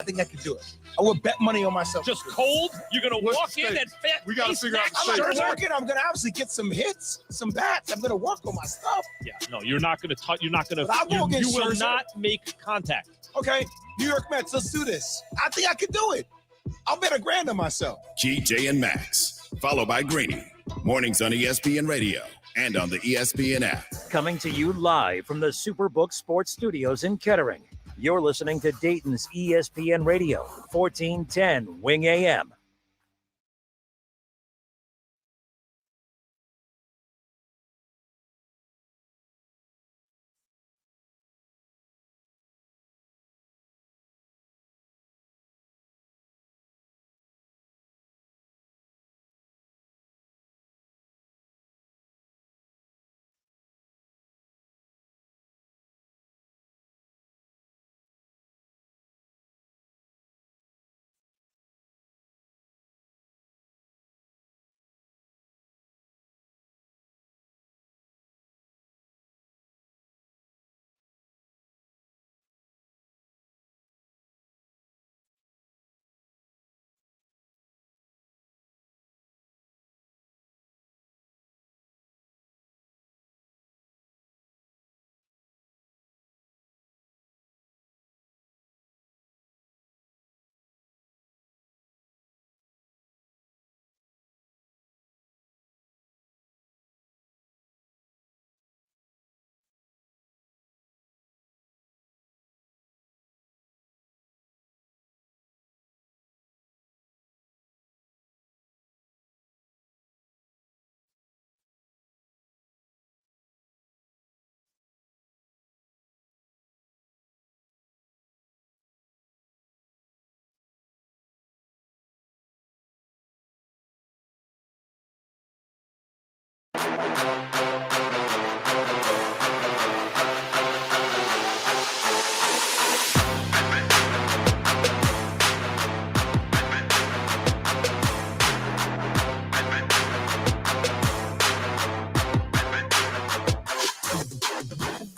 I think I could do it. I would bet money on myself. Just cold? You're going to walk in and we got to figure out the I'm shape. working. I'm going to obviously get some hits, some bats. I'm going to work on my stuff. Yeah, no, you're not going to touch. You're not going to. You will not make contact. Okay, New York Mets, let's do this. I think I could do it. I'll bet $1,000 on myself. GJ and Max, followed by Greeny. Mornings on ESPN Radio and on the ESPN app. Coming to you live from the Superbook Sports Studios in Kettering. You're listening to Dayton's ESPN Radio, 1410 Wing AM.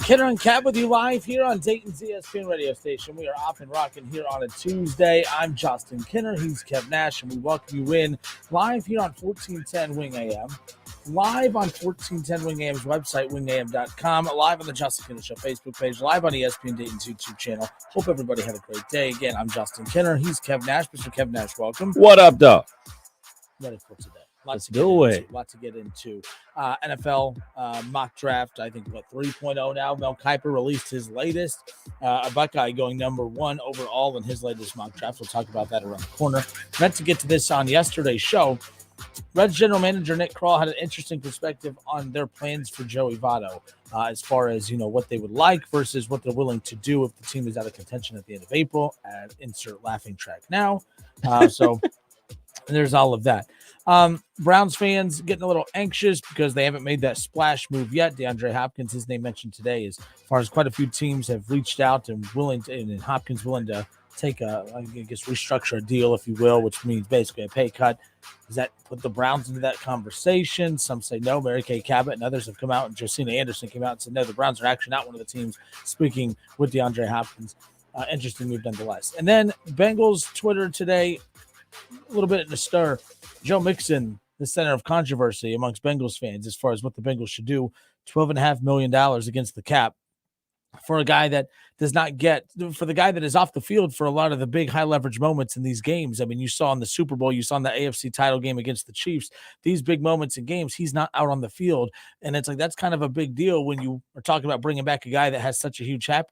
Kenner and Cat with you live here on Dayton's ESPN radio station. We are off and rocking here on a Tuesday. I'm Justin Kenner. He's Kev Nash, and we welcome you in live here on 1410 Wing AM, live on 1410 Wing AM's website, wingam.com, live on the Justin Kenner Show Facebook page, live on ESPN Dayton's YouTube channel. Hope everybody had a great day. Again, I'm Justin Kenner. He's Kev Nash. Mr. Kev Nash, welcome. What up, dog? Ready for today. Let's do it. Lots to get into. NFL mock draft, I think, 3.0 now. Mel Kiper released his latest. A Buckeye going number 1 overall in his latest mock draft. We'll talk about that around the corner. Meant to get to this on yesterday's show. Reds general manager Nick Krall had an interesting perspective on their plans for Joey Votto as far as, what they would like versus what they're willing to do if the team is out of contention at the end of April. Insert laughing track now. So there's all of that. Browns fans getting a little anxious because they haven't made that splash move yet. Deandre Hopkins, his name mentioned today, as far as quite a few teams have reached out and and Hopkins willing to take restructure a deal, if you will, which means basically a pay cut. Does that put the Browns into that conversation? Some say no. Mary Kay Cabot and others have come out, and Josina Anderson came out and said no, the Browns are actually not one of the teams speaking with DeAndre Hopkins. Interesting move nonetheless. And then Bengals Twitter today, a little bit in a stir. Joe Mixon, the center of controversy amongst Bengals fans as far as what the Bengals should do. $12.5 million against the cap for a guy that does not get, for the guy that is off the field for a lot of the big high leverage moments in these games. I mean, you saw in the Super Bowl, you saw in the AFC title game against the Chiefs, these big moments in games, he's not out on the field. And it's like, that's kind of a big deal when you are talking about bringing back a guy that has such a huge cap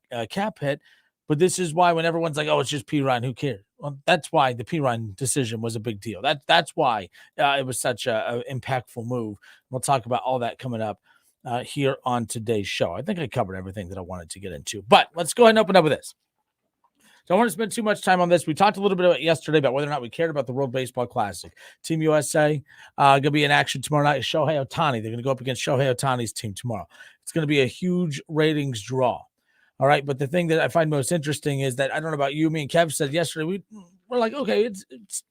hit. But this is why when everyone's like, oh, it's just P. Ryan, who cares? Well, that's why the P. Ryan decision was a big deal. That's why it was such an impactful move. We'll talk about all that coming up here on today's show. I think I covered everything that I wanted to get into. But let's go ahead and open up with this. Don't want to spend too much time on this. We talked a little bit about yesterday about whether or not we cared about the World Baseball Classic. Team USA going to be in action tomorrow night. Shohei Ohtani. They're going to go up against Shohei Ohtani's team tomorrow. It's going to be a huge ratings draw. All right, but the thing that I find most interesting is that, I don't know about you, me and Kev said yesterday, we're like, okay, it's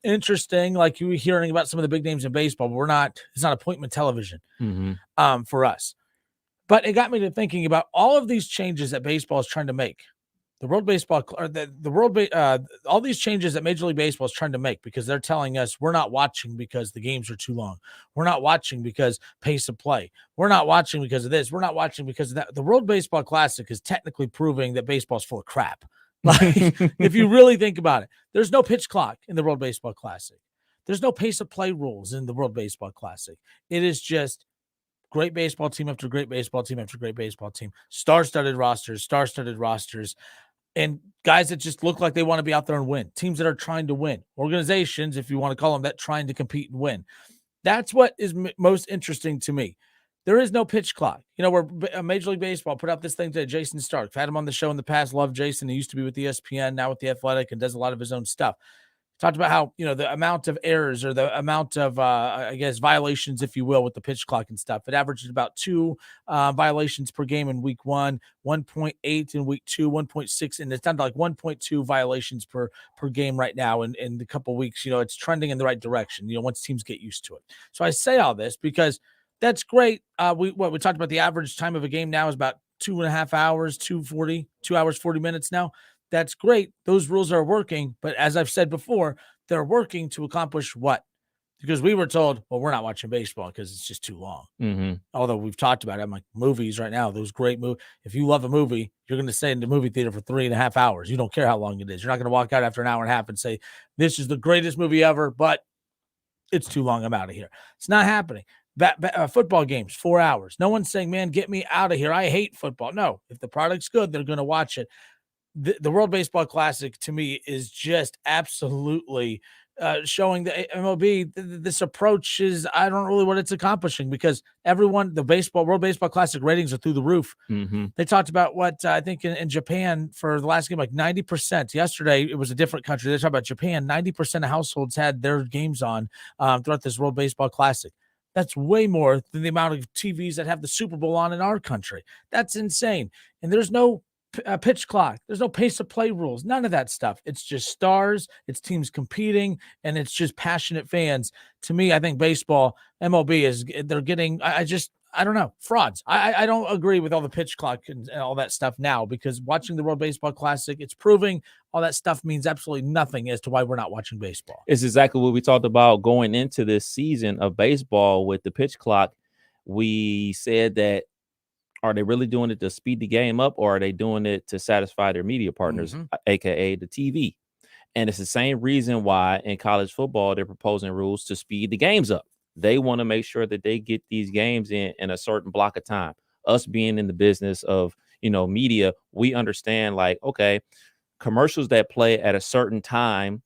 interesting, like you were hearing about some of the big names in baseball, but it's not appointment television for us. But it got me to thinking about all of these changes that baseball is trying to make. the World Baseball, or all these changes that Major League Baseball is trying to make, because they're telling us we're not watching because the games are too long. We're not watching because pace of play. We're not watching because of this. We're not watching because of that. The World Baseball Classic is technically proving that baseball's full of crap. Like, if you really think about it, there's no pitch clock in the World Baseball Classic. There's no pace of play rules in the World Baseball Classic. It is just great baseball team after great baseball team after great baseball team, star-studded rosters, and guys that just look like they want to be out there and win, teams that are trying to win, organizations, if you want to call them that, trying to compete and win. That's what is most interesting to me. There is no pitch clock. You know, where Major League Baseball put out this thing today, Jason Stark. I've had him on the show in the past. Love Jason. He used to be with ESPN, now with The Athletic, and does a lot of his own stuff. Talked about how, you know, the amount of errors, or the amount of, violations, if you will, with the pitch clock and stuff. It averages about 2 violations per game in week 1, 1.8 in week 2, 1.6, and it's down to like 1.2 violations per game right now. In a couple of weeks, you know, it's trending in the right direction, you know, once teams get used to it. So I say all this because that's great. We talked about the average time of a game now is about 2.5 hours, 2 hours, 40 minutes now. That's great. Those rules are working. But as I've said before, they're working to accomplish what? Because we were told, well, we're not watching baseball because it's just too long. Mm-hmm. Although we've talked about it. I'm like, movies right now, those great movies. If you love a movie, you're going to stay in the movie theater for 3.5 hours. You don't care how long it is. You're not going to walk out after an hour and a half and say, this is the greatest movie ever, but it's too long. I'm out of here. It's not happening. Football games, 4 hours. No one's saying, man, get me out of here. I hate football. No, if the product's good, they're going to watch it. The World Baseball Classic, to me, is just absolutely showing the MLB this approach is, I don't really what it's accomplishing, because everyone, the World Baseball Classic ratings are through the roof. Mm-hmm. They talked about what I think in Japan for the last game, like 90%. Yesterday, it was a different country. They talked about Japan. 90% of households had their games on throughout this World Baseball Classic. That's way more than the amount of TVs that have the Super Bowl on in our country. That's insane. And there's no pitch clock. There's no pace of play rules. None of that stuff. It's just stars. It's teams competing, and it's just passionate fans. To me, I think baseball, MLB they're getting, I don't know, frauds. I don't agree with all the pitch clock and all that stuff now, because watching the World Baseball Classic, it's proving all that stuff means absolutely nothing as to why we're not watching baseball. It's exactly what we talked about going into this season of baseball with the pitch clock. We said that, are they really doing it to speed the game up, or are they doing it to satisfy their media partners, aka the TV? And it's the same reason why in college football they're proposing rules to speed the games up. They want to make sure that they get these games in a certain block of time. Us being in the business of, you know, media, we understand, like, okay, commercials that play at a certain time,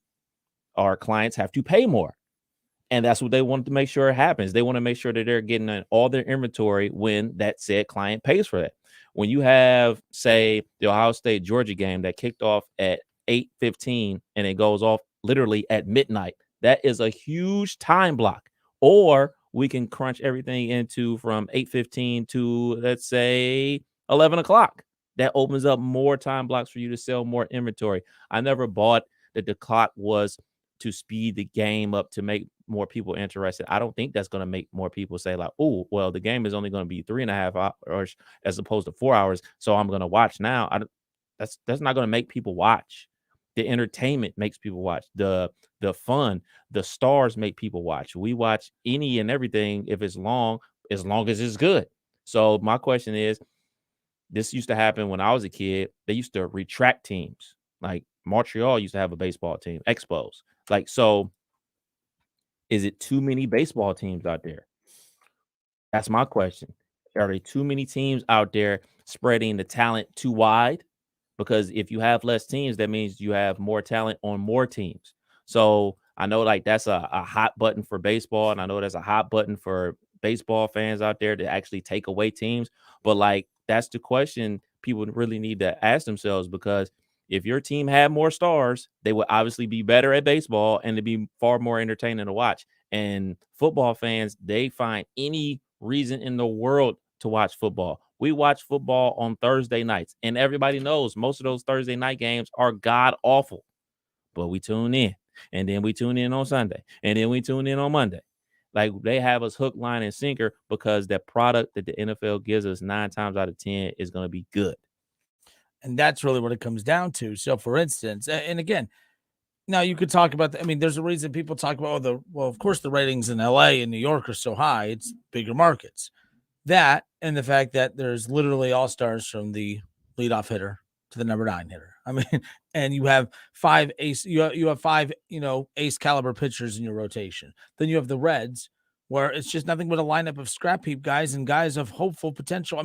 our clients have to pay more. And that's what they want to make sure happens. They want to make sure that they're getting all their inventory when that said client pays for that. When you have, say, the Ohio State Georgia game that kicked off at 8:15 and it goes off literally at midnight, that is a huge time block. Or we can crunch everything into from 8:15 to, let's say, 11 o'clock. That opens up more time blocks for you to sell more inventory. I never bought that the clock was to speed the game up to make more people interested. I don't think that's going to make more people say, like, oh, well, the game is only going to be 3.5 hours as opposed to 4 hours, so I'm going to watch now. That's not going to make people watch. The entertainment makes people watch. The fun, the stars make people watch. We watch any and everything if it's long, as long as it's good. So my question is, this used to happen when I was a kid. They used to retract teams. Like Montreal used to have a baseball team, Expos. Like, so is it too many baseball teams out there? That's my question. Are there too many teams out there spreading the talent too wide? Because if you have less teams, that means you have more talent on more teams. So I know, like, that's a hot button for baseball, and I know there's a hot button for baseball fans out there to actually take away teams. But, like, that's the question people really need to ask themselves, because if your team had more stars, they would obviously be better at baseball and it'd be far more entertaining to watch. And football fans, they find any reason in the world to watch football. We watch football on Thursday nights, and everybody knows most of those Thursday night games are god awful. But we tune in, and then we tune in on Sunday, and then we tune in on Monday. Like, they have us hook, line, and sinker, because that product that the NFL gives us 9 times out of 10 is going to be good. And that's really what it comes down to. So, for instance, and again, now you could talk about, there's a reason people talk about, of course, the ratings in LA and New York are so high. It's bigger markets. That and the fact that there's literally all-stars from the leadoff hitter to the number 9 hitter. And you have 5 ace, you have 5, ace caliber pitchers in your rotation. Then you have the Reds, where it's just nothing but a lineup of scrap heap guys and guys of hopeful potential.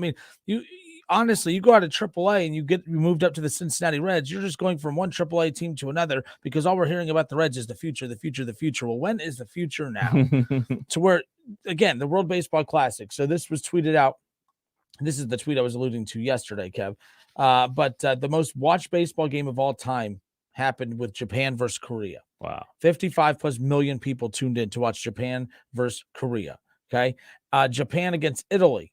You honestly, you go out of AAA and you get moved up to the Cincinnati Reds, you're just going from one AAA team to another because all we're hearing about the Reds is the future, the future, the future. Well, when is the future now? To where, again, the World Baseball Classic. So this was tweeted out. This is the tweet I was alluding to yesterday, Kev. But the most watched baseball game of all time happened with Japan versus Korea. Wow. 55+ million people tuned in to watch Japan versus Korea. Okay. Japan against Italy.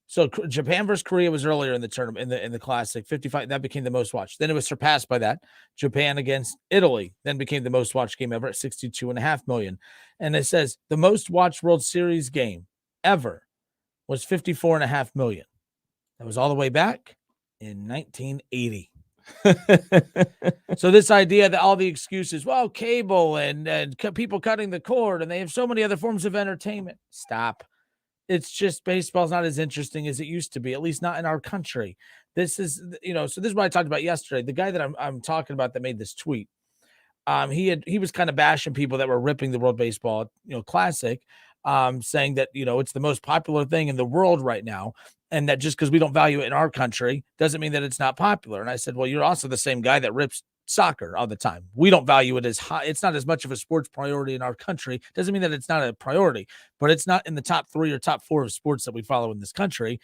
So Japan versus Korea was earlier in the tournament, in the Classic. 55, that became the most watched. Then it was surpassed by that. Japan against Italy then became the most watched game ever at 62.5 million. And it says the most watched World Series game ever was 54.5 million. That was all the way back in 1980. So this idea that all the excuses, well, cable and people cutting the cord, and they have so many other forms of entertainment. Stop. It's just baseball's not as interesting as it used to be, at least not in our country. This is, so this is what I talked about yesterday. The guy that I'm talking about that made this tweet, he was kind of bashing people that were ripping the World Baseball, Classic, saying that, it's the most popular thing in the world right now. And that just because we don't value it in our country doesn't mean that it's not popular. And I said, well, you're also the same guy that rips soccer all the time. We don't value it as high. It's not as much of a sports priority in our country. Doesn't mean that it's not a priority, but it's not in the top 3 or top 4 of sports that we follow in this country.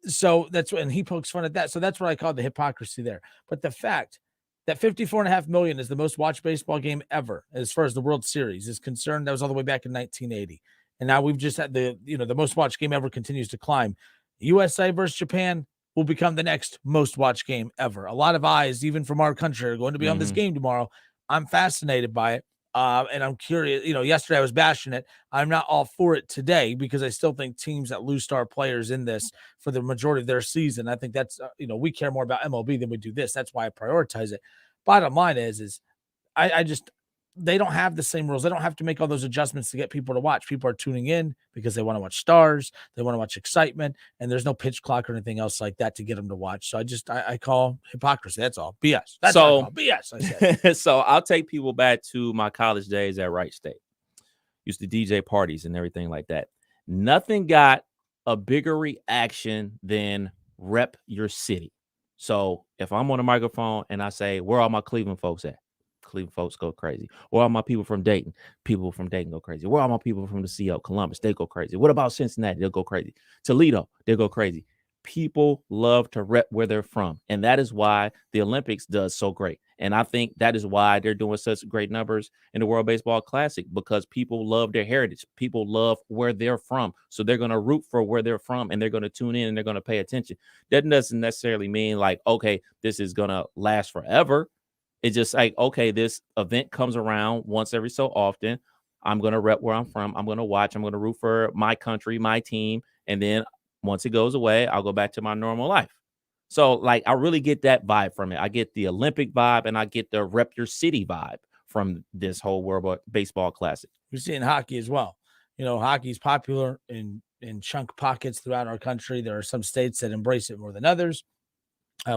So that's when he pokes fun at that. So that's what I call the hypocrisy there. But the fact that 54.5 million is the most watched baseball game ever, as far as the World Series is concerned, that was all the way back in 1980. And now we've just had the most watched game ever continues to climb. USA versus Japan will become the next most watched game ever. A lot of eyes, even from our country, are going to be on this game tomorrow. I'm fascinated by it. And I'm curious, yesterday I was bashing it. I'm not all for it today because I still think teams that lose star players in this for the majority of their season, I think that's, we care more about MLB than we do this. That's why I prioritize it. Bottom line is I just, they don't have the same rules. They don't have to make all those adjustments to get people to watch. People are tuning in because they want to watch stars. They want to watch excitement, and there's no pitch clock or anything else like that to get them to watch. So I call hypocrisy. That's all. BS. That's all. BS. I said. So I'll take people back to my college days at Wright State. Used to DJ parties and everything like that. Nothing got a bigger reaction than rep your city. So if I'm on a microphone and I say, where are my Cleveland folks at? Cleveland folks go crazy. Where are my people from Dayton? People from Dayton go crazy. Where are my people from the CO? Columbus, they go crazy. What about Cincinnati? They'll go crazy. Toledo, they'll go crazy. People love to rep where they're from. And that is why the Olympics does so great. And I think that is why they're doing such great numbers in the World Baseball Classic, because people love their heritage. People love where they're from. So they're going to root for where they're from, and they're going to tune in and they're going to pay attention. That doesn't necessarily mean like, okay, this is going to last forever. It's just like, okay, this event comes around once every so often. I'm going to rep where I'm from. I'm going to watch. I'm going to root for my country, my team. And then once it goes away, I'll go back to my normal life. So, like, I really get that vibe from it. I get the Olympic vibe, and I get the rep your city vibe from this whole World Baseball Classic. We see it in hockey as well. Hockey is popular in chunk pockets throughout our country. There are some states that embrace it more than others.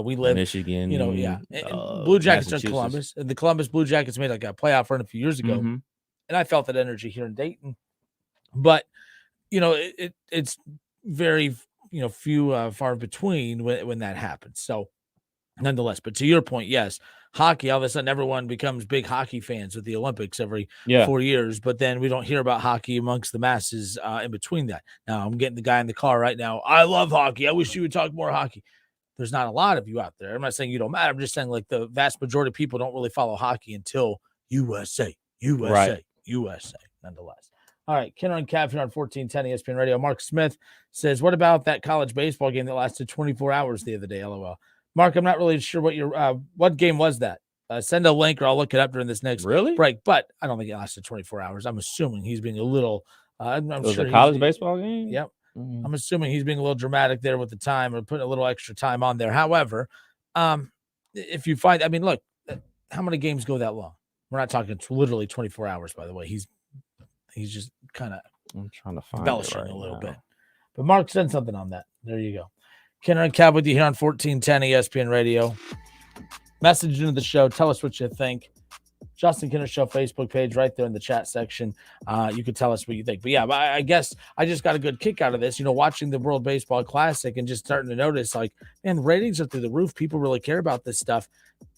We live Michigan, Blue Jackets are Columbus. And the Columbus Blue Jackets made like a playoff run a few years ago, and I felt that energy here in Dayton. But it's very few far between when that happens. So nonetheless, but to your point, yes, hockey, all of a sudden everyone becomes big hockey fans with the Olympics every 4 years, but then we don't hear about hockey amongst the masses in between that. Now I'm getting the guy in the car right now. I love hockey. I wish you would talk more hockey. There's not a lot of you out there. I'm not saying you don't matter. I'm just saying like the vast majority of people don't really follow hockey until USA, nonetheless. All right, Kenner and Cav here on 1410 ESPN Radio. Mark Smith says, what about that college baseball game that lasted 24 hours the other day, LOL? Mark, I'm not really sure what game was that. Send a link or I'll look it up during this next break, but I don't think it lasted 24 hours. I'm assuming he's being a little, I'm it was sure a college baseball game? Yep. I'm assuming he's being a little dramatic there with the time or putting a little extra time on there. However, if you find, I mean, look, how many games go that long? We're not talking literally 24 hours, by the way. He's just kind of I'm trying to find embellishing it a little now. bit. But Mark said something on that. There you go. Kenner and Cav with you here on 1410 ESPN Radio. Message into the show. Tell us what you think. Justin Kenner Show Facebook page right there in the chat section. You can tell us what you think. But yeah, I guess I just got a good kick out of this, watching the World Baseball Classic and just starting to notice, like, man, the ratings are through the roof. People really care about this stuff.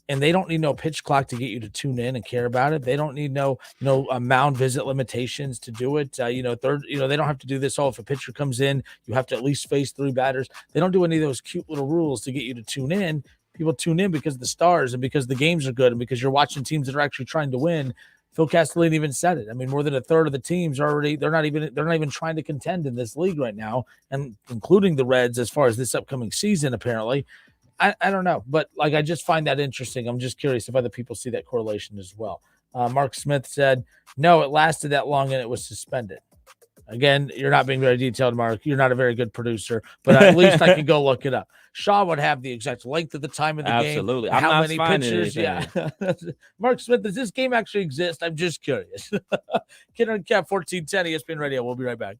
And they don't need no pitch clock to get you to tune in and care about it. They don't need no mound visit limitations to do it. They don't have to do this. If a pitcher comes in, you have to at least face 3 batters. They don't do any of those cute little rules to get you to tune in. People tune in because of the stars and because the games are good and because you're watching teams that are actually trying to win. Phil Castellini even said it. I mean, more than a third of the teams are already they're not even trying to contend in this league right now, and including the Reds as far as this upcoming season, apparently. I don't know, but like I just find that interesting. I'm just curious if other people see that correlation as well. Mark Smith said, no, it lasted that long and it was suspended. Again, you're not being very detailed, Mark. You're not a very good producer, but at least I can go look it up. Shaw would have the exact length of the time of the game. Absolutely. How many pitchers? Yeah. Mark Smith, does this game actually exist? I'm just curious. Kenner and Cap 1410 ESPN Radio. We'll be right back.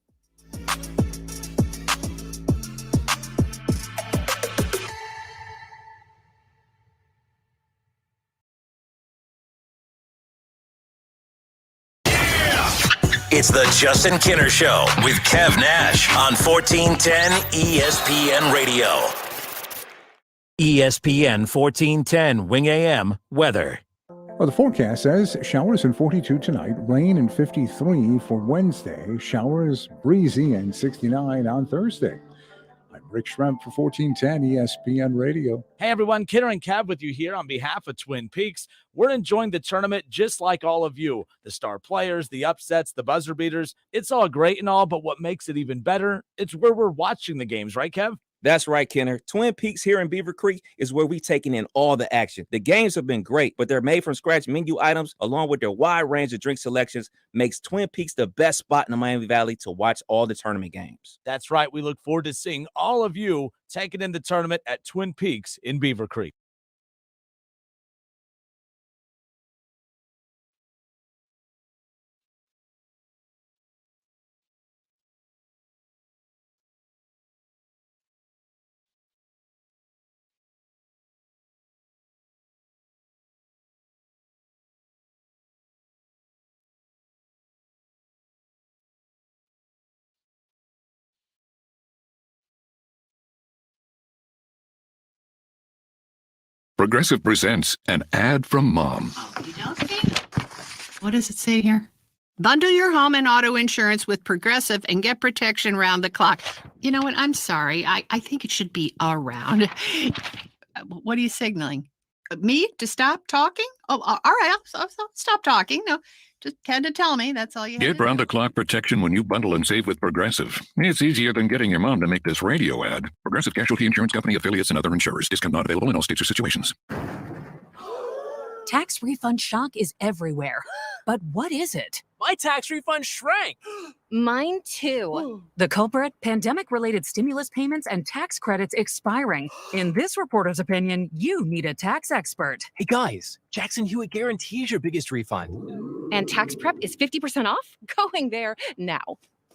It's the Justin Kenner Show with Kev Nash on 1410 ESPN Radio. ESPN 1410 Wing AM weather. Well, the forecast says showers in 42 tonight, rain in 53 for Wednesday, showers breezy and 69 on Thursday. I'm Rick Schremp for 1410 ESPN Radio. Hey everyone, Kenner and Cav with you here on behalf of Twin Peaks. We're enjoying the tournament just like all of you. The star players, the upsets, the buzzer beaters. It's all great and all, but what makes it even better, it's where we're watching the games, right, Kev? That's right, Kenner. Twin Peaks here in Beaver Creek is where we're taking in all the action. The games have been great, but their made-from-scratch menu items, along with their wide range of drink selections, makes Twin Peaks the best spot in the Miami Valley to watch all the tournament games. That's right. We look forward to seeing all of you taking in the tournament at Twin Peaks in Beaver Creek. Progressive presents an ad from Mom. What does it say here? Bundle your home and auto insurance with Progressive and get protection round the clock. You know what? I'm sorry. I think it should be around. What are you signaling? Me to stop talking? Oh, all right. I'll stop talking. No, just had to tell me. That's all you Get round-the-clock protection when you bundle and save with Progressive. It's easier than getting your mom to make this radio ad. Progressive Casualty Insurance Company, affiliates, and other insurers. Discount not available in all states or situations. Tax refund shock is everywhere. But what is it? My tax refund shrank. Mine too. The culprit? Pandemic-related stimulus payments and tax credits expiring. In this reporter's opinion, you need a tax expert. Hey guys, Jackson Hewitt guarantees your biggest refund. And tax prep is 50% off? Going there now.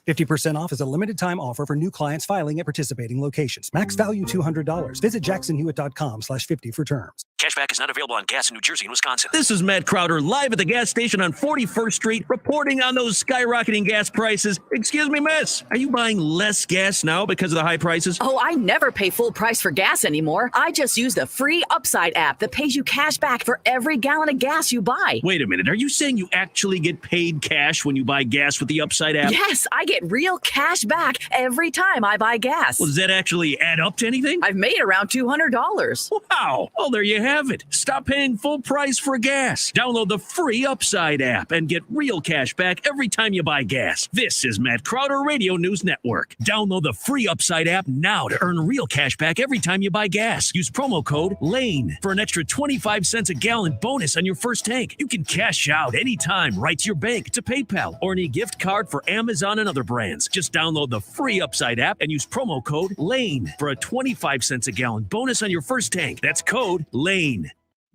50% off is a limited time offer for new clients filing at participating locations. Max value $200. Visit jacksonhewitt.com/50 for terms. Cashback is not available on gas in New Jersey and Wisconsin. This is Matt Crowder live at the gas station on 41st Street, reporting on those skyrocketing gas prices. Excuse me, miss, are you buying less gas now because of the high prices? Oh, I never pay full price for gas anymore. I just use the free Upside app that pays you cash back for every gallon of gas you buy. Wait a minute, are you saying you actually get paid cash when you buy gas with the Upside app? Yes, I get real cash back every time I buy gas. Well, does that actually add up to anything? I've made around $200. Wow. Well, there you have have it. Stop paying full price for gas. Download the free Upside app and get real cash back every time you buy gas. This is Matt Crowder Radio News Network. Download the free Upside app now to earn real cash back every time you buy gas. Use promo code LANE for an extra 25 cents a gallon bonus on your first tank. You can cash out anytime right to your bank, to PayPal, or any gift card for Amazon and other brands. Just download the free Upside app and use promo code LANE for a 25 cents a gallon bonus on your first tank. That's code LANE.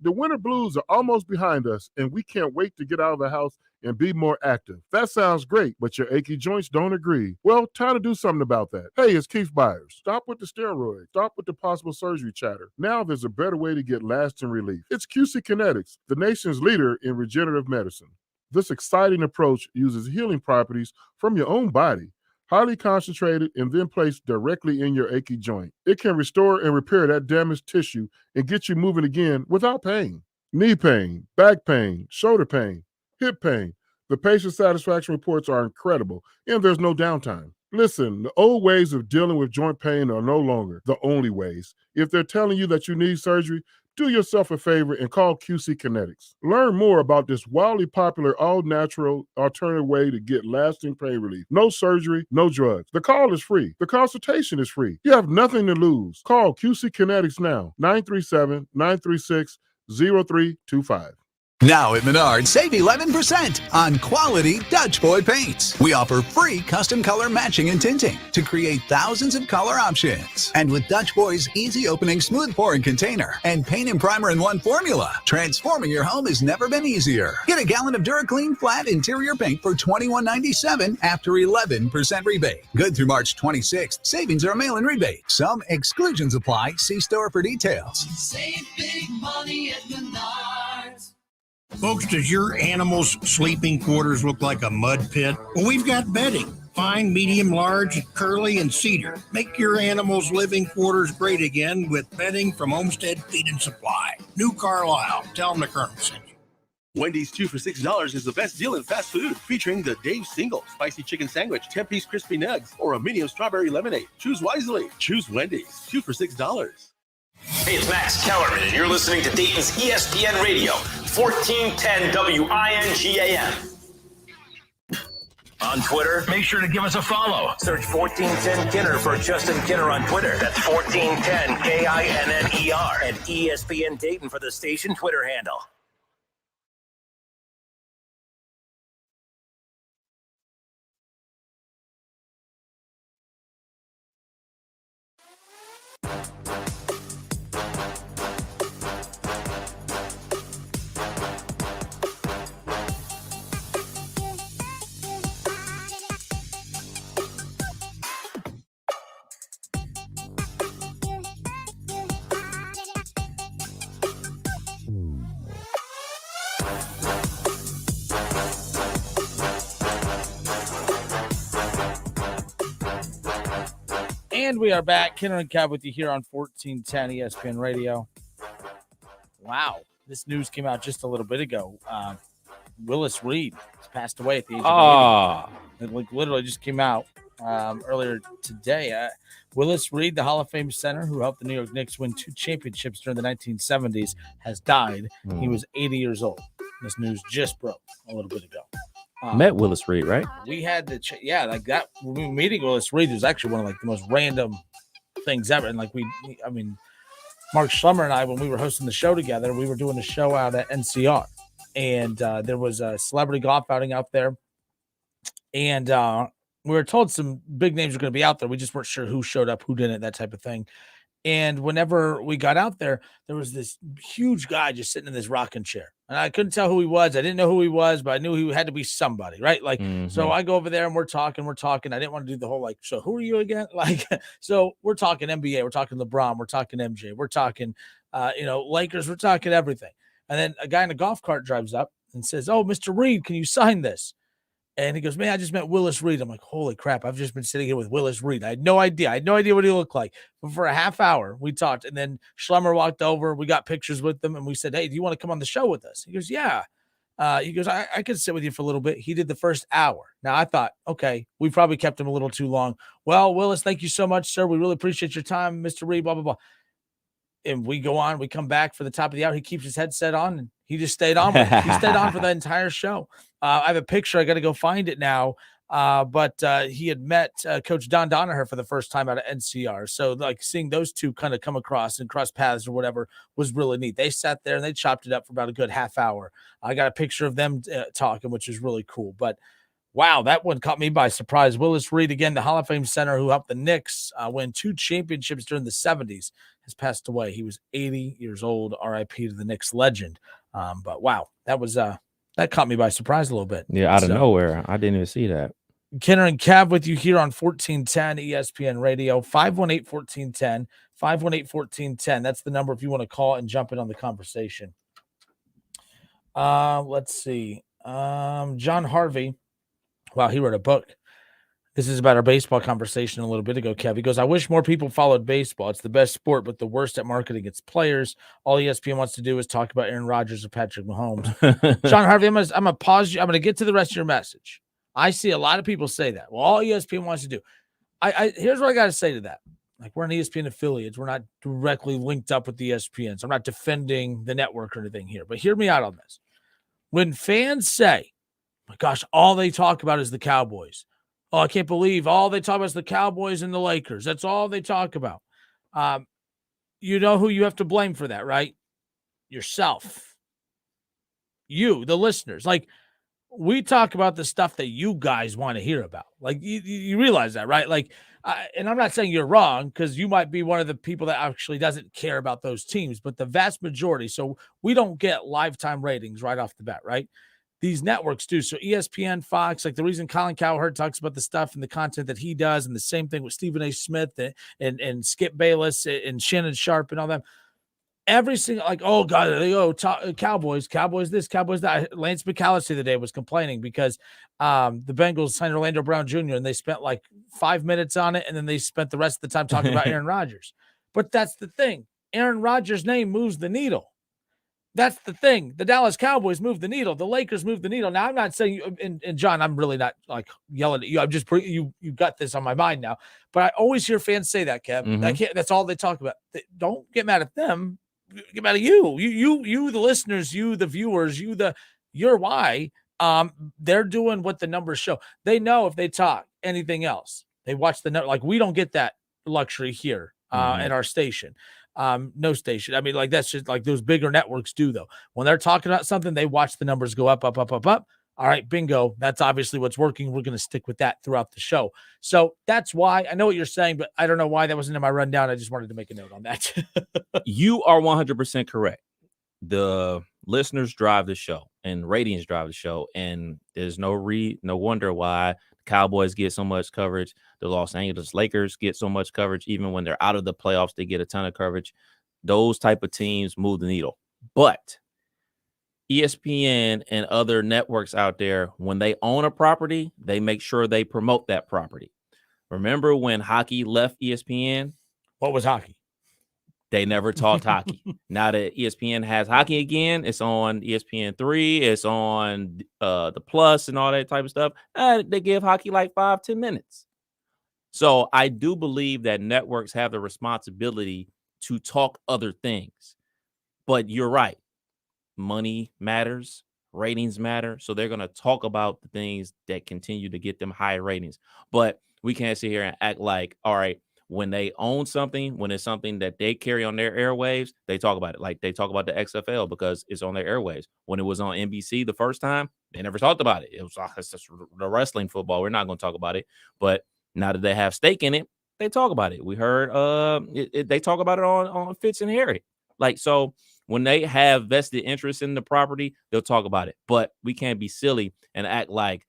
The winter blues are almost behind us, and we can't wait to get out of the house and be more active. That sounds great, but your achy joints don't agree. Well, time to do something about that. Hey, it's Keith Byers. Stop with the steroids. Stop with the possible surgery chatter. Now there's a better way to get lasting relief. It's QC Kinetics, the nation's leader in regenerative medicine. This exciting approach uses healing properties from your own body, highly concentrated, and then placed directly in your achy joint. It can restore and repair that damaged tissue and get you moving again without pain. Knee pain, back pain, shoulder pain, hip pain. The patient satisfaction reports are incredible, and there's no downtime. Listen, the old ways of dealing with joint pain are no longer the only ways. If they're telling you that you need surgery, do yourself a favor and call QC Kinetics. Learn more about this wildly popular all-natural alternative way to get lasting pain relief. No surgery, no drugs. The call is free. The consultation is free. You have nothing to lose. Call QC Kinetics now, 937-936-0325. Now at Menards, save 11% on quality Dutch Boy paints. We offer free custom color matching and tinting to create thousands of color options. And with Dutch Boy's easy opening, smooth pouring container and paint and primer in one formula, transforming your home has never been easier. Get a gallon of DuraClean flat interior paint for $21.97 after 11% rebate. Good through March 26th. Savings are a mail-in rebate. Some exclusions apply. See store for details. Save big money at Menards. Folks, does your animal's sleeping quarters look like a mud pit? Well, we've got bedding. Fine, medium, large, curly, and cedar. Make your animal's living quarters great again with bedding from Homestead Feed and Supply. New Carlisle. Tell them the Colonel sent you. Wendy's 2 for $6 is the best deal in fast food, featuring the Dave Single Spicy Chicken Sandwich, 10-piece crispy nugs, or a medium strawberry lemonade. Choose wisely. Choose Wendy's. 2 for $6. Hey, it's Max Kellerman, and you're listening to Dayton's ESPN Radio, 1410 WINGAM. On Twitter, make sure to give us a follow. Search 1410 Kinner for Justin Kinner on Twitter. That's 1410 KINNER. And ESPN Dayton for the station Twitter handle. And we are back. Kenner and Kev with you here on 1410 ESPN Radio. Wow. This news came out just a little bit ago. Willis Reed has passed away at the age of 80. It literally just came out earlier today. Willis Reed, the Hall of Fame center who helped the New York Knicks win 2 championships during the 1970s, has died. He was 80 years old. This news just broke a little bit ago. Met Willis Reed, right? We had to, like that. When we were meeting Willis Reed, it was actually one of the most random things ever. And Mark Schlemmer and I, when we were hosting the show together, we were doing a show out at NCR, and there was a celebrity golf outing out there, and we were told some big names were going to be out there. We just weren't sure who showed up, who didn't, that type of thing. And whenever we got out there, there was this huge guy just sitting in this rocking chair. And I couldn't tell who he was. I didn't know who he was, but I knew he had to be somebody, right? So I go over there and we're talking. I didn't want to do the whole, so who are you again? So we're talking NBA. We're talking LeBron. We're talking MJ. We're talking, Lakers. We're talking everything. And then a guy in a golf cart drives up and says, "Oh, Mr. Reed, can you sign this?" And he goes, "Man, I just met Willis Reed." I'm like, holy crap, I've just been sitting here with Willis Reed. I had no idea. what he looked like. But for a half hour, we talked. And then Schlemmer walked over. We got pictures with them. And we said, "Hey, do you want to come on the show with us?" He goes, "Yeah." He goes, I could sit with you for a little bit. He did the first hour. Now, I thought, okay, we probably kept him a little too long. "Well, Willis, thank you so much, sir. We really appreciate your time, Mr. Reed, blah, blah, blah." and we go on, we come back for the top of the hour. He keeps his headset on, and he just stayed on. He stayed on for the entire show. I have a picture. I got to go find it now. But he had met Coach Don Donaher for the first time out of NCR. So like seeing those two kind of come across and cross paths or whatever was really neat. They sat there and they chopped it up for about a good half hour. I got a picture of them talking, which is really cool. But wow, that one caught me by surprise. Willis Reed, again, the Hall of Fame center who helped the Knicks win 2 championships during the 70s, has passed away. He was 80 years old. RIP to the Knicks legend. But wow, that was that caught me by surprise a little bit. Yeah, out of nowhere. I didn't even see that. Kenner and Cav with you here on 1410 ESPN Radio, 518-1410, 518-1410. That's the number if you want to call and jump in on the conversation. Let's see. John Harvey, wow, he wrote a book. This is about our baseball conversation a little bit ago, Kev. He goes, I wish more people followed baseball. It's the best sport, but the worst at marketing its players. All ESPN wants to do is talk about Aaron Rodgers or Patrick Mahomes. John Harvey, I'm gonna pause you. I'm gonna get to the rest of your message. I see a lot of people say that. Well, all ESPN wants to do. Here's what I got to say to that. Like, we're an ESPN affiliate. We're not directly linked up with the ESPN. So I'm not defending the network or anything here. But hear me out on this. When fans say, my gosh, all they talk about is the Cowboys. Oh, I can't believe all they talk about is the Cowboys and the Lakers. That's all they talk about. You know who you have to blame for that, right? Yourself. You, the listeners. Like, we talk about the stuff that you guys want to hear about. Like, you realize that, right? Like, and I'm not saying you're wrong, because you might be one of the people that actually doesn't care about those teams, but the vast majority. So we don't get lifetime ratings right off the bat, right? These networks do. So ESPN, Fox, like the reason Colin Cowherd talks about the stuff and the content that he does, and the same thing with Stephen A. Smith and Skip Bayless and Shannon Sharp and all them. Every single, like, oh God, Cowboys this, Cowboys that. Lance McAllister the other day was complaining because the Bengals signed Orlando Brown Jr. and they spent like 5 minutes on it, and then they spent the rest of the time talking about Aaron Rodgers. But that's the thing. Aaron Rodgers' name moves the needle. That's the thing. The Dallas Cowboys move the needle. The Lakers move the needle. Now, I'm not saying you, and John, I'm really not like yelling at you. I'm just you got this on my mind now. But I always hear fans say that, Kev. Mm-hmm. That's all they talk about. Don't get mad at them. Get mad at you. You, the listeners, you, the viewers, you're why. They're doing what the numbers show. They know if they talk anything else, they watch the number. Like, we don't get that luxury here at our station. No station. I mean, like, that's just like those bigger networks do, though. When they're talking about something, they watch the numbers go up, up, up, up, up. All right, bingo. That's obviously what's working. We're going to stick with that throughout the show. So that's why I know what you're saying, but I don't know why that wasn't in my rundown. I just wanted to make a note on that. You are 100% correct. The listeners drive the show, and ratings drive the show, and there's no wonder why the Cowboys get so much coverage. The Los Angeles Lakers get so much coverage. Even when they're out of the playoffs, they get a ton of coverage. Those type of teams move the needle. But ESPN and other networks out there, when they own a property, they make sure they promote that property. Remember when hockey left ESPN? What was hockey? They never talked hockey. Now that ESPN has hockey again, it's on ESPN3, it's on the Plus and all that type of stuff. They give hockey like 5-10 minutes. So I do believe that networks have the responsibility to talk other things. But you're right. Money matters. Ratings matter. So they're going to talk about the things that continue to get them high ratings. But we can't sit here and act like, all right, when they own something, when it's something that they carry on their airwaves, they talk about it. Like they talk about the XFL because it's on their airwaves. When it was on NBC the first time, they never talked about it. It was it's just the wrestling football. We're not going to talk about it. But now that they have stake in it, they talk about it. We heard they talk about it on Fitz and Harry. Like, so when they have vested interest in the property, they'll talk about it. But we can't be silly and act like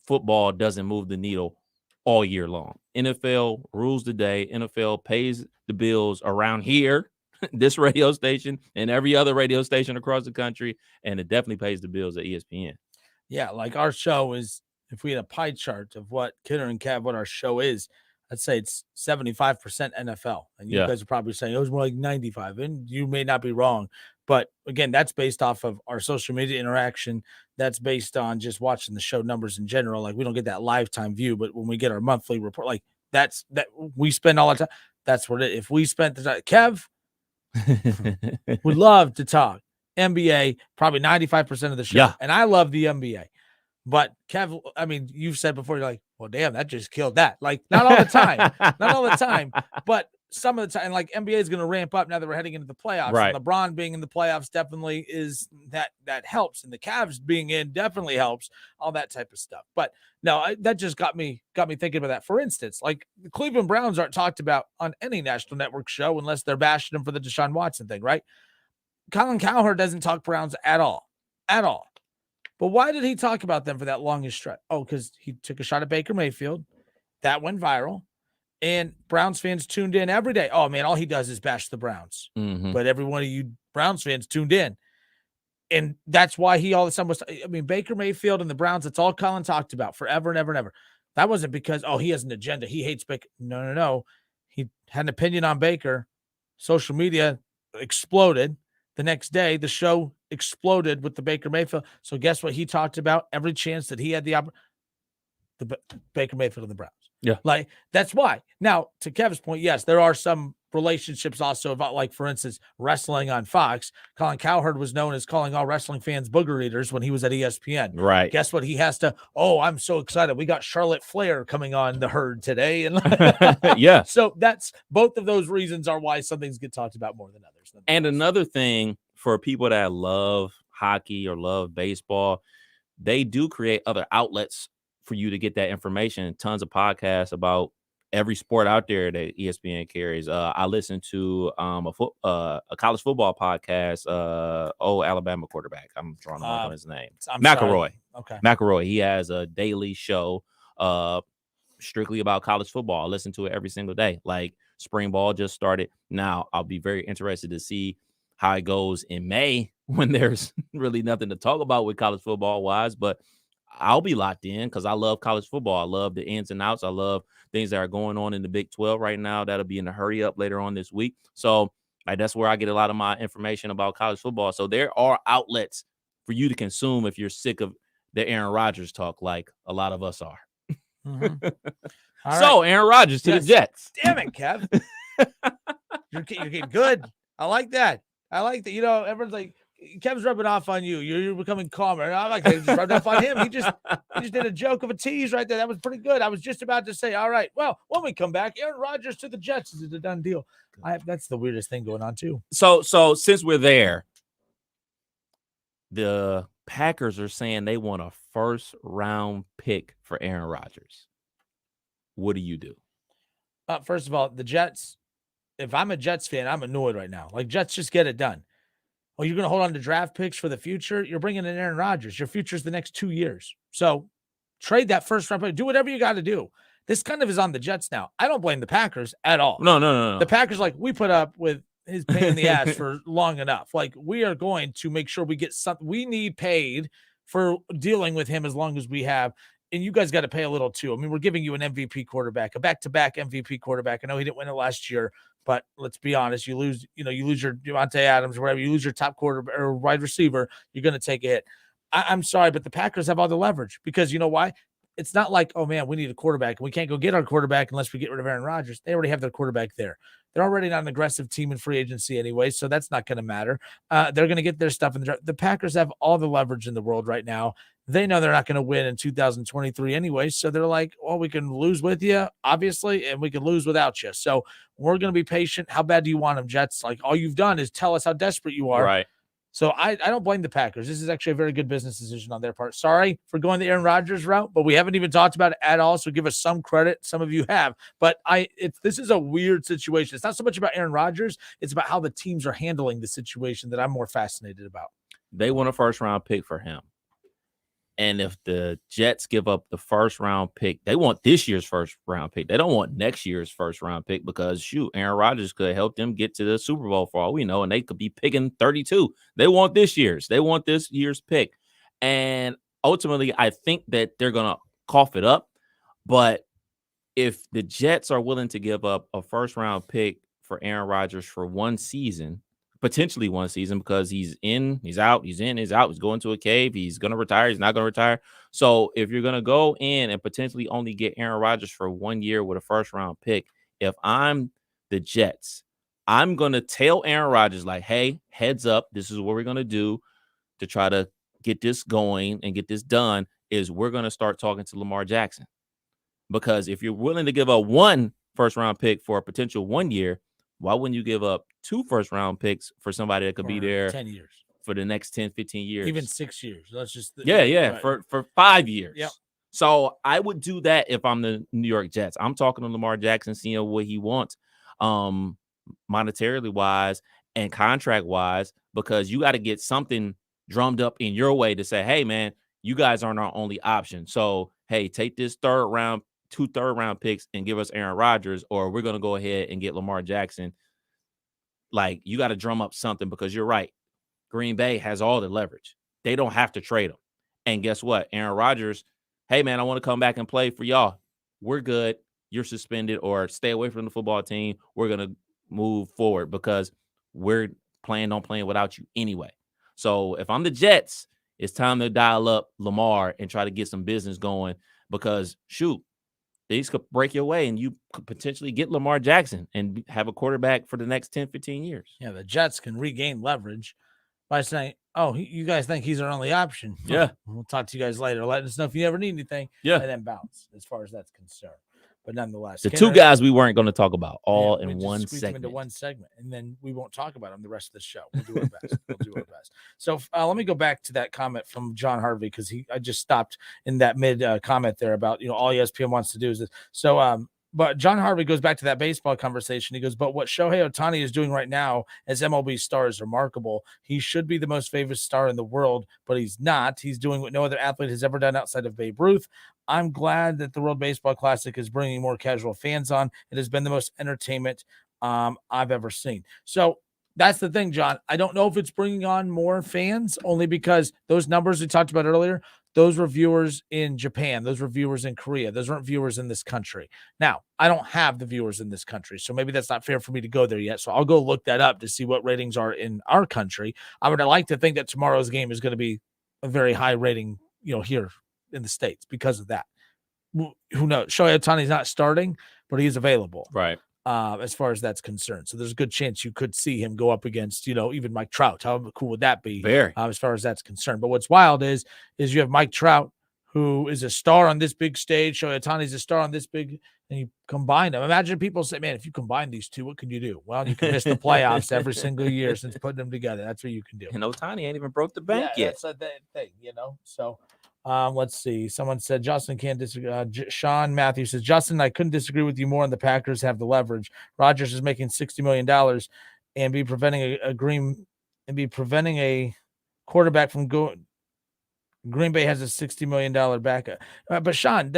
football doesn't move the needle all year long. NFL rules the day. NFL pays the bills around here, this radio station, and every other radio station across the country, and it definitely pays the bills at ESPN. Yeah, like our show is, if we had a pie chart of what Kidder and Cav, what our show is, I'd say it's 75% NFL. And you guys are probably saying it was more like 95, and you may not be wrong. But again, that's based off of our social media interaction. That's based on just watching the show numbers in general. Like, we don't get that lifetime view, but when we get our monthly report, like that we spend all the time. That's what it. If we spent the time, Kev, Would love to talk NBA, probably 95% of the show. Yeah. And I love the NBA. But Kev, I mean, you've said before, you're like, well, damn, that just killed that. Like, not all the time. Not all the time. But some of the time, like NBA is going to ramp up now that we're heading into the playoffs. Right. And LeBron being in the playoffs definitely is that helps. And the Cavs being in definitely helps, all that type of stuff. But no, that just got me thinking about that. For instance, like the Cleveland Browns aren't talked about on any national network show unless they're bashing them for the Deshaun Watson thing, right? Colin Cowherd doesn't talk Browns at all. But why did he talk about them for that longest stretch? Oh, because he took a shot at Baker Mayfield. That went viral. And Browns fans tuned in every day. Oh, man, all he does is bash the Browns. Mm-hmm. But every one of you Browns fans tuned in. And that's why he all of a sudden was, I mean, Baker Mayfield and the Browns, that's all Colin talked about forever and ever and ever. That wasn't because, oh, he has an agenda. He hates Baker. No. He had an opinion on Baker. Social media exploded. The next day, the show exploded with the Baker Mayfield. So guess what he talked about? Every chance that he had the Baker Mayfield and the Browns. Yeah. Like, that's why. Now, to Kevin's point, yes, there are some relationships also about, like, for instance, wrestling on Fox. Colin Cowherd was known as calling all wrestling fans booger eaters when he was at ESPN. Right. Guess what? He has to, I'm so excited. We got Charlotte Flair coming on the herd today. And yeah. So that's both of those reasons are why some things get talked about more than others. And another thing for people that love hockey or love baseball, they do create other outlets for you to get that information. Tons of podcasts about every sport out there that ESPN carries. I listen to a college football podcast. Alabama quarterback. I'm drawing a blank on his name. McElroy. Okay. McElroy. He has a daily show strictly about college football. I listen to it every single day. Like spring ball just started. Now I'll be very interested to see how it goes in May when there's really nothing to talk about with college football wise, but I'll be locked in because I love college football. I love the ins and outs. I love things that are going on in the Big 12 right now. That'll be in a hurry up later on this week. So that's where I get a lot of my information about college football. So there are outlets for you to consume if you're sick of the Aaron Rodgers talk, like a lot of us are. Mm-hmm. So right. Aaron Rodgers to the Jets. Damn it, Kev. You're getting good. I like that. You know, everyone's like, Kev's rubbing off on you. You're becoming calmer. And I like to just rubbed off on him. He just did a joke of a tease right there. That was pretty good. I was just about to say, all right, well, when we come back, Aaron Rodgers to the Jets is a done deal. That's the weirdest thing going on too. So since we're there, the Packers are saying they want a first-round pick for Aaron Rodgers. What do you do? First of all, the Jets, if I'm a Jets fan, I'm annoyed right now. Like, Jets, just get it done. Oh, you're going to hold on to draft picks for the future? You're bringing in Aaron Rodgers. Your future's the next 2 years. So trade that first round pick. Do whatever you got to do. This kind of is on the Jets now. I don't blame the Packers at all. No. The Packers, like, we put up with his pain in the ass for long enough. Like, we are going to make sure we get something. We need paid for dealing with him as long as we have. And you guys got to pay a little too. I mean, we're giving you an MVP quarterback, a back-to-back MVP quarterback. I know he didn't win it last year, but let's be honest. You lose your Devontae Adams or whatever. You lose your top quarterback or wide receiver, you're going to take a hit. I'm sorry, but the Packers have all the leverage because you know why? It's not like, oh man, we need a quarterback and we can't go get our quarterback unless we get rid of Aaron Rodgers. They already have their quarterback there. They're already not an aggressive team in free agency anyway, so that's not going to matter. They're going to get their stuff in the draft. The Packers have all the leverage in the world right now. They know they're not going to win in 2023 anyway, so they're like, well, we can lose with you, obviously, and we can lose without you. So we're going to be patient. How bad do you want them, Jets? Like, all you've done is tell us how desperate you are. Right. So I don't blame the Packers. This is actually a very good business decision on their part. Sorry for going the Aaron Rodgers route, but we haven't even talked about it at all, so give us some credit. Some of you have. But this is a weird situation. It's not so much about Aaron Rodgers. It's about how the teams are handling the situation that I'm more fascinated about. They want a first-round pick for him. And if the Jets give up the first-round pick, they want this year's first-round pick. They don't want next year's first-round pick because, shoot, Aaron Rodgers could help them get to the Super Bowl for all we know, and they could be picking 32. They want this year's. They want this year's pick. And ultimately, I think that they're going to cough it up. But if the Jets are willing to give up a first-round pick for Aaron Rodgers for one season, potentially one season, because he's in, he's out, he's in, he's out, he's going to a cave, he's going to retire, he's not going to retire. So if you're going to go in and potentially only get Aaron Rodgers for 1 year with a first round pick, if I'm the Jets, I'm going to tell Aaron Rodgers, like, hey, heads up, this is what we're going to do to try to get this going and get this done, is we're going to start talking to Lamar Jackson. Because if you're willing to give up 1 first-round pick for a potential 1 year, why wouldn't you give up 2 first-round picks for somebody that could be there 10 years. For the next 10, 15 years? Even 6 years. Let's just Yeah, right. for 5 years. Yep. So I would do that if I'm the New York Jets. I'm talking to Lamar Jackson, seeing what he wants, monetarily wise and contract wise, because you got to get something drummed up in your way to say, hey, man, you guys aren't our only option. So, hey, take this 2 third-round picks and give us Aaron Rodgers, or we're going to go ahead and get Lamar Jackson. Like, you got to drum up something, because you're right. Green Bay has all the leverage. They don't have to trade him. And guess what? Aaron Rodgers, hey, man, I want to come back and play for y'all. We're good. You're suspended, or stay away from the football team. We're going to move forward because we're planning on playing without you anyway. So if I'm the Jets, it's time to dial up Lamar and try to get some business going, because, shoot, these could break your way and you could potentially get Lamar Jackson and have a quarterback for the next 10, 15 years. Yeah, the Jets can regain leverage by saying, oh, you guys think he's our only option? Yeah. We'll talk to you guys later. Let us know if you ever need anything. Yeah. And then bounce as far as that's concerned. But nonetheless, The 2 guys we weren't going to talk about all in one squeeze them segment. into one segment, and then we won't talk about them the rest of the show. We'll do our best. We'll do our best. So let me go back to that comment from John Harvey, because I just stopped in that mid comment there about, all ESPN wants to do is this. So but John Harvey goes back to that baseball conversation. He goes, but what Shohei Ohtani is doing right now as MLB star is remarkable. He should be the most famous star in the world, but he's not. He's doing what no other athlete has ever done outside of Babe Ruth. I'm glad that the World Baseball Classic is bringing more casual fans on. It has been the most entertainment I've ever seen. So that's the thing, John. I don't know if it's bringing on more fans, only because those numbers we talked about earlier, those were viewers in Japan. Those were viewers in Korea. Those weren't viewers in this country. Now, I don't have the viewers in this country, so maybe that's not fair for me to go there yet. So I'll go look that up to see what ratings are in our country. I would like to think that tomorrow's game is going to be a very high rating, here in the States because of that. Who knows? Shohei Ohtani's not starting, but he's available. Right. As far as that's concerned. So there's a good chance you could see him go up against, even Mike Trout. How cool would that be? Very. As far as that's concerned. But what's wild is you have Mike Trout, who is a star on this big stage. Shohei Ohtani's a star on this big, and you combine them. Imagine people say, man, if you combine these two, what can you do? Well, you can miss the playoffs every single year since putting them together. That's what you can do. And Ohtani ain't even broke the bank yet. That's a thing, So let's see. Someone said Justin can't disagree. Sean Matthews says, Justin, I couldn't disagree with you more, and the Packers have the leverage. Rodgers is making $60 million and be preventing a quarterback from going. Green Bay has a $60 million backup. But Sean,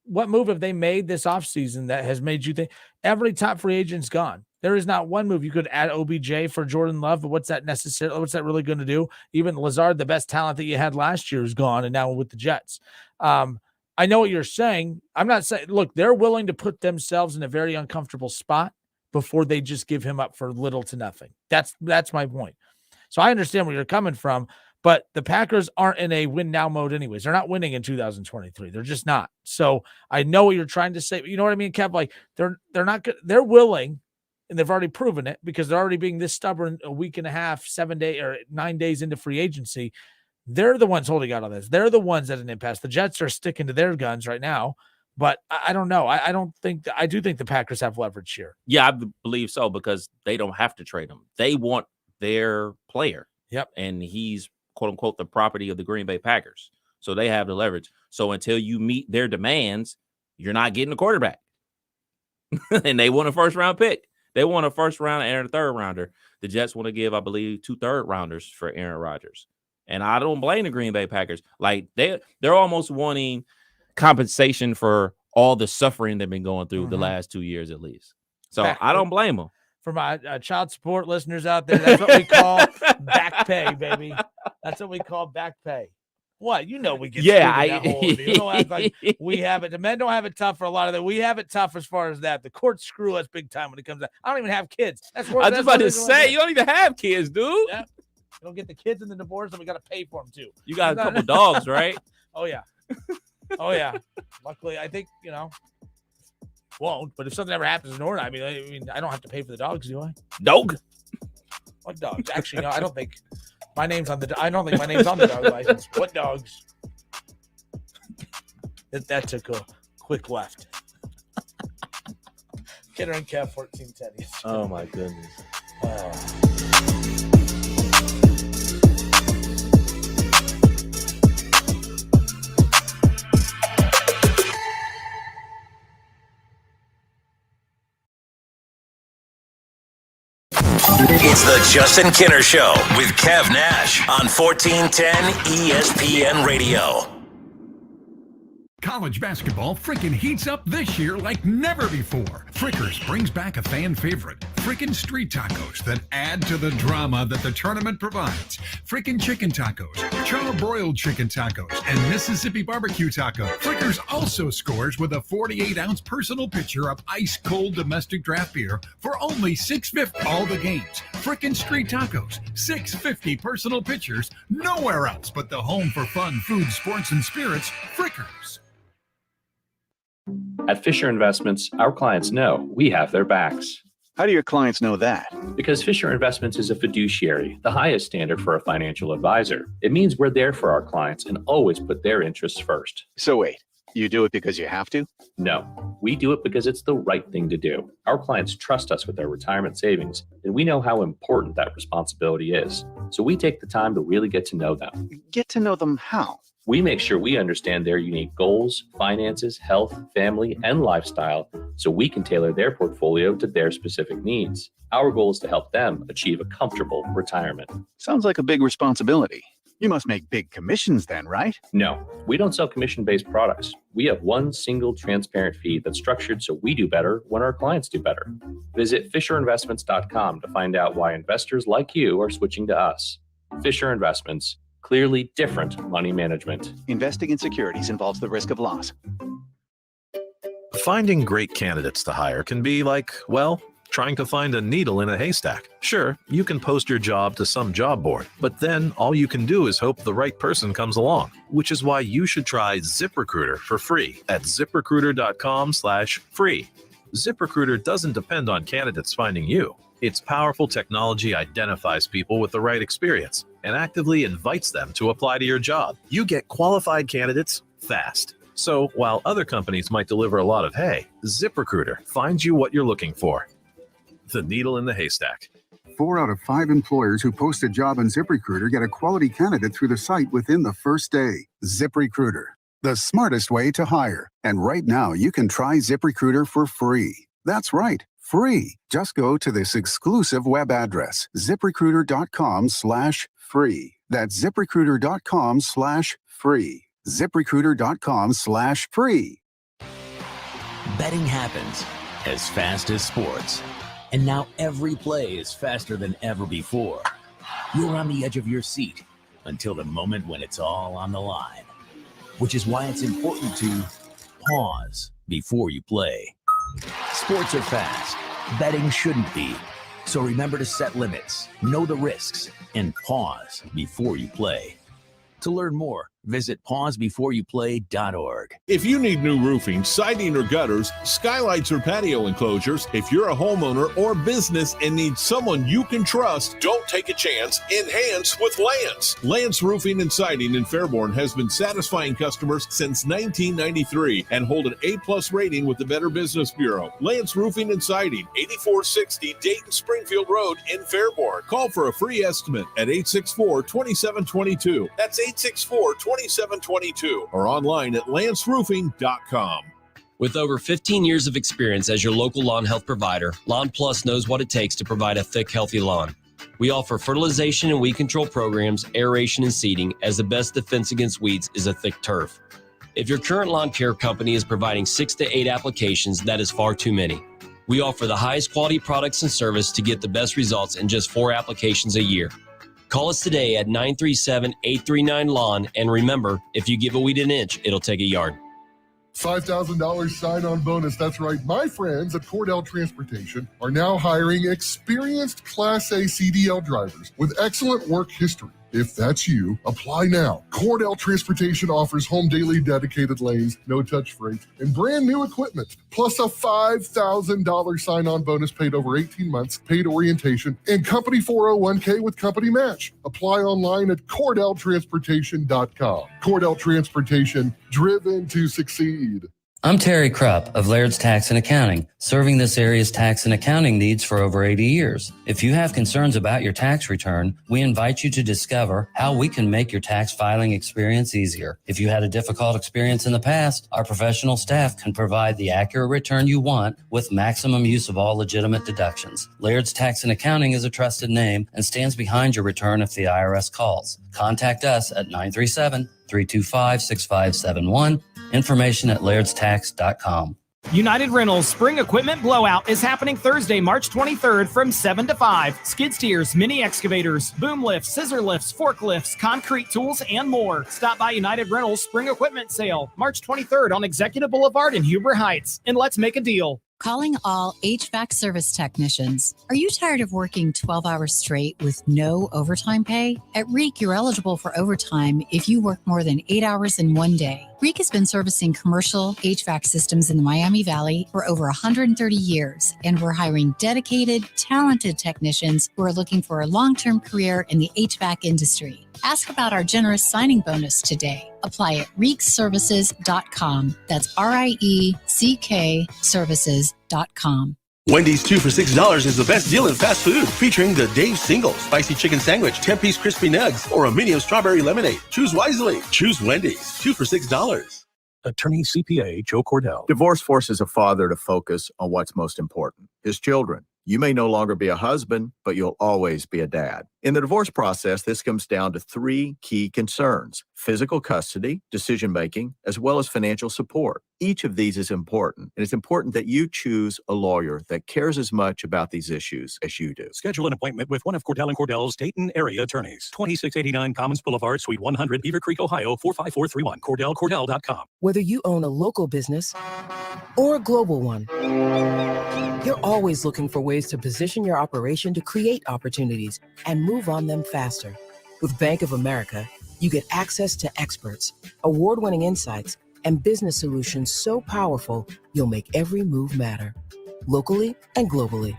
what move have they made this offseason that has made you think every top free agent's gone? There is not one move. You could add OBJ for Jordan Love, but what's that really going to do? Even Lazard, the best talent that you had last year, is gone, and now with the Jets. I know what you're saying. I'm not saying, look, they're willing to put themselves in a very uncomfortable spot before they just give him up for little to nothing. That's my point. So I understand where you're coming from, but the Packers aren't in a win now mode anyways. They're not winning in 2023. They're just not. So I know what you're trying to say. You know what I mean, Kev? Like they're not good. They're willing. And they've already proven it because they're already being this stubborn a week and a half, 7 days or 9 days into free agency. They're the ones holding out on this. They're the ones at an impasse. The Jets are sticking to their guns right now, but I don't know. I do think the Packers have leverage here. Yeah, I believe so, because they don't have to trade him. They want their player. Yep. And he's, quote unquote, the property of the Green Bay Packers. So they have the leverage. So until you meet their demands, you're not getting a quarterback. And they want a first round pick. They want a first round and a third rounder. The Jets want to give, I believe, 2 third rounders for Aaron Rodgers. And I don't blame the Green Bay Packers. Like they're almost wanting compensation for all the suffering they've been going through the last 2 years at least. So I don't blame them. For my child support listeners out there, that's what we call back pay, baby. That's what we call back pay. What? We get you don't act like we have it. The men don't have it tough for a lot of that. We have it tough as far as that. The courts screw us big time when it comes to. I don't even have kids. That's worse. I was just about to say, you don't even have kids, dude. Yeah. You don't get the kids in the divorce, and we got to pay for them too. You got a couple dogs, right? Oh yeah. Oh yeah. Luckily, I think Won't, but if something ever happens in Orna, I mean, I don't have to pay for the dogs, do I? Dog. What dogs? Actually, no, I don't think my name's on the dog license. What dogs? That took a quick left. Kidder and Kev 1410. Oh my goodness. It's the Justin Kinner Show with Kev Nash on 1410 ESPN Radio. College basketball frickin' heats up this year like never before. Frickers brings back a fan favorite, frickin' street tacos that add to the drama that the tournament provides. Frickin' chicken tacos, charbroiled chicken tacos, and Mississippi barbecue taco. Frickers also scores with a 48-ounce personal pitcher of ice-cold domestic draft beer for only $6.50 all the games. Frickin' street tacos, $6.50 personal pitchers, nowhere else but the home for fun, food, sports, and spirits, Frickers. At Fisher Investments, our clients know we have their backs. How do your clients know that? Because Fisher Investments is a fiduciary, the highest standard for a financial advisor. It means we're there for our clients and always put their interests first. So wait, you do it because you have to? No, we do it because it's the right thing to do. Our clients trust us with their retirement savings, and we know how important that responsibility is. So we take the time to really get to know them. Get to know them how? We make sure we understand their unique goals, finances, health, family, and lifestyle so we can tailor their portfolio to their specific needs. Our goal is to help them achieve a comfortable retirement. Sounds like a big responsibility. You must make big commissions then, right? No, we don't sell commission-based products. We have one single transparent fee that's structured so we do better when our clients do better. Visit FisherInvestments.com to find out why investors like you are switching to us. Fisher Investments. Clearly different money management. Investing in securities involves the risk of loss. Finding great candidates to hire can be like, well, trying to find a needle in a haystack. Sure, you can post your job to some job board, but then all you can do is hope the right person comes along, which is why you should try ZipRecruiter for free at ZipRecruiter.com/free. ZipRecruiter doesn't depend on candidates finding you. Its powerful technology identifies people with the right experience and actively invites them to apply to your job. You get qualified candidates fast. So while other companies might deliver a lot of hay, ZipRecruiter finds you what you're looking for. The needle in the haystack. 4 out of 5 employers who post a job on ZipRecruiter get a quality candidate through the site within the first day. ZipRecruiter, the smartest way to hire. And right now, you can try ZipRecruiter for free. That's right. Free. Just go to this exclusive web address, ZipRecruiter.com/free. That's ZipRecruiter.com/free. ZipRecruiter.com/free. Betting happens as fast as sports. And now every play is faster than ever before. You're on the edge of your seat until the moment when it's all on the line. Which is why it's important to pause before you play. Sports are fast. Betting shouldn't be. So remember to set limits, know the risks, and pause before you play. To learn more, visit pausebeforeyouplay.org. If you need new roofing, siding, or gutters, skylights, or patio enclosures, if you're a homeowner or business and need someone you can trust, don't take a chance. Enhance with Lance. Lance Roofing and Siding in Fairborn has been satisfying customers since 1993 and hold an A+ rating with the Better Business Bureau. Lance Roofing and Siding, 8460 Dayton Springfield Road in Fairborn. Call for a free estimate at 864-2722. That's 864-2722 or online at lanceroofing.com. With over 15 years of experience as your local lawn health provider, Lawn Plus knows what it takes to provide a thick, healthy lawn. We offer fertilization and weed control programs, aeration and seeding, as the best defense against weeds is a thick turf. If your current lawn care company is providing 6 to 8 applications, that is far too many. We offer the highest quality products and service to get the best results in just 4 applications a year. Call us today at 937-839-LAWN, and remember, if you give a weed an inch, it'll take a yard. $5,000 sign-on bonus. That's right. My friends at Cordell Transportation are now hiring experienced Class A CDL drivers with excellent work history. If that's you, apply now. Cordell Transportation offers home daily dedicated lanes, no-touch freight, and brand new equipment, plus a $5,000 sign-on bonus paid over 18 months, paid orientation, and company 401k with company match. Apply online at CordellTransportation.com. Cordell Transportation, driven to succeed. I'm Terry Krupp of Laird's Tax and Accounting, serving this area's tax and accounting needs for over 80 years. If you have concerns about your tax return, we invite you to discover how we can make your tax filing experience easier. If you had a difficult experience in the past, our professional staff can provide the accurate return you want with maximum use of all legitimate deductions. Laird's Tax and Accounting is a trusted name and stands behind your return if the IRS calls. Contact us at 937-325-6571. Information at lairdstax.com. United Rentals Spring Equipment Blowout is happening Thursday, March 23rd from 7 to 5. Skid steers, mini excavators, boom lifts, scissor lifts, forklifts, concrete tools, and more. Stop by United Rentals Spring Equipment Sale, March 23rd on Executive Boulevard in Huber Heights. And let's make a deal. Calling all HVAC service technicians. Are you tired of working 12 hours straight with no overtime pay? At REEK, you're eligible for overtime if you work more than 8 hours in one day. REEK has been servicing commercial HVAC systems in the Miami Valley for over 130 years, and we're hiring dedicated, talented technicians who are looking for a long-term career in the HVAC industry. Ask about our generous signing bonus today. Apply at reekservices.com. That's RIECK services.com. Wendy's 2 for $6 is the best deal in fast food, featuring the Dave Single Spicy Chicken Sandwich, 10-piece crispy nugs, or a mini of strawberry lemonade. Choose wisely. Choose Wendy's. 2 for $6. Attorney CPA Joe Cordell. Divorce forces a father to focus on what's most important, his children. You may no longer be a husband, but you'll always be a dad. In the divorce process, this comes down to 3 key concerns: physical custody, decision-making, as well as financial support. Each of these is important, and it's important that you choose a lawyer that cares as much about these issues as you do. Schedule an appointment with one of Cordell & Cordell's Dayton area attorneys. 2689 Commons Boulevard, Suite 100, Beaver Creek, Ohio, 45431. CordellCordell.com. Whether you own a local business or a global one, you're always looking for ways to position your operation to create opportunities and move on them faster. With Bank of America, you get access to experts, award-winning insights, and business solutions so powerful, you'll make every move matter, locally and globally.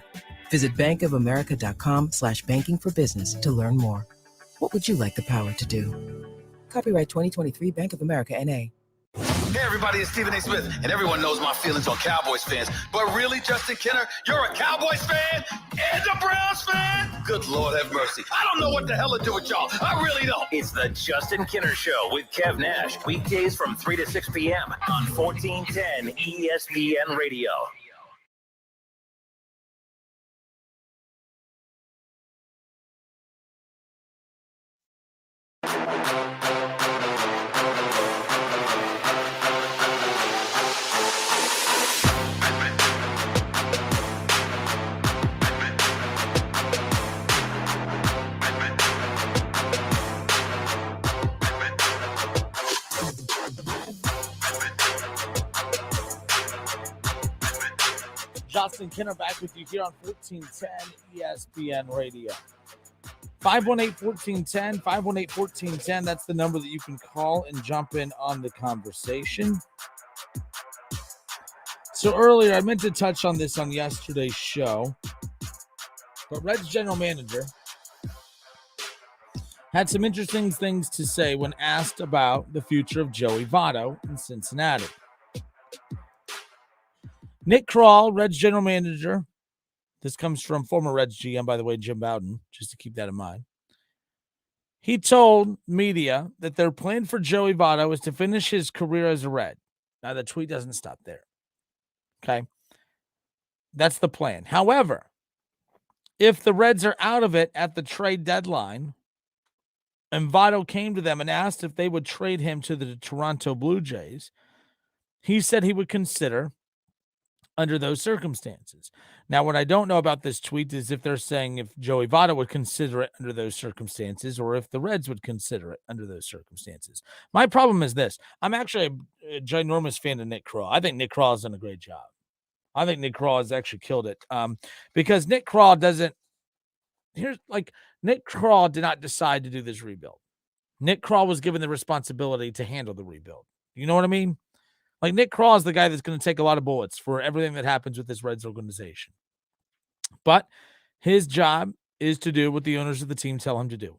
Visit bankofamerica.com/banking for business to learn more. What would you like the power to do? Copyright 2023 Bank of America, N.A. Hey everybody, it's Stephen A. Smith, and everyone knows my feelings on Cowboys fans. But really, Justin Kenner, you're a Cowboys fan and a Browns fan? Good Lord have mercy. I don't know what the hell to do with y'all. I really don't. It's the Justin Kenner Show with Kev Nash. Weekdays from 3 to 6 p.m. on 1410 ESPN Radio. Justin Kenner back with you here on 1410 ESPN Radio. 518-1410, 518-1410. That's the number that you can call and jump in on the conversation. So earlier, I meant to touch on this on yesterday's show, but Reds general manager had some interesting things to say when asked about the future of Joey Votto in Cincinnati. Nick Krall, Reds general manager. This comes from former Reds GM, by the way, Jim Bowden, just to keep that in mind. He told media that their plan for Joey Votto is to finish his career as a Red. Now, the tweet doesn't stop there. Okay? That's the plan. However, if the Reds are out of it at the trade deadline, and Votto came to them and asked if they would trade him to the Toronto Blue Jays, he said he would consider under those circumstances. Now, what I don't know about this tweet is if they're saying if Joey Votto would consider it under those circumstances or if the Reds would consider it under those circumstances. My problem is this. I'm actually a ginormous fan of Nick Krall. I think Nick Krall has done a great job. I think Nick Krall has actually killed it because Nick Krall here's like Nick Krall did not decide to do this rebuild. Nick Krall was given the responsibility to handle the rebuild. You know what I mean? Like Nick Krall is the guy that's going to take a lot of bullets for everything that happens with this Reds organization. But his job is to do what the owners of the team tell him to do.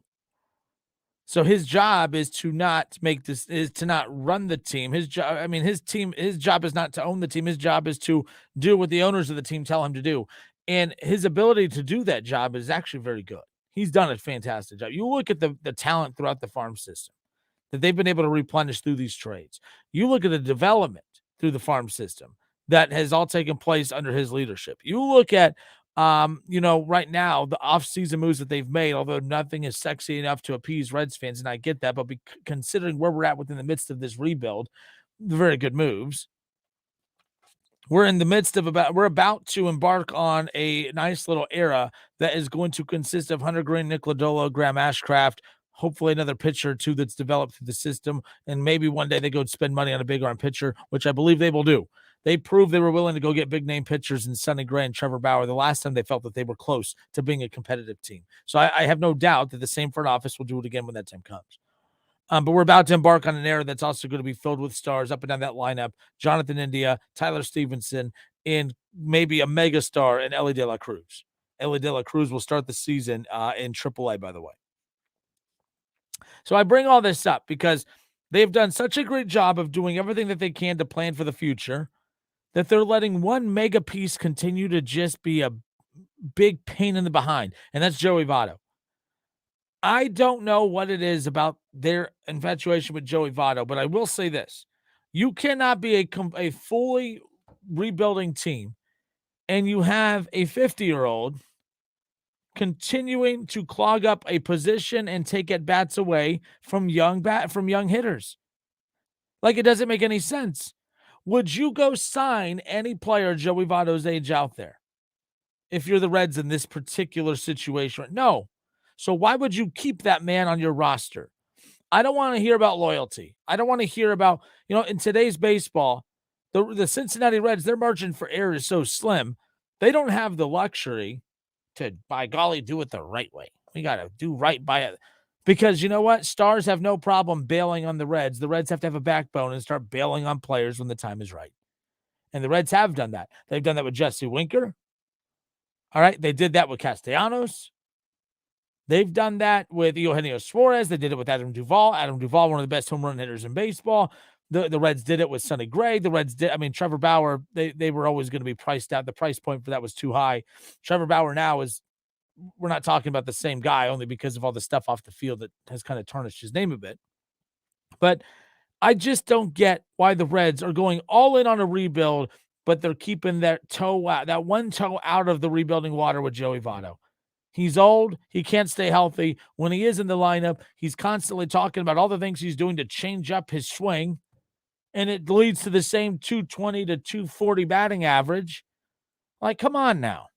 So his job is to not run the team. His job is not to own the team. His job is to do what the owners of the team tell him to do. And his ability to do that job is actually very good. He's done a fantastic job. You look at the talent throughout the farm system that they've been able to replenish through these trades. You look at the development through the farm system that has all taken place under his leadership. You look at right now, the offseason moves that they've made, although nothing is sexy enough to appease Reds fans, and I get that, but considering where we're at within the midst of this rebuild, very good moves. We're in the midst of we're about to embark on a nice little era that is going to consist of Hunter Green, Nick Lodolo, Graham Ashcraft, hopefully another pitcher or two that's developed through the system, and maybe one day they go spend money on a big arm pitcher, which I believe they will do. They proved they were willing to go get big-name pitchers in Sonny Gray and Trevor Bauer the last time they felt that they were close to being a competitive team. So I have no doubt that the same front office will do it again when that time comes. But we're about to embark on an era that's also going to be filled with stars up and down that lineup. Jonathan India, Tyler Stevenson, and maybe a mega star in Ellie De La Cruz. Ellie De La Cruz will start the season in AAA, by the way. So I bring all this up because they've done such a great job of doing everything that they can to plan for the future that they're letting one mega piece continue to just be a big pain in the behind, and that's Joey Votto. I don't know what it is about their infatuation with Joey Votto, but I will say this. You cannot be a fully rebuilding team, and you have a 50-year-old continuing to clog up a position and take at-bats away from young hitters. Like, it doesn't make any sense. Would you go sign any player Joey Votto's age out there if you're the Reds in this particular situation? No. So why would you keep that man on your roster? I don't want to hear about loyalty. I don't want to hear about, in today's baseball, the Cincinnati Reds, their margin for error is so slim. They don't have the luxury to, by golly, do it the right way. We got to do right by it. Because you know what? Stars have no problem bailing on the Reds. The Reds have to have a backbone and start bailing on players when the time is right. And the Reds have done that. They've done that with Jesse Winker. All right. They did that with Castellanos. They've done that with Eugenio Suarez. They did it with Adam Duvall. Adam Duvall, one of the best home run hitters in baseball. The Reds did it with Sonny Gray. Trevor Bauer, they were always going to be priced out. The price point for that was too high. Trevor Bauer now we're not talking about the same guy only because of all the stuff off the field that has kind of tarnished his name a bit. But I just don't get why the Reds are going all in on a rebuild, but they're keeping that one toe out of the rebuilding water with Joey Votto. He's old. He can't stay healthy. When he is in the lineup, he's constantly talking about all the things he's doing to change up his swing, and it leads to the same 220 to 240 batting average. Like, come on now.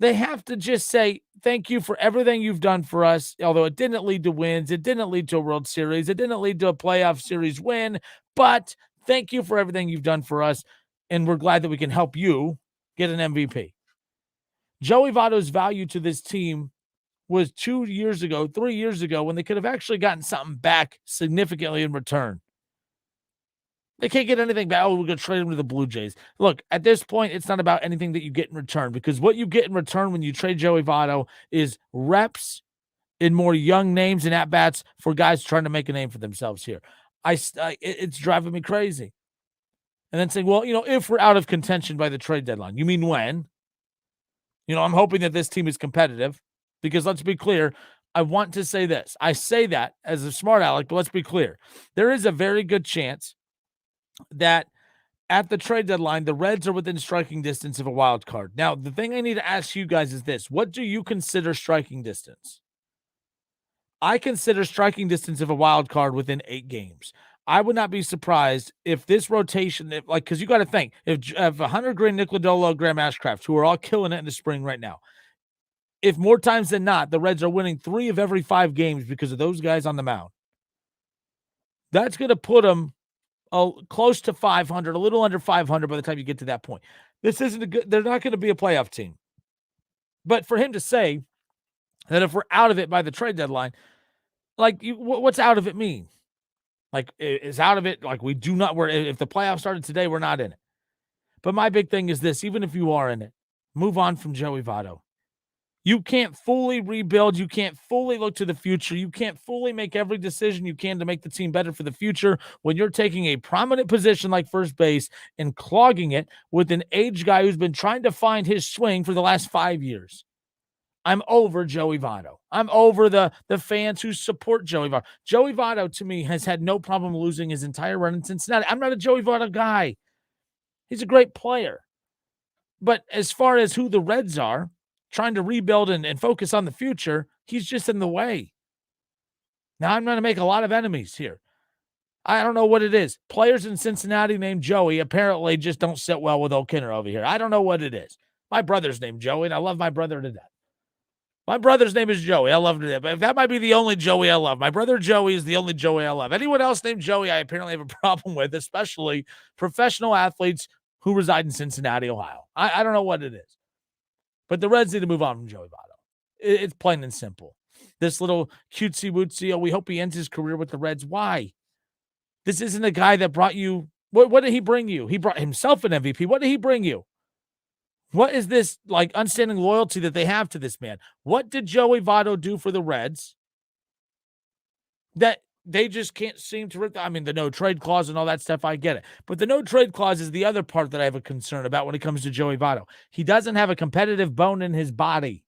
They have to just say, thank you for everything you've done for us, although it didn't lead to wins. It didn't lead to a World Series. It didn't lead to a playoff series win, but thank you for everything you've done for us, and we're glad that we can help you get an MVP. Joey Votto's value to this team was 3 years ago, when they could have actually gotten something back significantly in return. They can't get anything back. Oh, we're going to trade him to the Blue Jays. Look, at this point, it's not about anything that you get in return, because what you get in return when you trade Joey Votto is reps and more young names and at-bats for guys trying to make a name for themselves here. It's driving me crazy. And then saying, well, if we're out of contention by the trade deadline, you mean when? I'm hoping that this team is competitive, because let's be clear. I want to say this. I say that as a smart aleck, but let's be clear. There is a very good chance that at the trade deadline, the Reds are within striking distance of a wild card. Now, the thing I need to ask you guys is this. What do you consider striking distance? I consider striking distance of a wild card within 8 games. I would not be surprised if this rotation, because you got to think, if Hunter Green, Nick Lodolo, Graham Ashcraft, who are all killing it in the spring right now, if more times than not, the Reds are winning 3 of every 5 games because of those guys on the mound, that's going to put them close to 500, a little under 500 by the time you get to that point. This isn't they're not going to be a playoff team. But for him to say, that if we're out of it by the trade deadline, like what's out of it mean? Like, is out of it like we do not, if the playoffs started today, we're not in it. But my big thing is this, even if you are in it, move on from Joey Votto. You can't fully rebuild. You can't fully look to the future. You can't fully make every decision you can to make the team better for the future when you're taking a prominent position like first base and clogging it with an aged guy who's been trying to find his swing for the last 5 years. I'm over Joey Votto. I'm over the fans who support Joey Votto. Joey Votto, to me, has had no problem losing his entire run in Cincinnati. I'm not a Joey Votto guy. He's a great player. But as far as who the Reds are, trying to rebuild and focus on the future, he's just in the way. Now, I'm going to make a lot of enemies here. I don't know what it is. Players in Cincinnati named Joey apparently just don't sit well with O'Kinner over here. I don't know what it is. My brother's named Joey, and I love my brother to death. My brother's name is Joey. I love him to death. But that might be the only Joey I love. My brother Joey is the only Joey I love. Anyone else named Joey, I apparently have a problem with, especially professional athletes who reside in Cincinnati, Ohio. I don't know what it is. But the Reds need to move on from Joey Votto. It's plain and simple. This little cutesy-wootsy, we hope he ends his career with the Reds. Why? This isn't a guy that brought you – what did he bring you? He brought himself an MVP. What did he bring you? What is this, like, unstanding loyalty that they have to this man? What did Joey Votto do for the Reds that they just can't seem to rip? I mean, the no-trade clause and all that stuff, I get it. But the no-trade clause is the other part that I have a concern about when it comes to Joey Votto. He doesn't have a competitive bone in his body.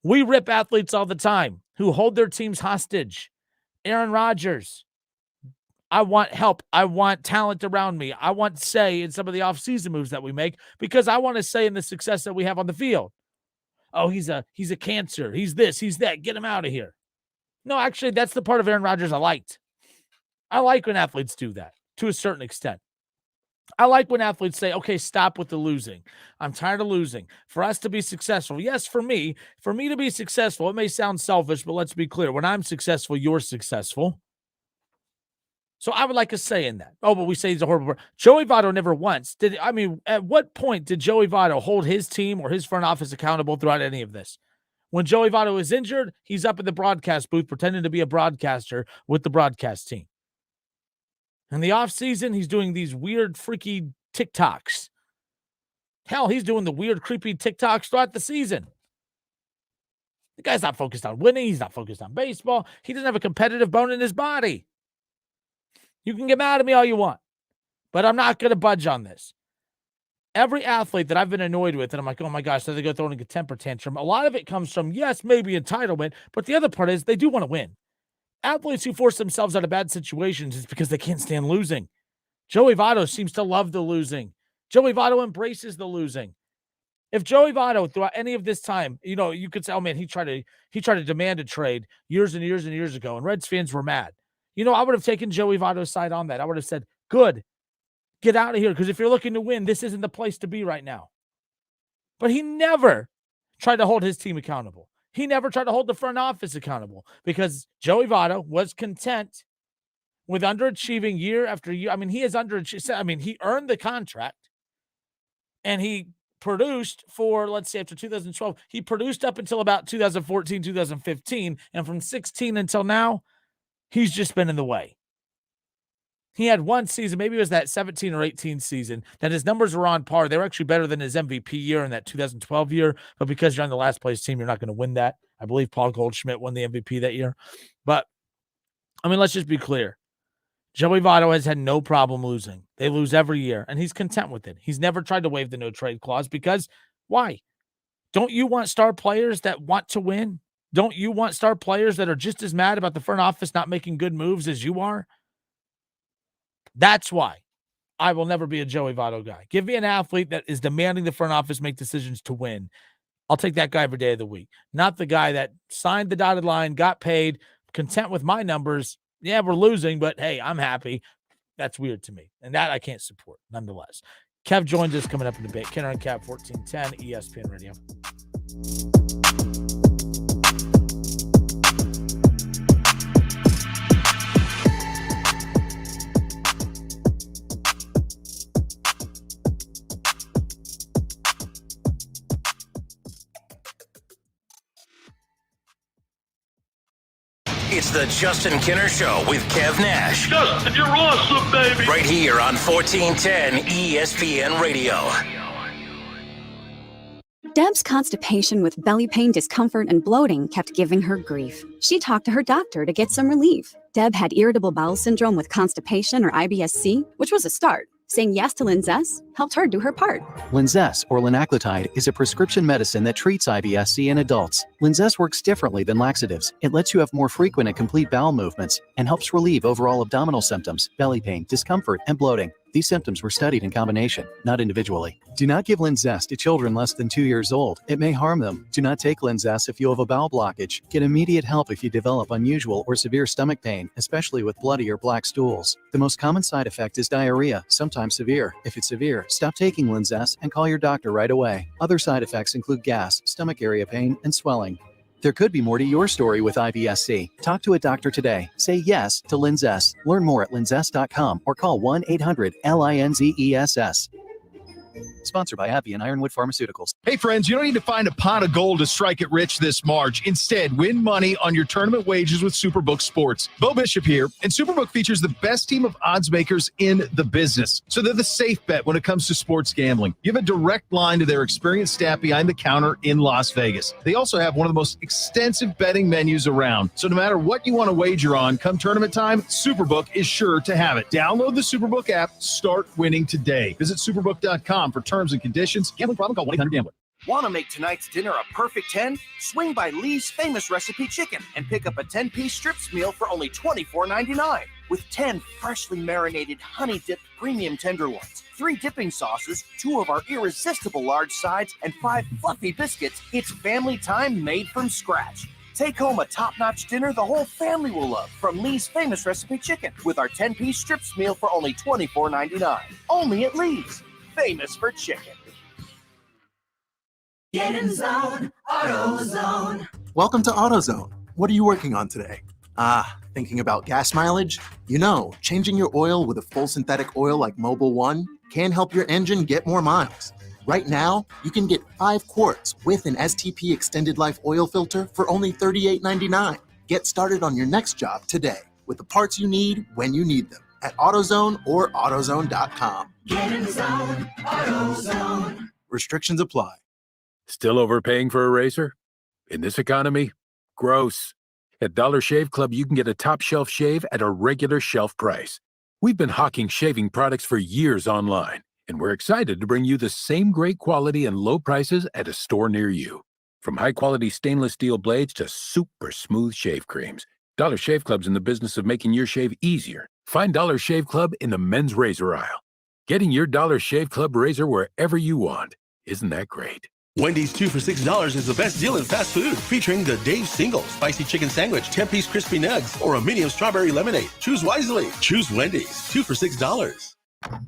We rip athletes all the time who hold their teams hostage. Aaron Rodgers. I want help. I want talent around me. I want say in some of the offseason moves that we make because I want to say in the success that we have on the field. Oh, he's a cancer. He's this, he's that. Get him out of here. No, actually, that's the part of Aaron Rodgers I liked. I like when athletes do that to a certain extent. I like when athletes say, okay, stop with the losing. I'm tired of losing. For us to be successful, yes, for me to be successful, it may sound selfish, but let's be clear. When I'm successful, you're successful. So I would like a say in that. Oh, but we say he's a horrible player. Joey Votto never once did. I mean, at what point did Joey Votto hold his team or his front office accountable throughout any of this? When Joey Votto is injured, he's up in the broadcast booth pretending to be a broadcaster with the broadcast team. In the offseason, he's doing these weird, freaky TikToks. Hell, he's doing the weird, creepy TikToks throughout the season. The guy's not focused on winning. He's not focused on baseball. He doesn't have a competitive bone in his body. You can get mad at me all you want, but I'm not going to budge on this. Every athlete that I've been annoyed with, and I'm like, oh my gosh, so they go throwing a temper tantrum. A lot of it comes from, yes, maybe entitlement, but the other part is they do want to win. Athletes who force themselves out of bad situations is because they can't stand losing. Joey Votto seems to love the losing. Joey Votto embraces the losing. If Joey Votto throughout any of this time, you could say, oh man, he tried to demand a trade years and years and years ago, and Reds fans were mad. I would have taken Joey Votto's side on that. I would have said, good, get out of here. Because if you're looking to win, this isn't the place to be right now. But he never tried to hold his team accountable. He never tried to hold the front office accountable because Joey Votto was content with underachieving year after year. I mean, he has underachieved. I mean, he earned the contract and he produced for, let's say, after 2012, he produced up until about 2014, 2015. And from 16 until now, he's just been in the way. He had one season, maybe it was that 17 or 18 season, that his numbers were on par. They were actually better than his MVP year in that 2012 year. But because you're on the last place team, you're not going to win that. I believe Paul Goldschmidt won the MVP that year. But, I mean, let's just be clear. Joey Votto has had no problem losing. They lose every year, and he's content with it. He's never tried to waive the no-trade clause because why? Don't you want star players that want to win? Don't you want star players that are just as mad about the front office not making good moves as you are? That's why I will never be a Joey Votto guy. Give me an athlete that is demanding the front office make decisions to win. I'll take that guy every day of the week. Not the guy that signed the dotted line, got paid, content with my numbers. Yeah, we're losing, but hey, I'm happy. That's weird to me. And that I can't support, nonetheless. Kev joins us coming up in a bit. Kenner and Kev, 1410 ESPN Radio. It's the Justin Kinner Show with Kev Nash. Justin, you're awesome, baby. Right here on 1410 ESPN Radio. Deb's constipation with belly pain, discomfort, and bloating kept giving her grief. She talked to her doctor to get some relief. Deb had irritable bowel syndrome with constipation or IBS-C, which was a start. Saying yes to Linzess helped her do her part. Linzess, or linaclotide, is a prescription medicine that treats IBS-C in adults. Linzess works differently than laxatives. It lets you have more frequent and complete bowel movements and helps relieve overall abdominal symptoms, belly pain, discomfort, and bloating. These symptoms were studied in combination, not individually. Do not give Linzess to children less than 2 years old. It may harm them. Do not take Linzess if you have a bowel blockage. Get immediate help if you develop unusual or severe stomach pain, especially with bloody or black stools. The most common side effect is diarrhea, sometimes severe. If it's severe, stop taking Linzess and call your doctor right away. Other side effects include gas, stomach area pain, and swelling. There could be more to your story with IBS-C. Talk to a doctor today. Say yes to Linzess. Learn more at linzess.com or call 1-800-LINZESS. Sponsored by AbbVie and Ironwood Pharmaceuticals. Hey friends, you don't need to find a pot of gold to strike it rich this March. Instead, win money on your tournament wagers with Superbook Sports. Bo Bishop here, and Superbook features the best team of odds makers in the business. So they're the safe bet when it comes to sports gambling. You have a direct line to their experienced staff behind the counter in Las Vegas. They also have one of the most extensive betting menus around. So no matter what you want to wager on, come tournament time, Superbook is sure to have it. Download the Superbook app. Start winning today. Visit superbook.com for terms and conditions. Gambling problem? Call 1-800-GAMBLER. Want to make tonight's dinner a perfect 10? Swing by Lee's Famous Recipe Chicken and pick up a 10-piece strips meal for only $24.99. With 10 freshly marinated, honey-dipped premium tenderloins, 3 dipping sauces, 2 of our irresistible large sides, and 5 fluffy biscuits, it's family time made from scratch. Take home a top-notch dinner the whole family will love from Lee's Famous Recipe Chicken with our 10-piece strips meal for only $24.99. Only at Lee's. Famous for chicken. Get in zone, AutoZone. Welcome to AutoZone. What are you working on today? Thinking about gas mileage? You know, changing your oil with a full synthetic oil like Mobil 1 can help your engine get more miles. Right now, you can get 5 quarts with an STP extended life oil filter for only $38.99. Get started on your next job today with the parts you need when you need them at AutoZone or AutoZone.com. Get in zone, AutoZone. Restrictions apply. Still overpaying for a razor? In this economy? Gross. At Dollar Shave Club, you can get a top shelf shave at a regular shelf price. We've been hawking shaving products for years online, and we're excited to bring you the same great quality and low prices at a store near you. From high-quality stainless steel blades to super smooth shave creams, Dollar Shave Club's in the business of making your shave easier. Find Dollar Shave Club in the men's razor aisle. Getting your Dollar Shave Club razor wherever you want. Isn't that great? Wendy's 2 for $6 is the best deal in fast food, featuring the Dave Single Spicy Chicken Sandwich, 10-piece crispy nugs, or a medium strawberry lemonade. Choose wisely. Choose Wendy's. 2 for $6.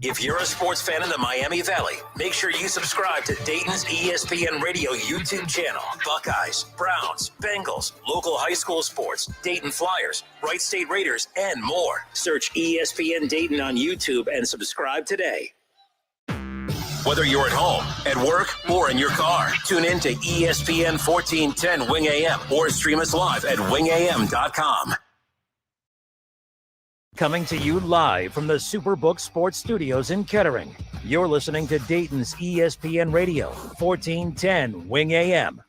If you're a sports fan in the Miami Valley, make sure you subscribe to Dayton's ESPN Radio YouTube channel. Buckeyes, Browns, Bengals, local high school sports, Dayton Flyers, Wright State Raiders, and more. Search ESPN Dayton on YouTube and subscribe today. Whether you're at home, at work, or in your car, tune in to ESPN 1410 Wing AM or stream us live at wingam.com. Coming to you live from the Superbook Sports Studios in Kettering. You're listening to Dayton's ESPN Radio, 1410 Wing AM.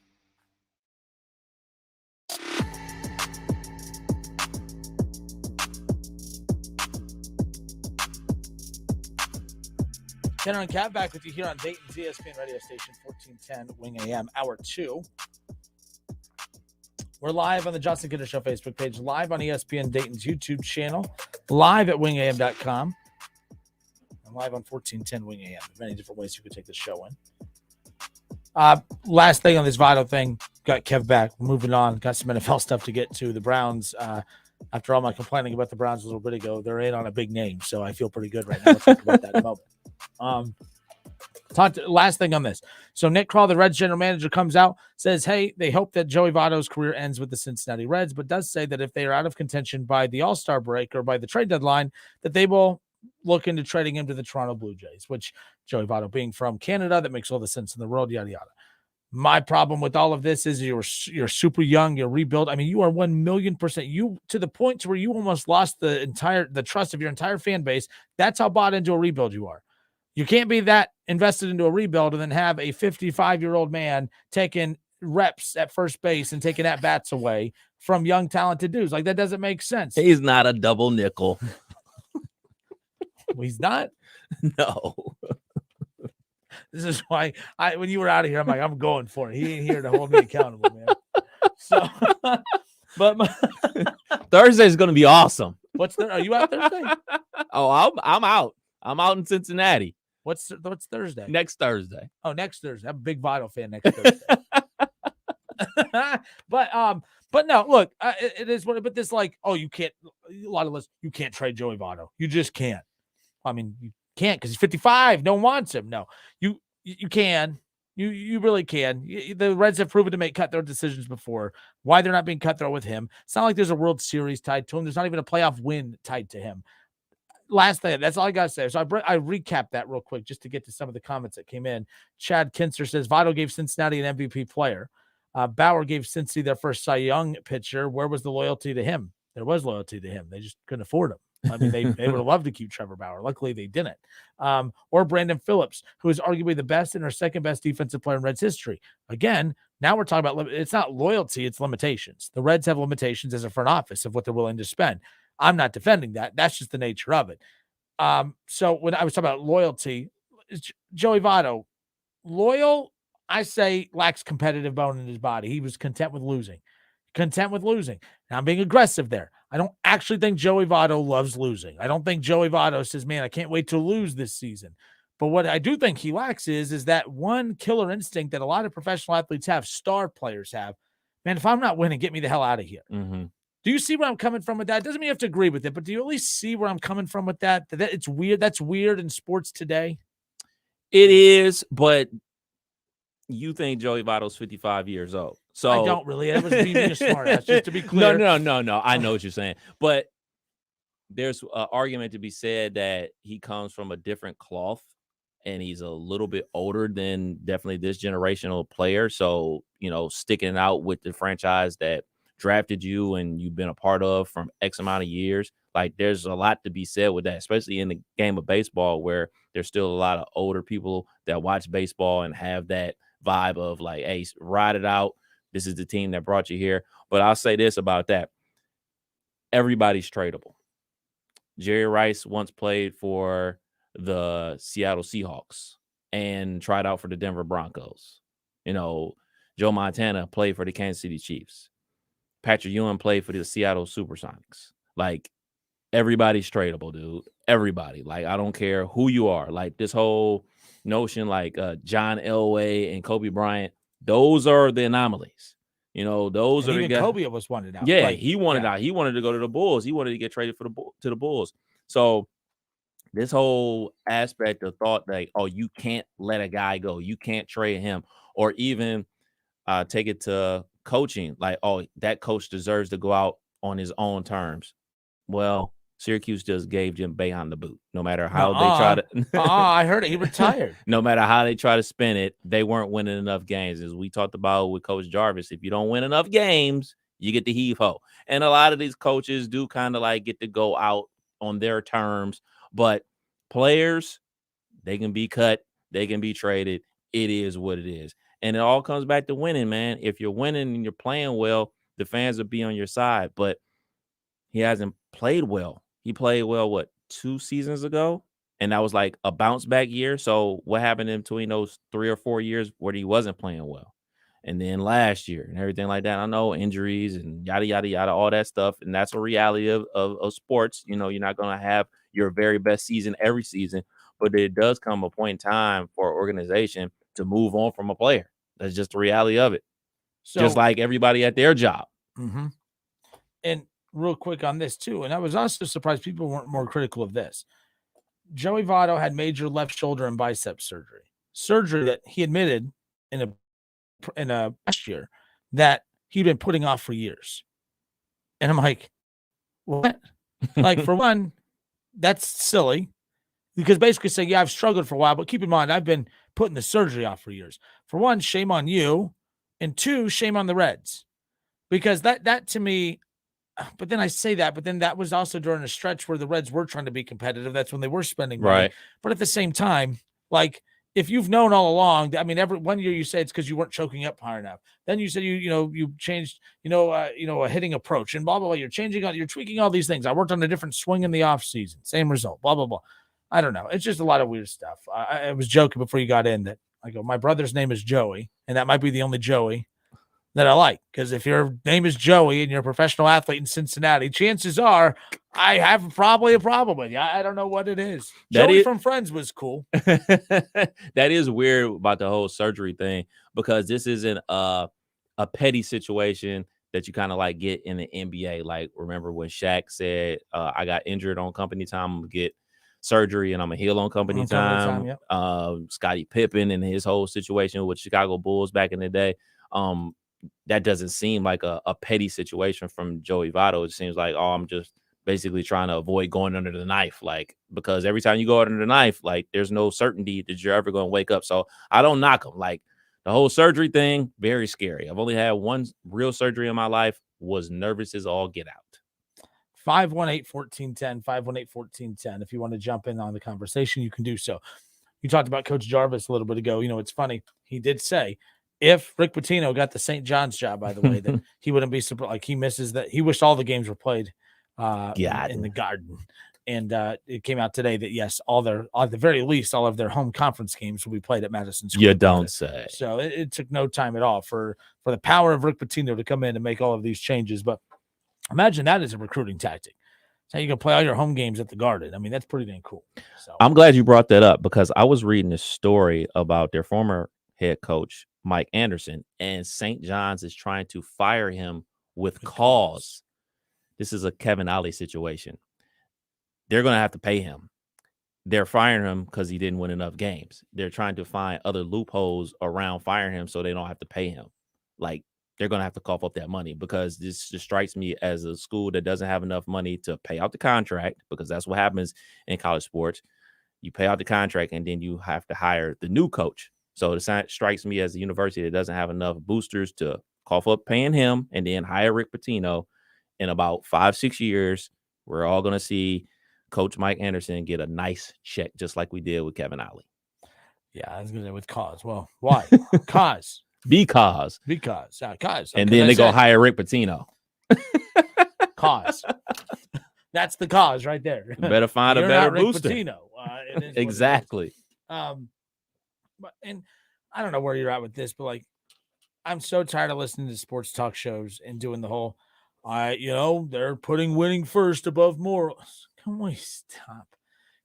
Kenner and Cat back with you here on Dayton's ESPN radio station, 1410 Wing AM, hour 2. We're live on the Justin Kinner Show Facebook page, live on ESPN Dayton's YouTube channel, live at wingam.com, and live on 1410 Wing AM. There's many different ways you could take this show in. Last thing on this vital thing, got Kev back. We're moving on. Got some NFL stuff to get to. The Browns, after all my complaining about the Browns a little bit ago, they're in on a big name, so I feel pretty good right now. We'll talk about that in a moment. Last thing on this. So Nick Krall, the Reds general manager, comes out, says, hey, they hope that Joey Votto's career ends with the Cincinnati Reds, but does say that if they are out of contention by the All-Star break or by the trade deadline, that they will look into trading him to the Toronto Blue Jays, which Joey Votto being from Canada, that makes all the sense in the world, yada, yada. My problem with all of this is you're super young, you're rebuild. I mean, you are 1,000,000%. You to the point to where you almost lost the trust of your entire fan base. That's how bought into a rebuild you are. You can't be that invested into a rebuild and then have a 55-year-old man taking reps at first base and taking at bats away from young talented dudes. Like, that doesn't make sense. He's not a double nickel. Well, he's not. No. This is why when you were out of here, I'm like, I'm going for it. He ain't here to hold me accountable, man. So, but Thursday's going to be awesome. Are you out Thursday? Oh, I'm out. I'm out in Cincinnati. What's Thursday? Next Thursday. Oh, next Thursday. I'm a big Vott fan next Thursday. But no, look, it is what. But this, like, oh, you can't. A lot of lists, you can't trade Joey Votto. You just can't. I mean, you can't because he's 55. No one wants him. No, you can. You really can. The Reds have proven to make cutthroat decisions before. Why they're not being cutthroat with him? It's not like there's a World Series tied to him. There's not even a playoff win tied to him. Last thing, that's all I gotta say. So I recapped that real quick just to get to some of the comments that came in. Chad Kinster says Votto gave Cincinnati an MVP player. Bauer gave Cincy their first Cy Young pitcher. Where was the loyalty to him? There was loyalty to him. They just couldn't afford him. I mean, they would have loved to keep Trevor Bauer. Luckily, they didn't. Or Brandon Phillips, who is arguably the best and our second best defensive player in Reds history. Again, now we're talking about it's not loyalty, it's limitations. The Reds have limitations as a front office of what they're willing to spend. I'm not defending that. That's just the nature of it. So when I was talking about loyalty, Joey Votto, loyal, I say, lacks competitive bone in his body. He was content with losing. Now, I'm being aggressive there. I don't actually think Joey Votto loves losing. I don't think Joey Votto says, man, I can't wait to lose this season. But what I do think he lacks is that one killer instinct that a lot of professional athletes have, star players have. Man, if I'm not winning, get me the hell out of here. Mm-hmm. Do you see where I'm coming from with that? Doesn't mean you have to agree with it, but do you at least see where I'm coming from with that? That it's weird. That's weird in sports today. It is, but you think Joey Votto's 55 years old. So I don't really. That was being a smart ass, just to be clear. No. I know what you're saying. But there's an argument to be said that he comes from a different cloth and he's a little bit older than definitely this generational player. So, sticking out with the franchise that drafted you and you've been a part of from X amount of years. Like, there's a lot to be said with that, especially in the game of baseball where there's still a lot of older people that watch baseball and have that vibe of like, hey, ride it out. This is the team that brought you here. But I'll say this about that. Everybody's tradable. Jerry Rice once played for the Seattle Seahawks and tried out for the Denver Broncos. Joe Montana played for the Kansas City Chiefs. Patrick Ewing played for the Seattle Supersonics. Like, everybody's tradable, dude. Everybody. Like, I don't care who you are. Like, this whole notion, like John Elway and Kobe Bryant, those are the anomalies. Those are the guys. Kobe was wanted out. Yeah, he wanted out. He wanted to go to the Bulls. He wanted to get traded to the Bulls. So this whole aspect of thought like, oh, you can't let a guy go. You can't trade him. Or even take it to coaching. Like, oh, that coach deserves to go out on his own terms. Well, Syracuse just gave Jim Boeheim the boot. No matter how they try to I heard it. He retired. No matter how they try to spin it, they weren't winning enough games. As we talked about with Coach Jarvis, if you don't win enough games, you get the heave-ho. And a lot of these coaches do kind of like get to go out on their terms. But players, they can be cut. They can be traded. It is what it is. And it all comes back to winning, man. If you're winning and you're playing well, the fans will be on your side. But he hasn't played well. He played well, 2 seasons ago? And that was like a bounce back year. So what happened in between those 3 or 4 years where he wasn't playing well? And then last year and everything like that. I know injuries and yada, yada, yada, all that stuff. And that's a reality of sports. You're not going to have your very best season every season. But it does come a point in time for an organization to move on from a player. That's just the reality of it. So, just like everybody at their job. Mm-hmm. And real quick on this too, and I was also surprised people weren't more critical of this. Joey Votto had major left shoulder and bicep surgery that he admitted in a last year that he'd been putting off for years. And I'm like, what? Like, for one, that's silly. Because basically say, yeah, I've struggled for a while, but keep in mind, I've been putting the surgery off for years. For one, shame on you. And two, shame on the Reds. Because that to me, but then I say that, but then that was also during a stretch where the Reds were trying to be competitive. That's when they were spending money. Right. But at the same time, like, if you've known all along, I mean, every 1 year you say it's because you weren't choking up high enough. Then you said you changed, a hitting approach and blah, blah, blah. You're tweaking all these things. I worked on a different swing in the off season. Same result, blah, blah, blah. I don't know. It's just a lot of weird stuff. I was joking before you got in that I go, my brother's name is Joey, and that might be the only Joey that I like. Because if your name is Joey and you're a professional athlete in Cincinnati, chances are I have probably a problem with you. I don't know what it is. Joey from Friends was cool. That is weird about the whole surgery thing, because this isn't a petty situation that you kind of like get in the NBA. Like, remember when Shaq said, I got injured on company time, I'm gonna get surgery and I'm gonna heal on company time. Yep. Scottie Pippen and his whole situation with Chicago Bulls back in the day. That doesn't seem like a petty situation from Joey Votto. It seems like, I'm just basically trying to avoid going under the knife. Like, because every time you go under the knife, like, there's no certainty that you're ever going to wake up. So I don't knock him. Like, the whole surgery thing, very scary. I've only had one real surgery in my life, was nervous as all get out. 518-1410, 518-1410. If you want to jump in on the conversation, you can do so. You talked about Coach Jarvis a little bit ago. It's funny. He did say, if Rick Pitino got the St. John's job, by the way, that he wouldn't be surprised. Like, he misses that. He wished all the games were played in the Garden. And it came out today that, yes, at the very least, all of their home conference games will be played at Madison Square You don't Garden. say. So it took no time at all for the power of Rick Pitino to come in and make all of these changes. But imagine that as a recruiting tactic. So you can play all your home games at the Garden. I mean, that's pretty dang cool. So I'm glad you brought that up, because I was reading a story about their former head coach, Mike Anderson, and St. John's is trying to fire him with cause. This is a Kevin Ollie situation. They're going to have to pay him. They're firing him because he didn't win enough games. They're trying to find other loopholes around firing him so they don't have to pay him. Like, they're going to have to cough up that money, because this just strikes me as a school that doesn't have enough money to pay out the contract, because that's what happens in college sports. You pay out the contract and then you have to hire the new coach. So it strikes me as a university that doesn't have enough boosters to cough up paying him and then hire Rick Pitino. In about 5-6 years, we're all going to see Coach Mike Anderson get a nice check, just like we did with Kevin Ollie. yeah, I was going to say with cause. Well, why? Cause. Because. Cause. And then they go hire Rick Pitino. Cause. That's the cause right there. You better find a better booster. Pitino. Exactly. And I don't know where you're at with this, but like, I'm so tired of listening to sports talk shows and doing the whole, they're putting winning first above morals. Can we stop?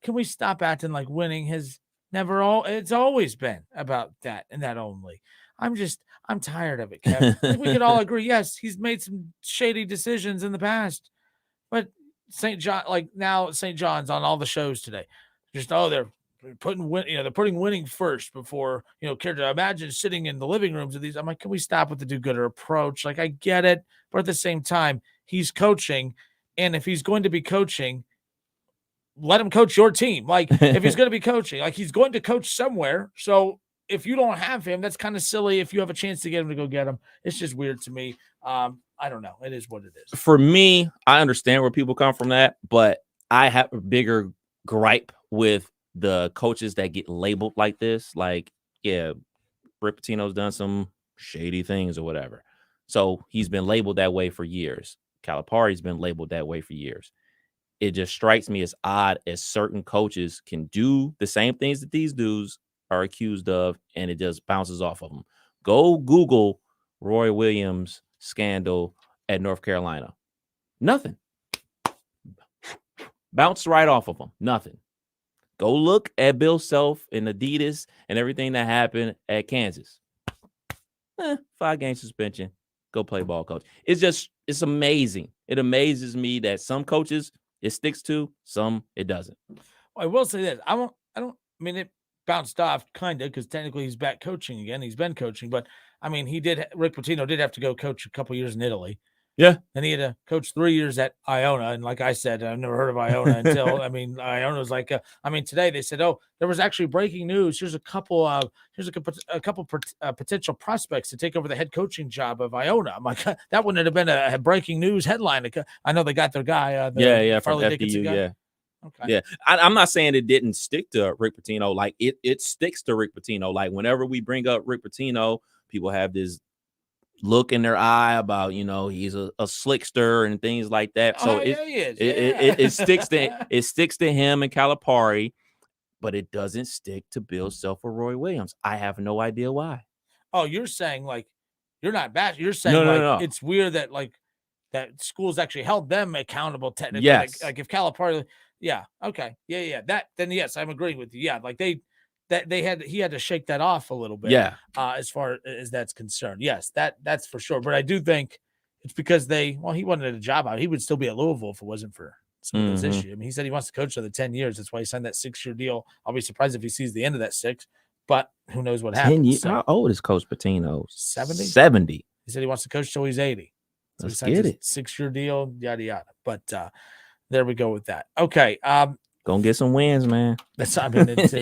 Can we stop acting like winning has it's always been about that and that only. I'm tired of it, Kevin. I think we could all agree, yes, he's made some shady decisions in the past, but St. John's on all the shows today. Just, they're putting winning first before, care to imagine sitting in the living rooms of these. I'm like, can we stop with the do-gooder approach? Like, I get it, but at the same time, he's coaching, and if he's going to be coaching, let him coach your team. Like, if he's going to be coaching, like, he's going to coach somewhere. So if you don't have him, that's kind of silly. If you have a chance to get him, to go get him. It's just weird to me. I don't know. It is what it is. For me, I understand where people come from that, but I have a bigger gripe with the coaches that get labeled like this. Like, yeah, Rick Pitino's done some shady things or whatever. So he's been labeled that way for years. Calipari's been labeled that way for years. It just strikes me as odd as certain coaches can do the same things that these dudes are accused of, and it just bounces off of them. Go Google Roy Williams scandal at North Carolina. Nothing. Bounced right off of them. Nothing. Go look at Bill Self and Adidas and everything that happened at Kansas. 5-game suspension. Go play ball, coach. It's amazing. It amazes me that some coaches it sticks to, some it doesn't. I will say this. It bounced off kind of, because technically he's back coaching again. He's been coaching, but Rick Pitino did have to go coach a couple years in Italy. Yeah. And he had to coach 3 years at Iona. And like I said, I've never heard of Iona until, Iona was like, today they said, oh, there was actually breaking news. Here's a couple potential prospects to take over the head coaching job of Iona. I'm like, that wouldn't have been a breaking news headline. I know they got their guy. From Farley FDU, Dickinson guy. yeah. Okay. Yeah. I'm not saying it didn't stick to Rick Pitino. Like it sticks to Rick Pitino. Like whenever we bring up Rick Pitino, people have this look in their eye about, he's a slickster and things like that. So it sticks to him and Calipari, but it doesn't stick to Bill Self or Roy Williams. I have no idea why. Oh, you're saying like you're not bad. You're saying No. It's weird that that schools actually held them accountable technically. Yes. Like if Calipari, yeah, okay, yeah. That then yes, I'm agreeing with you. Yeah, like he had to shake that off a little bit. Yeah. As far as that's concerned, yes, that's for sure. But I do think it's because he wanted a job out. He would still be at Louisville if it wasn't for some of those issues. I mean, he said he wants to coach another 10 years. That's why he signed that 6-year deal. I'll be surprised if he sees the end of that 6, but who knows what happens. 10 years. So, How old is Coach Pitino? 70. 70. He said he wants to coach till he's 80. So Let's he signs get a it. 6-year deal, yada yada. But there we go with that. Okay. Gonna get some wins, man. That's to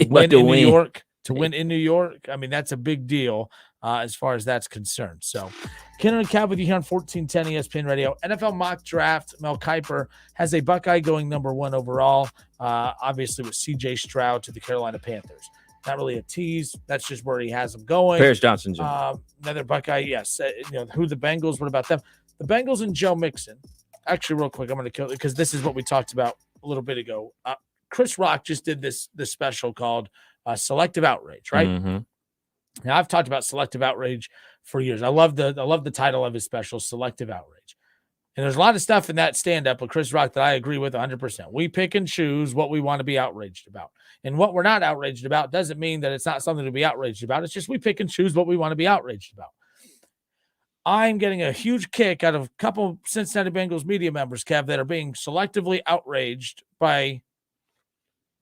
win in New York. To win in New York, I mean, that's a big deal as far as that's concerned. So, Kenner and Cav with you here on 1410 ESPN Radio. NFL mock draft. Mel Kiper has a Buckeye going number 1 overall, obviously with C.J. Stroud to the Carolina Panthers. Not really a tease. That's just where he has them going. Paris Johnson Jr. Another Buckeye, yes. Who the Bengals? What about them? The Bengals and Joe Mixon. Actually, real quick, I'm going to kill it because this is what we talked about a little bit ago. Chris Rock just did this special called Selective Outrage, right? Mm-hmm. Now, I've talked about selective outrage for years. I love the title of his special, Selective Outrage. And there's a lot of stuff in that stand-up with Chris Rock that I agree with 100%. We pick and choose what we want to be outraged about. And what we're not outraged about doesn't mean that it's not something to be outraged about. It's just we pick and choose what we want to be outraged about. I'm getting a huge kick out of a couple Cincinnati Bengals media members, Kev, that are being selectively outraged by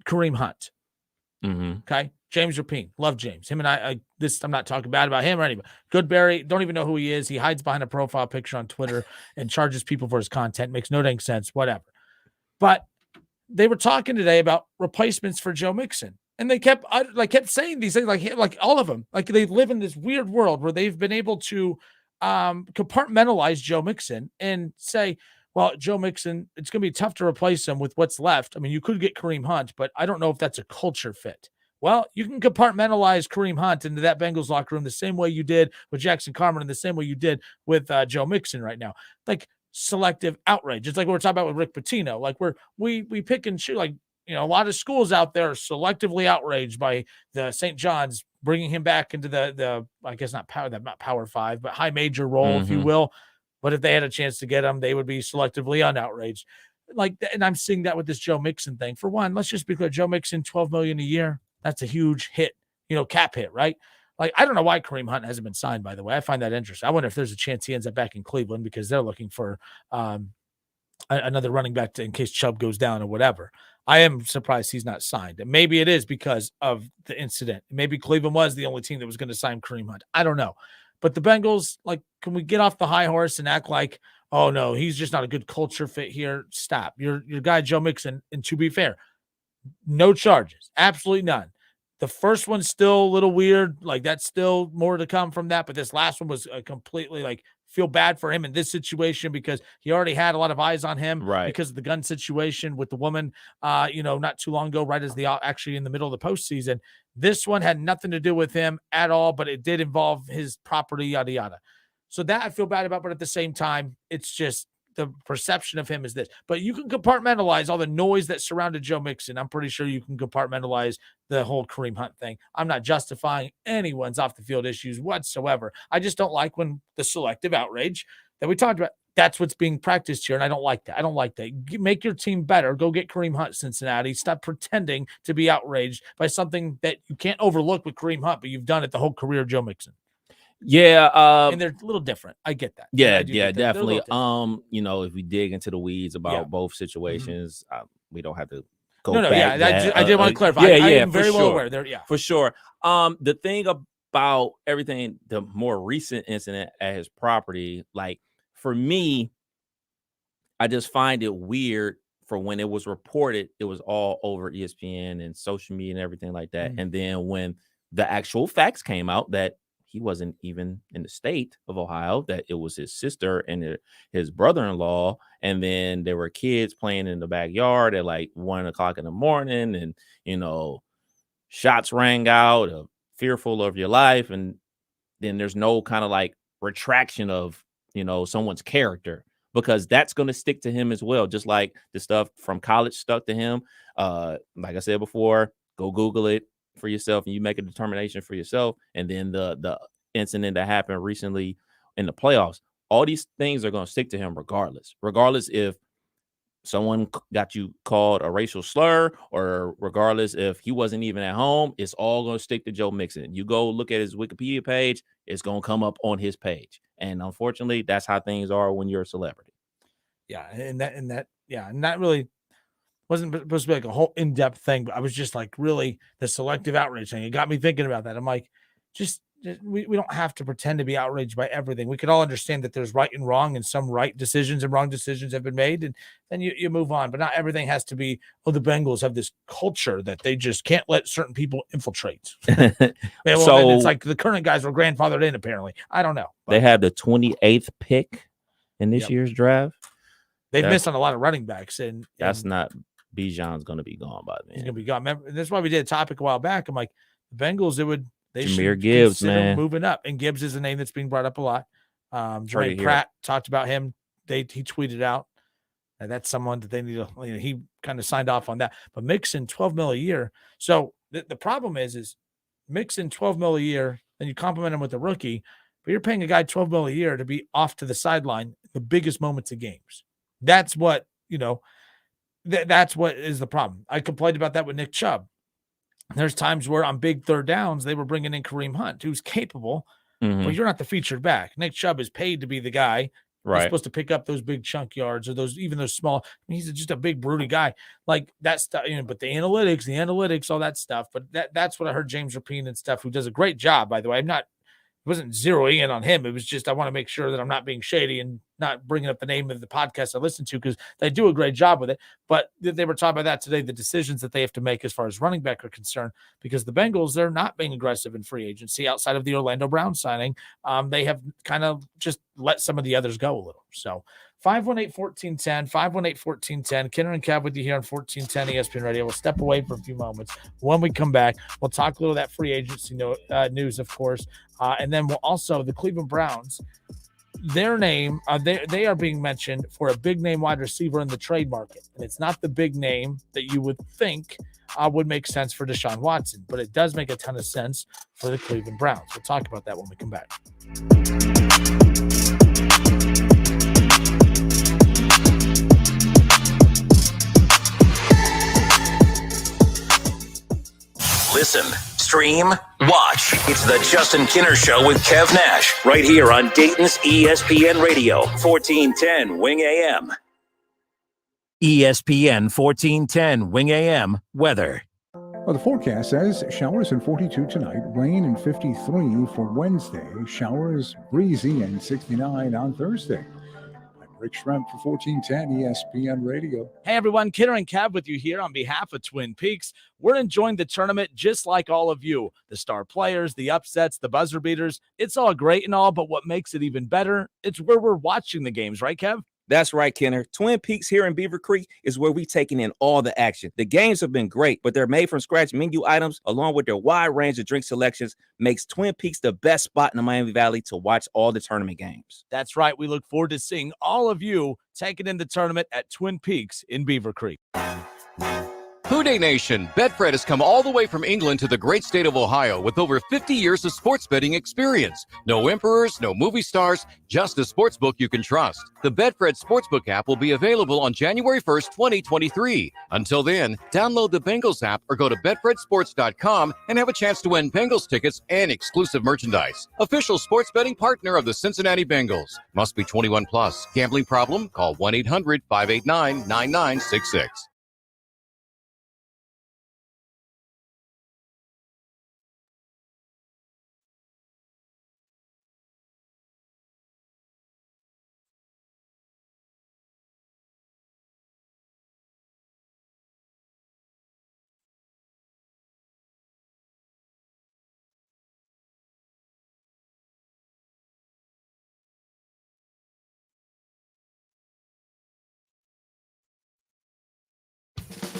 Kareem Hunt. Mm-hmm. Okay. James Rapine. Love James. Him and I'm not talking bad about him or anybody. Goodberry. Don't even know who he is. He hides behind a profile picture on Twitter and charges people for his content. Makes no dang sense. Whatever. But they were talking today about replacements for Joe Mixon. And they kept saying these things, like all of them. Like they live in this weird world where they've been able to compartmentalize Joe Mixon and say, well, Joe Mixon, it's going to be tough to replace him with what's left. I mean, you could get Kareem Hunt, but I don't know if that's a culture fit. Well, you can compartmentalize Kareem Hunt into that Bengals locker room the same way you did with Jackson Carman and the same way you did with Joe Mixon right now. Like selective outrage. It's like what we're talking about with Rick Pitino. Like we pick and choose. Like, a lot of schools out there are selectively outraged by the St. John's bringing him back into the I guess not Power 5, but high major role, if you will. But if they had a chance to get him, they would be selectively unoutraged. And I'm seeing that with this Joe Mixon thing. For one, let's just be clear. Joe Mixon, $12 million a year. That's a huge hit, cap hit, right? Like, I don't know why Kareem Hunt hasn't been signed, by the way. I find that interesting. I wonder if there's a chance he ends up back in Cleveland because they're looking for another running back in case Chubb goes down or whatever. I am surprised he's not signed. And maybe it is because of the incident. Maybe Cleveland was the only team that was going to sign Kareem Hunt. I don't know. But the Bengals, can we get off the high horse and act like, oh, no, he's just not a good culture fit here? Stop. Your guy, Joe Mixon, and to be fair, no charges. Absolutely none. The first one's still a little weird. That's still more to come from that. But this last one was completely feel bad for him in this situation because he already had a lot of eyes on him because of the gun situation with the woman, not too long ago, right as actually in the middle of the postseason. This one had nothing to do with him at all, but it did involve his property, yada, yada. So that I feel bad about, but at the same time, it's just the perception of him is this. But you can compartmentalize all the noise that surrounded Joe Mixon. I'm pretty sure you can compartmentalize the whole Kareem Hunt thing. I'm not justifying anyone's off-the-field issues whatsoever. I just don't like when the selective outrage that we talked about, that's what's being practiced here, and I don't like that. I don't like that. Make your team better. Go get Kareem Hunt, Cincinnati. Stop pretending to be outraged by something that you can't overlook with Kareem Hunt, but you've done it the whole career of Joe Mixon. Yeah, and they're a little different. I get that. Yeah, definitely. If we dig into the weeds about both situations, we don't have to go back. Yeah, I did want to clarify. I am very well aware there. Yeah, for sure. The thing about everything, the more recent incident at his property, for me, I just find it weird for when it was reported, it was all over ESPN and social media and everything like that. And then when the actual facts came out that he wasn't even in the state of Ohio, that it was his sister and his brother-in-law, and then there were kids playing in the backyard at like 1:00 in the morning, and shots rang out, fearful of your life, and then there's no kind of like retraction of someone's character, because that's going to stick to him as well, just like the stuff from college stuck to him. Like I said before, go Google it for yourself and you make a determination for yourself. And then the incident that happened recently in the playoffs, all these things are going to stick to him regardless if someone got you called a racial slur, or regardless if he wasn't even at home, it's all going to stick to Joe Mixon. You go look at his Wikipedia page, it's going to come up on his page. And unfortunately, that's how things are when you're a celebrity. Yeah. And that really wasn't supposed to be like a whole in-depth thing, but I was just like, really, the selective outrage thing. It got me thinking about that. I'm like, we don't have to pretend to be outraged by everything. We could all understand that there's right and wrong, and some right decisions and wrong decisions have been made, and then you move on. But not everything has to be, the Bengals have this culture that they just can't let certain people infiltrate. So it's like the current guys were grandfathered in, apparently. I don't know. But they have the 28th pick in this year's draft. They've missed on a lot of running backs, and that's not Bijan's going to be gone by then. He's going to be gone. Remember, that's why we did a topic a while back. I'm like, the Bengals, they Jahmyr should Gibbs, consider man, moving up. And Gibbs is a name that's being brought up a lot. Jermaine Pratt talked about him. He tweeted out, and that's someone that they need to. He kind of signed off on that. But Mixon, $12 million a year. So the problem is Mixon $12 million a year, and you compliment him with a rookie, but you're paying a guy $12 million a year to be off to the sideline the biggest moments of games. That's what that's what is the problem. I complained about that with Nick Chubb. There's times where on big third downs, they were bringing in Kareem Hunt, who's capable, but you're not the featured back. Nick Chubb is paid to be the guy who's supposed to pick up those big chunk yards, or those small. He's just a big, broody guy. Like that stuff, but the analytics, all that stuff. But that's what I heard James Rapine and stuff, who does a great job, by the way. It wasn't zeroing in on him. It was just, I want to make sure that I'm not being shady and not bringing up the name of the podcast I listen to, because they do a great job with it. But they were talking about that today, the decisions that they have to make as far as running back are concerned, because the Bengals, they're not being aggressive in free agency outside of the Orlando Brown signing. They have kind of just let some of the others go a little. So 518-1410, 518-1410. Kenner and Cav with you here on 1410 ESPN Radio. We'll step away for a few moments. When we come back, we'll talk a little of that free agency news, of course. And then we'll also, the Cleveland Browns, their name, they are being mentioned for a big name wide receiver in the trade market. And it's not the big name that you would think would make sense for Deshaun Watson, but it does make a ton of sense for the Cleveland Browns. We'll talk about that when we come back. Listen, stream, watch. It's the Justin Kinner Show with Kev Nash, right here on Dayton's ESPN Radio, 1410 Wing AM. ESPN 1410 Wing AM weather. Well, the forecast says showers and 42 tonight, rain and 53 for Wednesday, showers, breezy, and 69 on Thursday. Rick Schremp for 1410 ESPN Radio. Hey everyone, Kidder and Cav with you here on behalf of Twin Peaks. We're enjoying the tournament just like all of you. The star players, the upsets, the buzzer beaters. It's all great and all, but what makes it even better, it's where we're watching the games, right, Kev? That's right, Kenner. Twin Peaks here in Beaver Creek is where we're taking in all the action. The games have been great, but their made-from-scratch menu items, along with their wide range of drink selections, makes Twin Peaks the best spot in the Miami Valley to watch all the tournament games. That's right. We look forward to seeing all of you taking in the tournament at Twin Peaks in Beaver Creek. Houday Nation, Betfred has come all the way from England to the great state of Ohio with over 50 years of sports betting experience. No emperors, no movie stars, just a sportsbook you can trust. The Betfred Sportsbook app will be available on January 1st, 2023. Until then, download the Bengals app or go to betfredsports.com and have a chance to win Bengals tickets and exclusive merchandise. Official sports betting partner of the Cincinnati Bengals. Must be 21 plus. Gambling problem? Call 1-800-589-9966.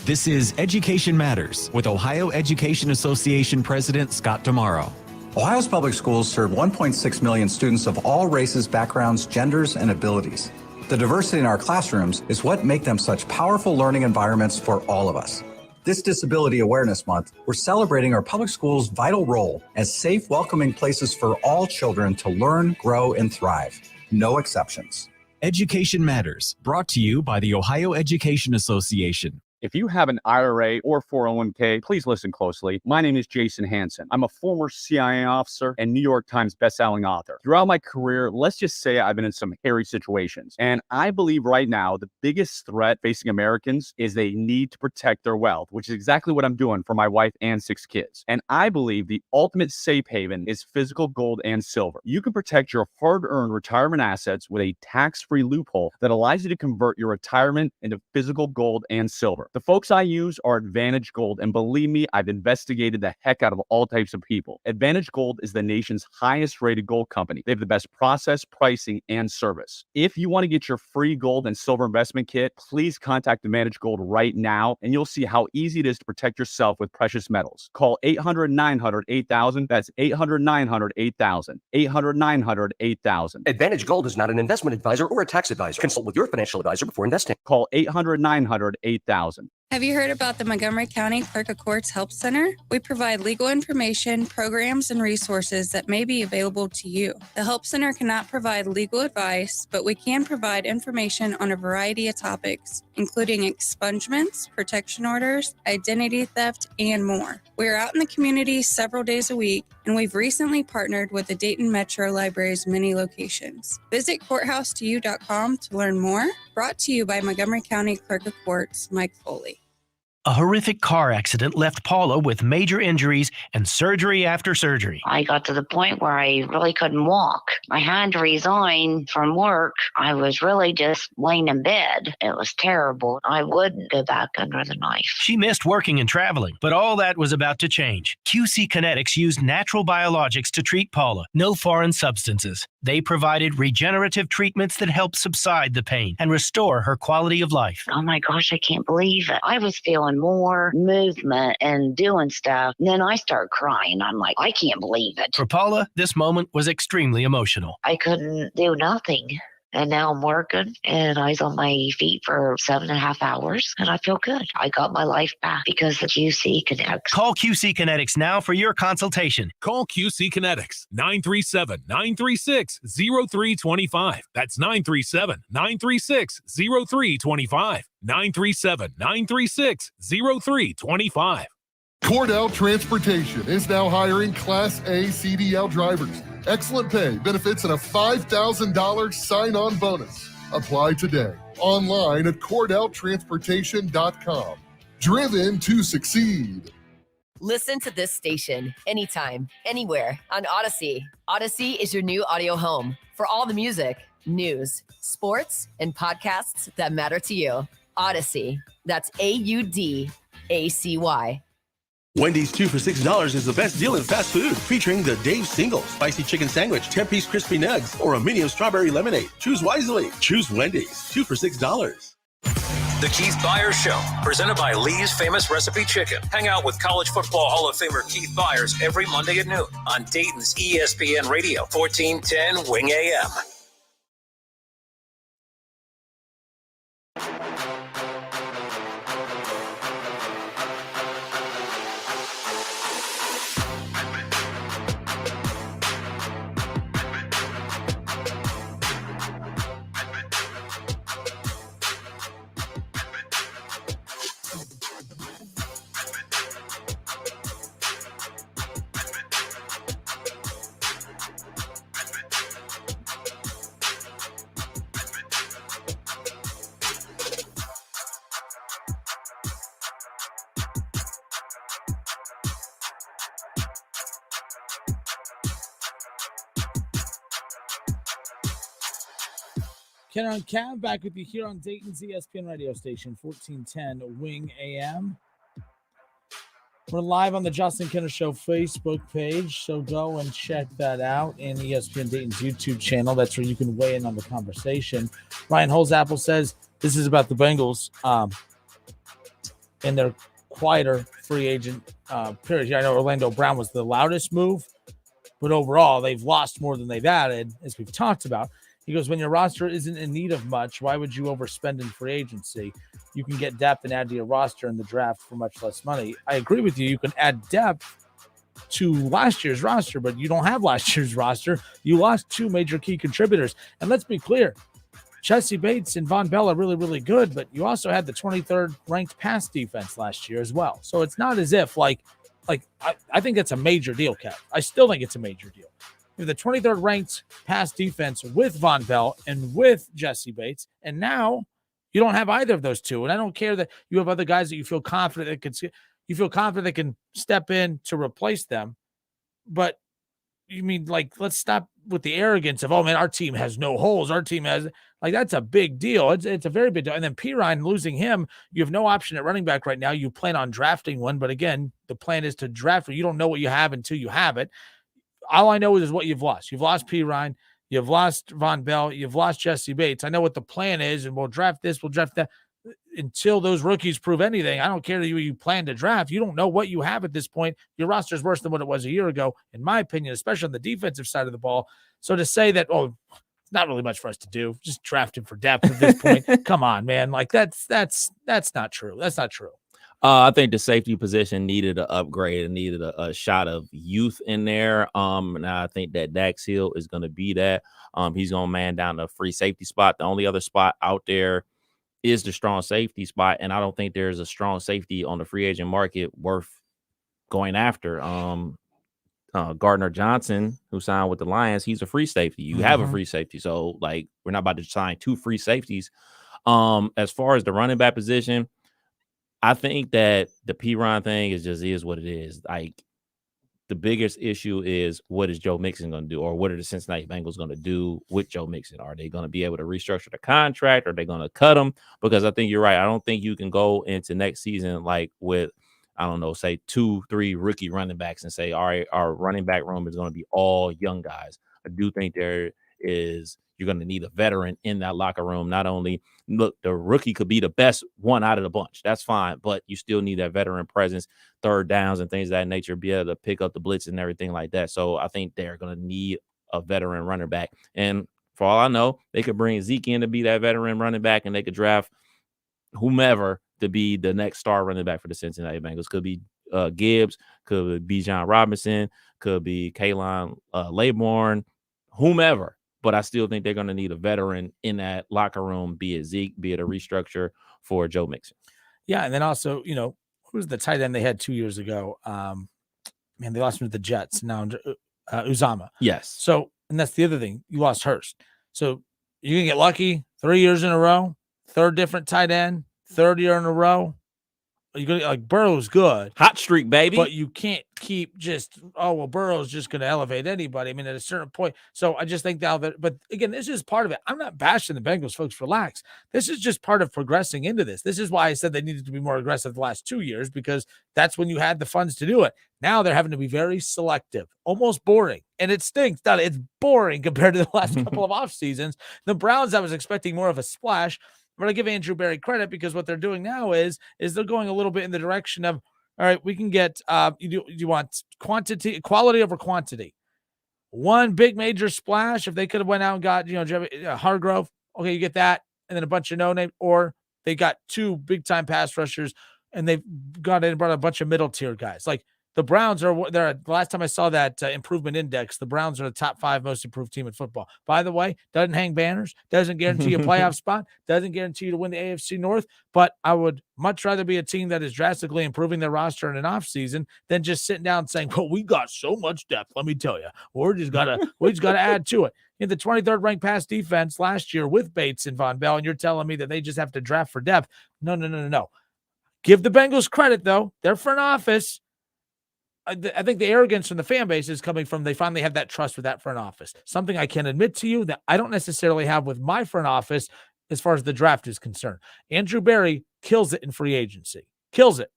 This is Education Matters with Ohio Education Association President Scott Tomorrow. Ohio's public schools serve 1.6 million students of all races, backgrounds, genders, and abilities. The diversity in our classrooms is what make them such powerful learning environments for all of us. This Disability Awareness Month, we're celebrating our public schools' vital role as safe, welcoming places for all children to learn, grow, and thrive. No exceptions. Education Matters, brought to you by the Ohio Education Association. If you have an IRA or 401k, please listen closely. My name is Jason Hansen. I'm a former CIA officer and New York Times bestselling author. Throughout my career, let's just say I've been in some hairy situations. And I believe right now the biggest threat facing Americans is they need to protect their wealth, which is exactly what I'm doing for my wife and 6 kids. And I believe the ultimate safe haven is physical gold and silver. You can protect your hard-earned retirement assets with a tax-free loophole that allows you to convert your retirement into physical gold and silver. The folks I use are Advantage Gold, and believe me, I've investigated the heck out of all types of people. Advantage Gold is the nation's highest rated gold company. They have the best process, pricing, and service. If you want to get your free gold and silver investment kit, please contact Advantage Gold right now, and you'll see how easy it is to protect yourself with precious metals. Call 800-900-8000. That's 800-900-8000. 800-900-8000. Advantage Gold is not an investment advisor or a tax advisor. Consult with your financial advisor before investing. Call 800-900-8000. Have you heard about the Montgomery County Clerk of Courts Help Center? We provide legal information, programs, and resources that may be available to you. The Help Center cannot provide legal advice, but we can provide information on a variety of topics, including expungements, protection orders, identity theft, and more. We are out in the community several days a week, and we've recently partnered with the Dayton Metro Library's many locations. Visit courthouse2u.com to learn more. Brought to you by Montgomery County Clerk of Courts, Mike Foley. A horrific car accident left Paula with major injuries and surgery after surgery. I got to the point where I really couldn't walk. I had to resign from work. I was really just laying in bed. It was terrible. I wouldn't go back under the knife. She missed working and traveling, but all that was about to change. QC Kinetics used natural biologics to treat Paula. No foreign substances. They provided regenerative treatments that helped subside the pain and restore her quality of life. Oh my gosh, I can't believe it. I was feeling more movement and doing stuff. And then I started crying. I'm like, I can't believe it. For Paula, this moment was extremely emotional. I couldn't do nothing. And now I'm working and I was on my feet for 7.5 hours and I feel good. I got my life back because of QC Kinetics. Call QC Kinetics now for your consultation. Call QC Kinetics 937-936-0325. That's 937-936-0325. 937-936-0325. Cordell Transportation is now hiring Class A CDL drivers. Excellent pay, benefits, and a $5,000 sign-on bonus. Apply today, online at CordellTransportation.com. Driven to succeed. Listen to this station anytime, anywhere on Odyssey. Odyssey is your new audio home for all the music, news, sports, and podcasts that matter to you. Odyssey. That's AUDACY. Wendy's 2 for $6 is the best deal in fast food, featuring the Dave Single Spicy Chicken Sandwich, 10-piece crispy nugs, or a medium strawberry lemonade. Choose wisely. Choose Wendy's. 2 for $6. The Keith Byers Show, presented by Lee's Famous Recipe Chicken. Hang out with College Football Hall of Famer Keith Byers every Monday at noon on Dayton's ESPN Radio, 1410 Wing AM. Kenner and Cav back with you here on Dayton's ESPN radio station, 1410 Wing AM. We're live on the Justin Kenner Show Facebook page, so go and check that out in ESPN Dayton's YouTube channel. That's where you can weigh in on the conversation. Ryan Holzapple says this is about the Bengals. in their quieter free agent period. I know Orlando Brown was the loudest move, but overall they've lost more than they've added, as we've talked about. He goes, when your roster isn't in need of much, why would you overspend in free agency? You can get depth and add to your roster in the draft for much less money. I agree with you. You can add depth to last year's roster, but you don't have last year's roster. You lost two major key contributors. And let's be clear, Jesse Bates and Von Bell are really, really good, but you also had the 23rd ranked pass defense last year as well. So it's not as if I think that's a major deal, Kev. I still think it's a major deal. You have the 23rd ranked pass defense with Von Bell and with Jesse Bates, and now you don't have either of those two. And I don't care that you have other guys that you feel confident that can step in to replace them, but you mean let's stop with the arrogance of, oh man, our team has no holes. Our team has that's a big deal. It's a very big deal. And then Pirine, losing him, you have no option at running back right now. You plan on drafting one, but again, the plan is to draft. You don't know what you have until you have it. All I know is what you've lost. You've lost Pirine. You've lost Von Bell. You've lost Jesse Bates. I know what the plan is, and we'll draft this, we'll draft that. Until those rookies prove anything, I don't care that you plan to draft. You don't know what you have at this point. Your roster is worse than what it was a year ago, in my opinion, especially on the defensive side of the ball. So to say that, it's not really much for us to do, just draft him for depth at this point. Come on, man. That's not true. That's not true. I think the safety position needed an upgrade and needed a shot of youth in there. And I think that Dax Hill is going to be that. He's going to man down the free safety spot. The only other spot out there is the strong safety spot, and I don't think there's a strong safety on the free agent market worth going after. Gardner Johnson, who signed with the Lions, he's a free safety. You have a free safety, so we're not about to sign two free safeties. As far as the running back position, I think that the Pirine thing is what it is. The biggest issue is, what is Joe Mixon going to do, or what are the Cincinnati Bengals going to do with Joe Mixon? Are they going to be able to restructure the contract? Are they going to cut him? Because I think you're right. I don't think you can go into next season with, I don't know, say 2-3 rookie running backs and say, all right, our running back room is going to be all young guys. I do think you're going to need a veteran in that locker room. Not only, look, the rookie could be the best one out of the bunch. That's fine. But you still need that veteran presence, third downs and things of that nature, be able to pick up the blitz and everything like that. So I think they're going to need a veteran running back. And for all I know, they could bring Zeke in to be that veteran running back, and they could draft whomever to be the next star running back for the Cincinnati Bengals. Could be Gibbs, could be John Robinson, could be Kalen Laborn, whomever. But I still think they're going to need a veteran in that locker room, be it Zeke, be it a restructure for Joe Mixon. Yeah, and then also, who was the tight end they had 2 years ago? They lost him to the Jets. Now, Uzama. Yes. So, and that's the other thing. You lost Hurst. So you can get lucky 3 years in a row, third different tight end, third year in a row. You go Burrow's good, hot streak, baby, but you can't keep just Burrow's just going to elevate anybody. I mean, at a certain point. So I just think now that, but again, this is part of it. I'm not bashing the Bengals, folks. Relax. This is just part of progressing into this. This is why I said they needed to be more aggressive the last 2 years, because that's when you had the funds to do it. Now they're having to be very selective, almost boring, and it stinks. It's boring compared to the last couple of off seasons. The Browns, I was expecting more of a splash. But I give Andrew Berry credit, because what they're doing now is they're going a little bit in the direction of, all right, we can get you want quality over quantity. One big major splash, if they could have went out and got Hargrove, okay, you get that, and then a bunch of no-name, or they got two big-time pass rushers, and they've got in and brought a bunch of middle-tier guys. The Browns the last time I saw that improvement index, the Browns are the top 5 most improved team in football. By the way, doesn't hang banners, doesn't guarantee a playoff spot, doesn't guarantee you to win the AFC North, but I would much rather be a team that is drastically improving their roster in an offseason than just sitting down and saying, well, we got so much depth, let me tell you. We just gotta add to it. In the 23rd ranked pass defense last year with Bates and Von Bell, and you're telling me that they just have to draft for depth. No. Give the Bengals credit, though. Their front office, I think the arrogance from the fan base is coming from they finally have that trust with that front office. Something I can admit to you that I don't necessarily have with my front office as far as the draft is concerned. Andrew Berry kills it in free agency. Kills it.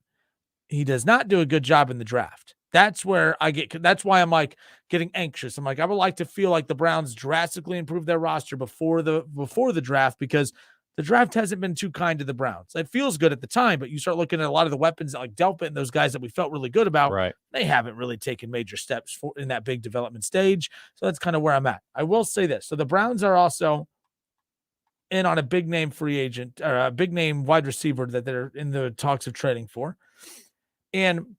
He does not do a good job in the draft. That's where that's why I'm getting anxious. I'm I would like to feel like the Browns drastically improve their roster before the draft, because the draft hasn't been too kind to the Browns. It feels good at the time, but you start looking at a lot of the weapons like Delpit and those guys that we felt really good about. Right. They haven't really taken major steps in that big development stage. So that's kind of where I'm at. I will say this. So the Browns are also in on a big name free agent or a big name wide receiver that they're in the talks of trading for. And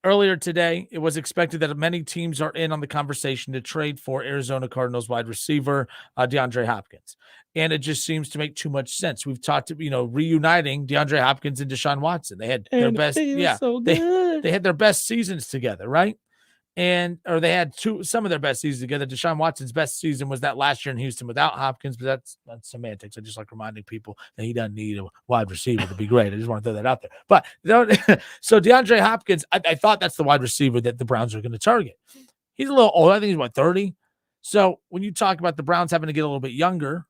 earlier today, it was expected that many teams are in on the conversation to trade for Arizona Cardinals wide receiver DeAndre Hopkins. And it just seems to make too much sense. We've talked to, reuniting DeAndre Hopkins and Deshaun Watson. They had their best. Yeah. So they had their best seasons together, right? Or they had some of their best seasons together. Deshaun Watson's best season was that last year in Houston without Hopkins, but that's semantics. I just like reminding people that he doesn't need a wide receiver to be great. I just want to throw that out there. But so DeAndre Hopkins, I thought that's the wide receiver that the Browns are going to target. He's a little old. I think he's 30. So when you talk about the Browns having to get a little bit younger,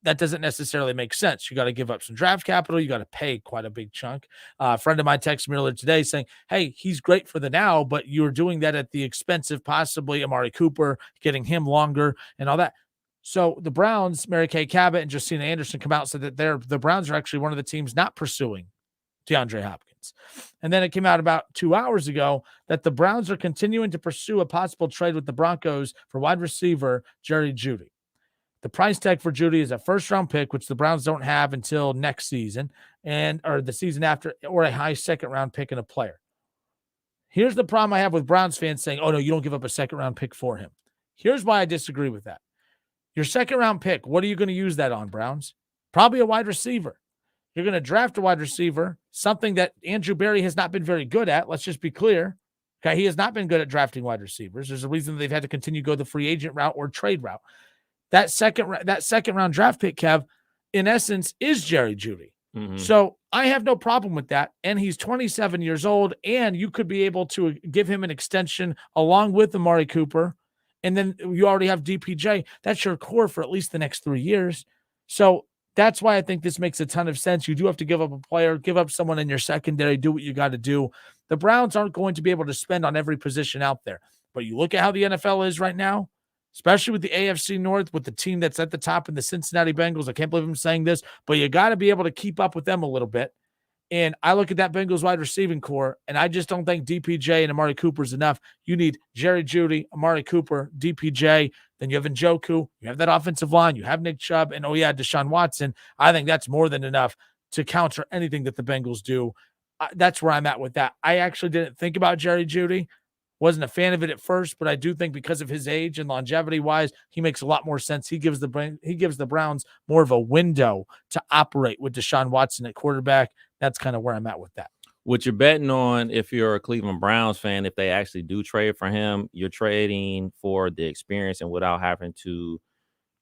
that doesn't necessarily make sense. You got to give up some draft capital. You got to pay quite a big chunk. A friend of mine texted me earlier today saying, hey, he's great for the now, but you're doing that at the expense of possibly Amari Cooper, getting him longer and all that. So the Browns, Mary Kay Cabot and Justina Anderson come out and said that the Browns are actually one of the teams not pursuing DeAndre Hopkins. And then it came out about 2 hours ago that the Browns are continuing to pursue a possible trade with the Broncos for wide receiver Jerry Jeudy. The price tag for Jeudy is a first-round pick, which the Browns don't have until next season, or the season after, or a high second-round pick and a player. Here's the problem I have with Browns fans saying, oh, no, you don't give up a second-round pick for him. Here's why I disagree with that. Your second-round pick, what are you going to use that on, Browns? Probably a wide receiver. You're going to draft a wide receiver, something that Andrew Berry has not been very good at. Let's just be clear. Okay, he has not been good at drafting wide receivers. There's a reason they've had to continue to go the free agent route or trade route. That second round draft pick, Kev, in essence, is Jerry Jeudy. Mm-hmm. So I have no problem with that. And he's 27 years old, and you could be able to give him an extension along with Amari Cooper. And then you already have DPJ. That's your core for at least the next 3 years. So that's why I think this makes a ton of sense. You do have to give up a player, give up someone in your secondary, do what you got to do. The Browns aren't going to be able to spend on every position out there. But you look at how the NFL is right now, especially with the AFC North, with the team that's at the top in the Cincinnati Bengals. I can't believe I'm saying this, but you got to be able to keep up with them a little bit. And I look at that Bengals wide receiving core, and I just don't think DPJ and Amari Cooper is enough. You need Jerry Jeudy, Amari Cooper, DPJ. Then you have Njoku. You have that offensive line. You have Nick Chubb. And, Deshaun Watson. I think that's more than enough to counter anything that the Bengals do. That's where I'm at with that. I actually didn't think about Jerry Jeudy. Wasn't a fan of it at first, but I do think because of his age and longevity-wise, he makes a lot more sense. He gives the Browns more of a window to operate with Deshaun Watson at quarterback. That's kind of where I'm at with that. What you're betting on, if you're a Cleveland Browns fan, if they actually do trade for him, you're trading for the experience and without having to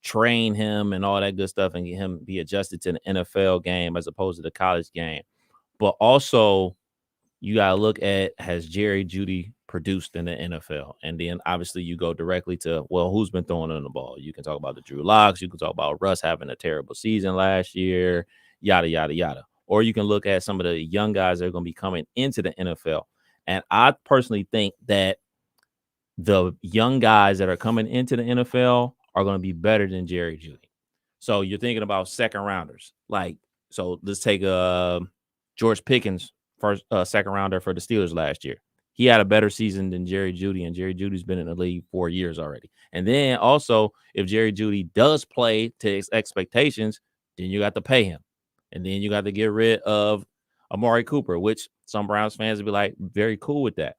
train him and all that good stuff and get him be adjusted to the NFL game as opposed to the college game. But also, you got to look at, has Jerry Jeudy produced in the NFL? And then obviously you go directly to, well, who's been throwing on the ball? You can talk about the Drew Locks. You can talk about Russ having a terrible season last year, yada, yada, yada. Or you can look at some of the young guys that are going to be coming into the NFL. And I personally think that the young guys that are coming into the NFL are going to be better than Jerry Jeudy. So you're thinking about second rounders. So let's take George Pickens, first second rounder for the Steelers last year. He had a better season than Jerry Jeudy, and Jerry Judy's been in the league 4 years already. And then also, if Jerry Jeudy does play to his expectations, then you got to pay him. And then you got to get rid of Amari Cooper, which some Browns fans would be like, very cool with that.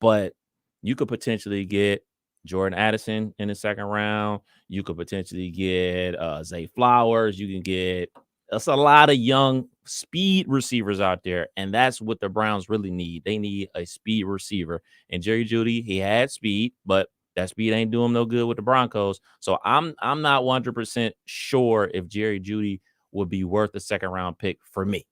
But you could potentially get Jordan Addison in the second round. You could potentially get Zay Flowers. You can get that's a lot of young speed receivers out there, and that's what the Browns really need. They need a speed receiver. And Jerry Jeudy, he had speed, but that speed ain't doing no good with the Broncos. So I'm not 100% sure if Jerry Jeudy would be worth a second-round pick for me.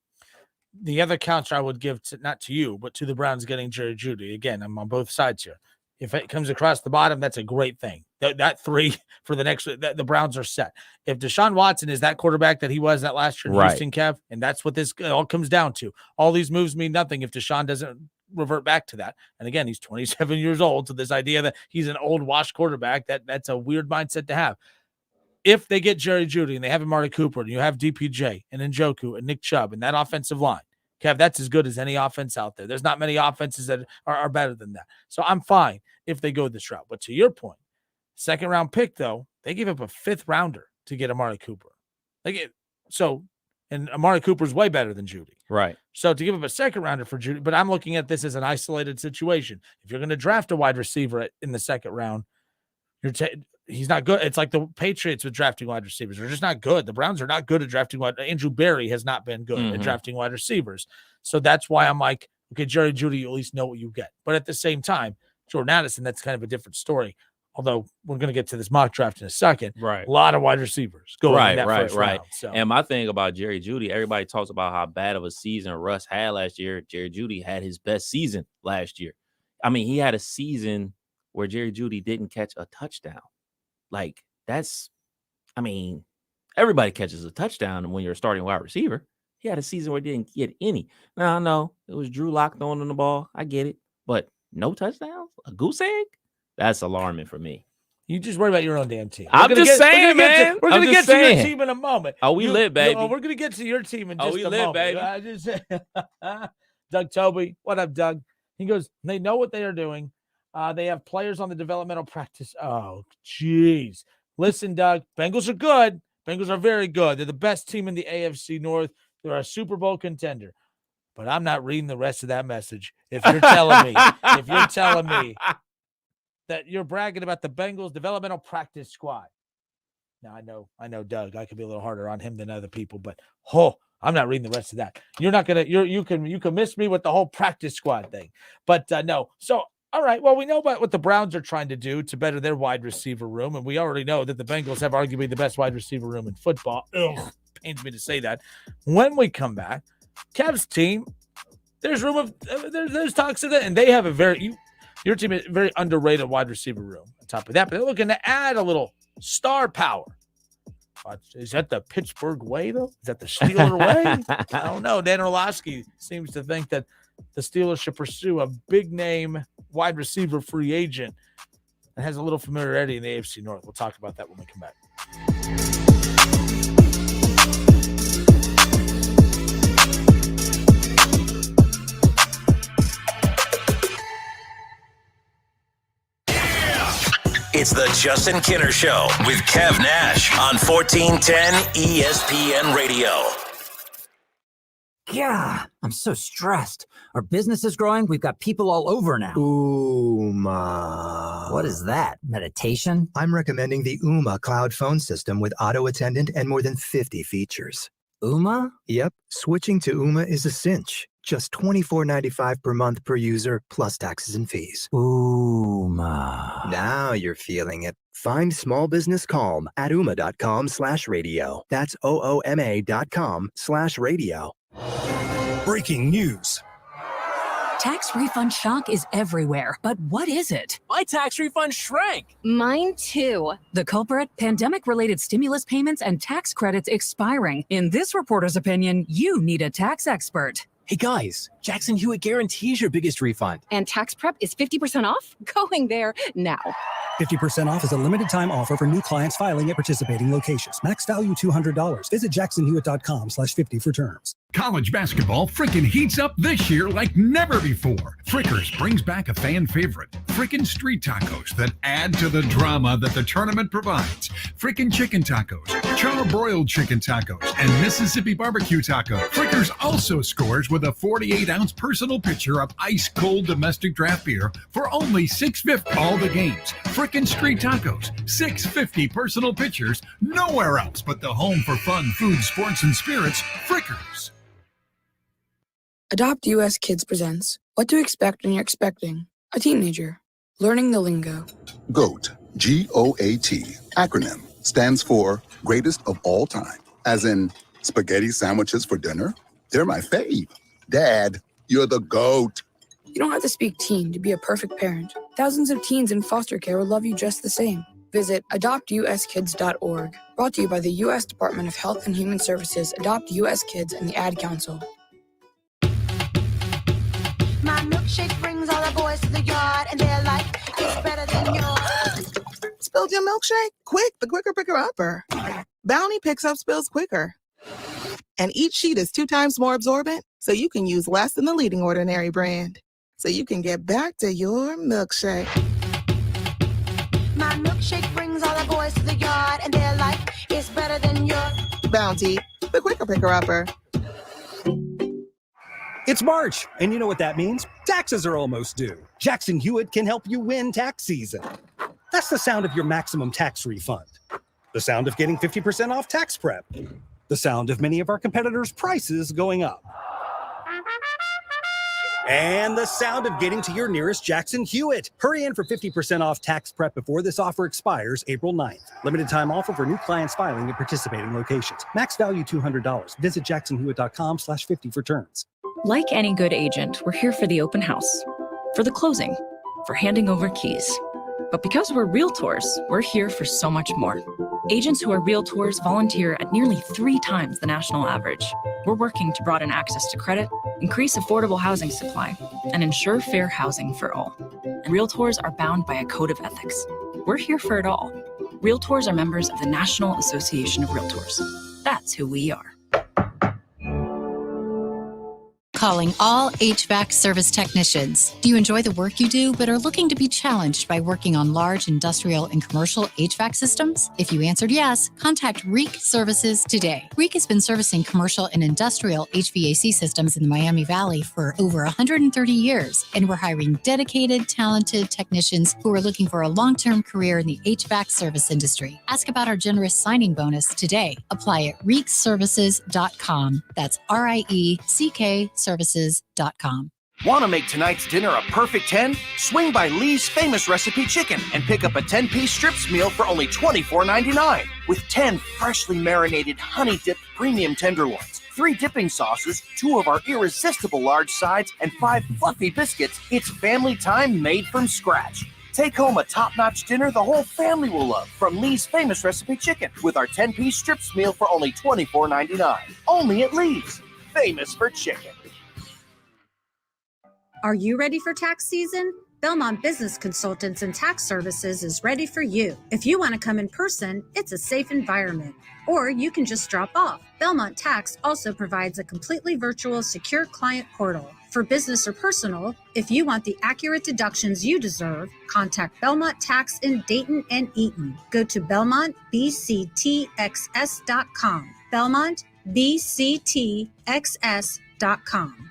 The other counter I would give, not to you, but to the Browns getting Jerry Jeudy. Again, I'm on both sides here. If it comes across the bottom, that's a great thing. That three for the next, the Browns are set. If Deshaun Watson is that quarterback that he was that last year in Houston, Kev, and that's what this all comes down to. All these moves mean nothing if Deshaun doesn't revert back to that. And again, he's 27 years old. So this idea that he's an old washed quarterback, that's a weird mindset to have. if they get Jerry Jeudy and they have Amari Cooper and you have DPJ and Njoku and Nick Chubb and that offensive line, Kev, that's as good as any offense out there. There's not many offenses that are better than that. So I'm fine if they go this route. But to your point, second round pick, though, they gave up a 5th rounder to get Amari Cooper. And Amari Cooper's way better than Jeudy. Right. So to give up a second rounder for Jeudy, but I'm looking at this as an isolated situation. If you're going to draft a wide receiver in the second round, he's not good. It's like the Patriots with drafting wide receivers. They're just not good. The Browns are not good at drafting wide. Andrew Berry has not been good at drafting wide receivers. So that's why I'm like, okay, Jerry Jeudy, you at least know what you get. But at the same time, Jordan Addison, that's kind of a different story. Although we're going to get to this mock draft in a second. Right. A lot of wide receivers going in that first round. So. And my thing about Jerry Jeudy, everybody talks about how bad of a season Russ had last year. Jerry Jeudy had his best season last year. I mean, he had a season where Jerry Jeudy didn't catch a touchdown. Like, everybody catches a touchdown when you're a starting wide receiver. He had a season where he didn't get any. Now, I know it was Drew Lock throwing in the ball. I get it. But no touchdowns? A goose egg? That's alarming for me. You just worry about your own damn team. I'm just saying, man. We're going to get to your team in a moment. Oh, we lit, baby. We're going to get to your team in just a moment. Baby. Doug Toby. What up, Doug? He goes, they know what they are doing. They have players on the developmental practice. Oh, geez. Listen, Doug, Bengals are good. Bengals are very good. They're the best team in the AFC North. They're a Super Bowl contender. But I'm not reading the rest of that message. If you're telling me that you're bragging about the Bengals developmental practice squad. Now, I know, Doug, I could be a little harder on him than other people, but I'm not reading the rest of that. You're not going to, you can miss me with the whole practice squad thing, but no. So, all right. Well, we know about what the Browns are trying to do to better their wide receiver room. And we already know that the Bengals have arguably the best wide receiver room in football. Ugh, pains me to say that. When we come back, Kev's team, there's talks of that, and they have your team is a very underrated wide receiver room on top of that, but they're looking to add a little star power. Is that the Pittsburgh way, though? Is that the Steeler way? I don't know. Dan Orlovsky seems to think that the Steelers should pursue a big-name wide receiver free agent that has a little familiarity in the AFC North. We'll talk about that when we come back. It's the Justin Kinner Show with Kev Nash on 1410 ESPN Radio. Yeah, I'm so stressed. Our business is growing. We've got people all over now. Ooma. What is that? Meditation? I'm recommending the Ooma cloud phone system with auto attendant and more than 50 features. Ooma? Yep. Switching to Ooma is a cinch. Just $24.95 per month per user, plus taxes and fees. Ooma. Now you're feeling it. Find small business calm at ooma.com/radio. That's OOMA.com/radio. Breaking news. Tax refund shock is everywhere, but what is it? My tax refund shrank. Mine too. The culprit? Pandemic-related stimulus payments and tax credits expiring. In this reporter's opinion, you need a tax expert. Hey guys, Jackson Hewitt guarantees your biggest refund. And tax prep is 50% off? Going there now. 50% off is a limited time offer for new clients filing at participating locations. Max value $200. Visit jacksonhewitt.com/50 for terms. College basketball frickin' heats up this year like never before. Frickers brings back a fan favorite, frickin' street tacos that add to the drama that the tournament provides. Frickin' chicken tacos, char-broiled chicken tacos, and Mississippi barbecue taco. Frickers also scores with a 48-ounce personal pitcher of ice-cold domestic draft beer for only $6.50 all the games. Frickin' street tacos, $6.50 personal pitchers, nowhere else but the home for fun, food, sports, and spirits, Frickers. Adopt US Kids presents What to Expect When You're Expecting a Teenager. Learning the Lingo. GOAT, G-O-A-T, acronym, stands for Greatest of All Time. As in, spaghetti sandwiches for dinner? They're my fave. Dad, you're the GOAT. You don't have to speak teen to be a perfect parent. Thousands of teens in foster care will love you just the same. Visit adoptuskids.org. Brought to you by the U.S. Department of Health and Human Services, Adopt U.S. Kids, and the Ad Council. My milkshake brings all the boys to the yard, and they're like, it's better than yours. Spill spilled your milkshake? Quick, the quicker picker upper. Bounty picks up spills quicker. And each sheet is 2 times more absorbent, so you can use less than the leading Ordinary brand. So you can get back to your milkshake. My milkshake brings all the boys to the yard, and they're like, it's better than your Bounty, the quicker picker upper. It's March, and you know what that means? Taxes are almost due. Jackson Hewitt can help you win tax season. That's the sound of your maximum tax refund. The sound of getting 50% off tax prep. The sound of many of our competitors' prices going up. And the sound of getting to your nearest Jackson Hewitt. Hurry in for 50% off tax prep before this offer expires April 9th. Limited time offer for new clients filing at participating locations. Max value $200. Visit jacksonhewitt.com/50 for terms. Like any good agent, we're here for the open house, for the closing, for handing over keys. But because we're realtors, we're here for so much more. Agents who are realtors volunteer at nearly 3 times the national average. We're working to broaden access to credit, increase affordable housing supply, and ensure fair housing for all. And realtors are bound by a code of ethics. We're here for it all. Realtors are members of the National Association of Realtors. That's who we are. Calling all HVAC service technicians. Do you enjoy the work you do but are looking to be challenged by working on large industrial and commercial HVAC systems? If you answered yes, contact REEK Services today. REEK has been servicing commercial and industrial HVAC systems in the Miami Valley for over 130 years, and we're hiring dedicated, talented technicians who are looking for a long-term career in the HVAC service industry. Ask about our generous signing bonus today. Apply at reekservices.com. That's RIECK services.com. Want to make tonight's dinner a perfect 10? Swing by Lee's Famous Recipe Chicken and pick up a 10-piece strips meal for only $24.99 with 10 freshly marinated, honey-dipped premium tenderloins, 3 dipping sauces, 2 of our irresistible large sides, and 5 fluffy biscuits. It's family time made from scratch. Take home a top-notch dinner the whole family will love from Lee's Famous Recipe Chicken with our 10-piece strips meal for only $24.99. Only at Lee's. Famous for chicken. Are you ready for tax season? Belmont Business Consultants and Tax Services is ready for you. If you want to come in person, it's a safe environment. Or you can just drop off. Belmont Tax also provides a completely virtual, secure client portal. For business or personal, if you want the accurate deductions you deserve, contact Belmont Tax in Dayton and Eaton. Go to BelmontBCTXS.com. BelmontBCTXS.com.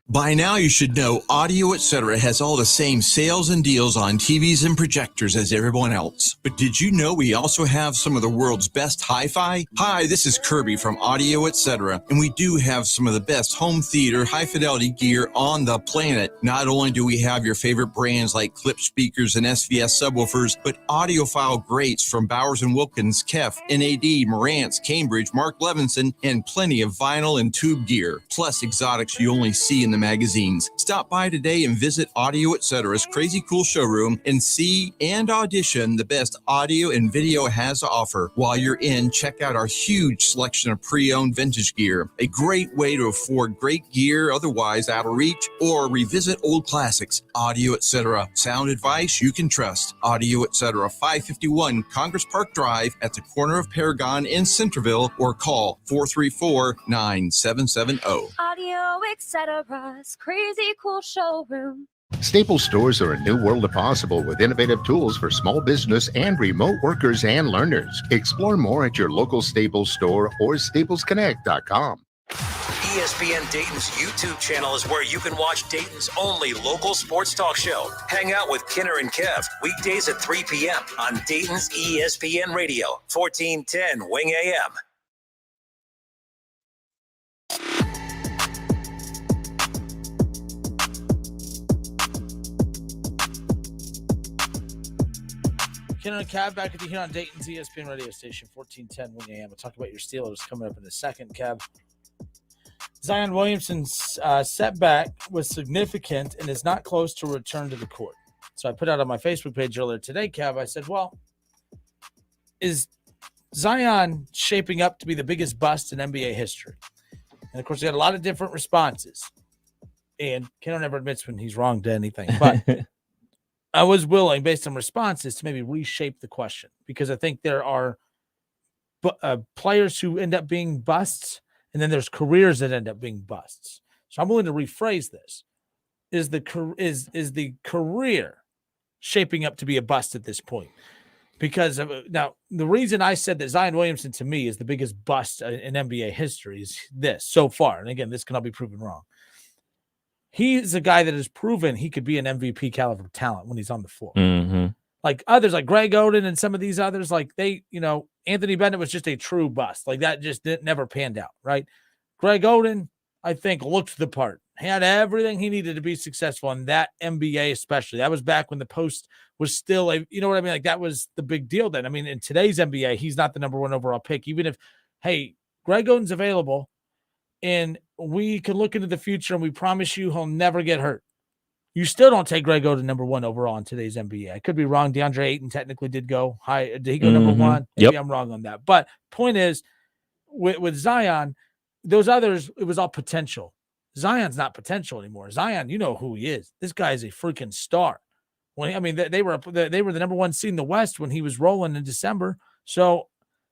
By now, you should know Audio Etc. has all the same sales and deals on TVs and projectors as everyone else. But did you know we also have some of the world's best hi-fi? Hi, this is Kirby from Audio Etc. And we do have some of the best home theater, high-fidelity gear on the planet. Not only do we have your favorite brands like Klipsch speakers and SVS subwoofers, but audiophile greats from Bowers & Wilkins, Kef, NAD, Marantz, Cambridge, Mark Levinson, and plenty of vinyl and tube gear. Plus exotics you only see in the magazines. Stop by today and visit Audio Etc.'s crazy cool showroom and see and audition the best audio and video has to offer. While you're in, check out our huge selection of pre-owned vintage gear. A great way to afford great gear otherwise out of reach, or revisit old classics. Audio Etc. Sound advice you can trust. Audio Etc. 551 Congress Park Drive at the corner of Paragon in Centerville, or call 434-9770. Audio Etc.'s crazy cool showroom. Staples stores are a new world of possible with innovative tools for small business and remote workers and learners. Explore more at your local Staples store or staplesconnect.com. ESPN Dayton's YouTube channel is where you can watch Dayton's only local sports talk show. Hang out with Kinner and Kev weekdays at 3 p.m. on Dayton's ESPN Radio, 1410 Wing AM. Kinner and Kev back at you here on Dayton's ESPN radio station, 1410 Wing AM. We'll talk about your Steelers coming up in a second, Kev. Zion Williamson's setback was significant and is not close to return to the court. So I put out on my Facebook page earlier today, Kev, I said, well, is Zion shaping up to be the biggest bust in NBA history? And, of course, we had a lot of different responses. And Kinner never admits when he's wrong to anything. But I was willing, based on responses, to maybe reshape the question, because I think there are players who end up being busts, and then there's careers that end up being busts. So I'm willing to rephrase this. Is the career shaping up to be a bust at this point? Because now the reason I said that Zion Williamson to me is the biggest bust in NBA history is this so far. And again, this cannot be proven wrong. He's a guy that has proven he could be an MVP caliber talent when he's on the floor. Mm-hmm. Like others, like Greg Oden and some of these others, like Anthony Bennett was just a true bust. Like that just never panned out, right? Greg Oden, I think, looked the part. Had everything he needed to be successful in that NBA, especially. That was back when the post was still you know what I mean? Like that was the big deal then. I mean, in today's NBA, he's not the number one overall pick. Even if, hey, Greg Oden's available and we can look into the future and we promise you he'll never get hurt. You still don't take Greg Oden number one overall in today's NBA. I could be wrong. DeAndre Ayton technically did go high. Did he go number one? Maybe I'm wrong on that. But point is, with Zion, those others, it was all potential. Zion's not potential anymore. Zion, you know who he is. This guy is a freaking star. They were the number one seed in the West when he was rolling in December. So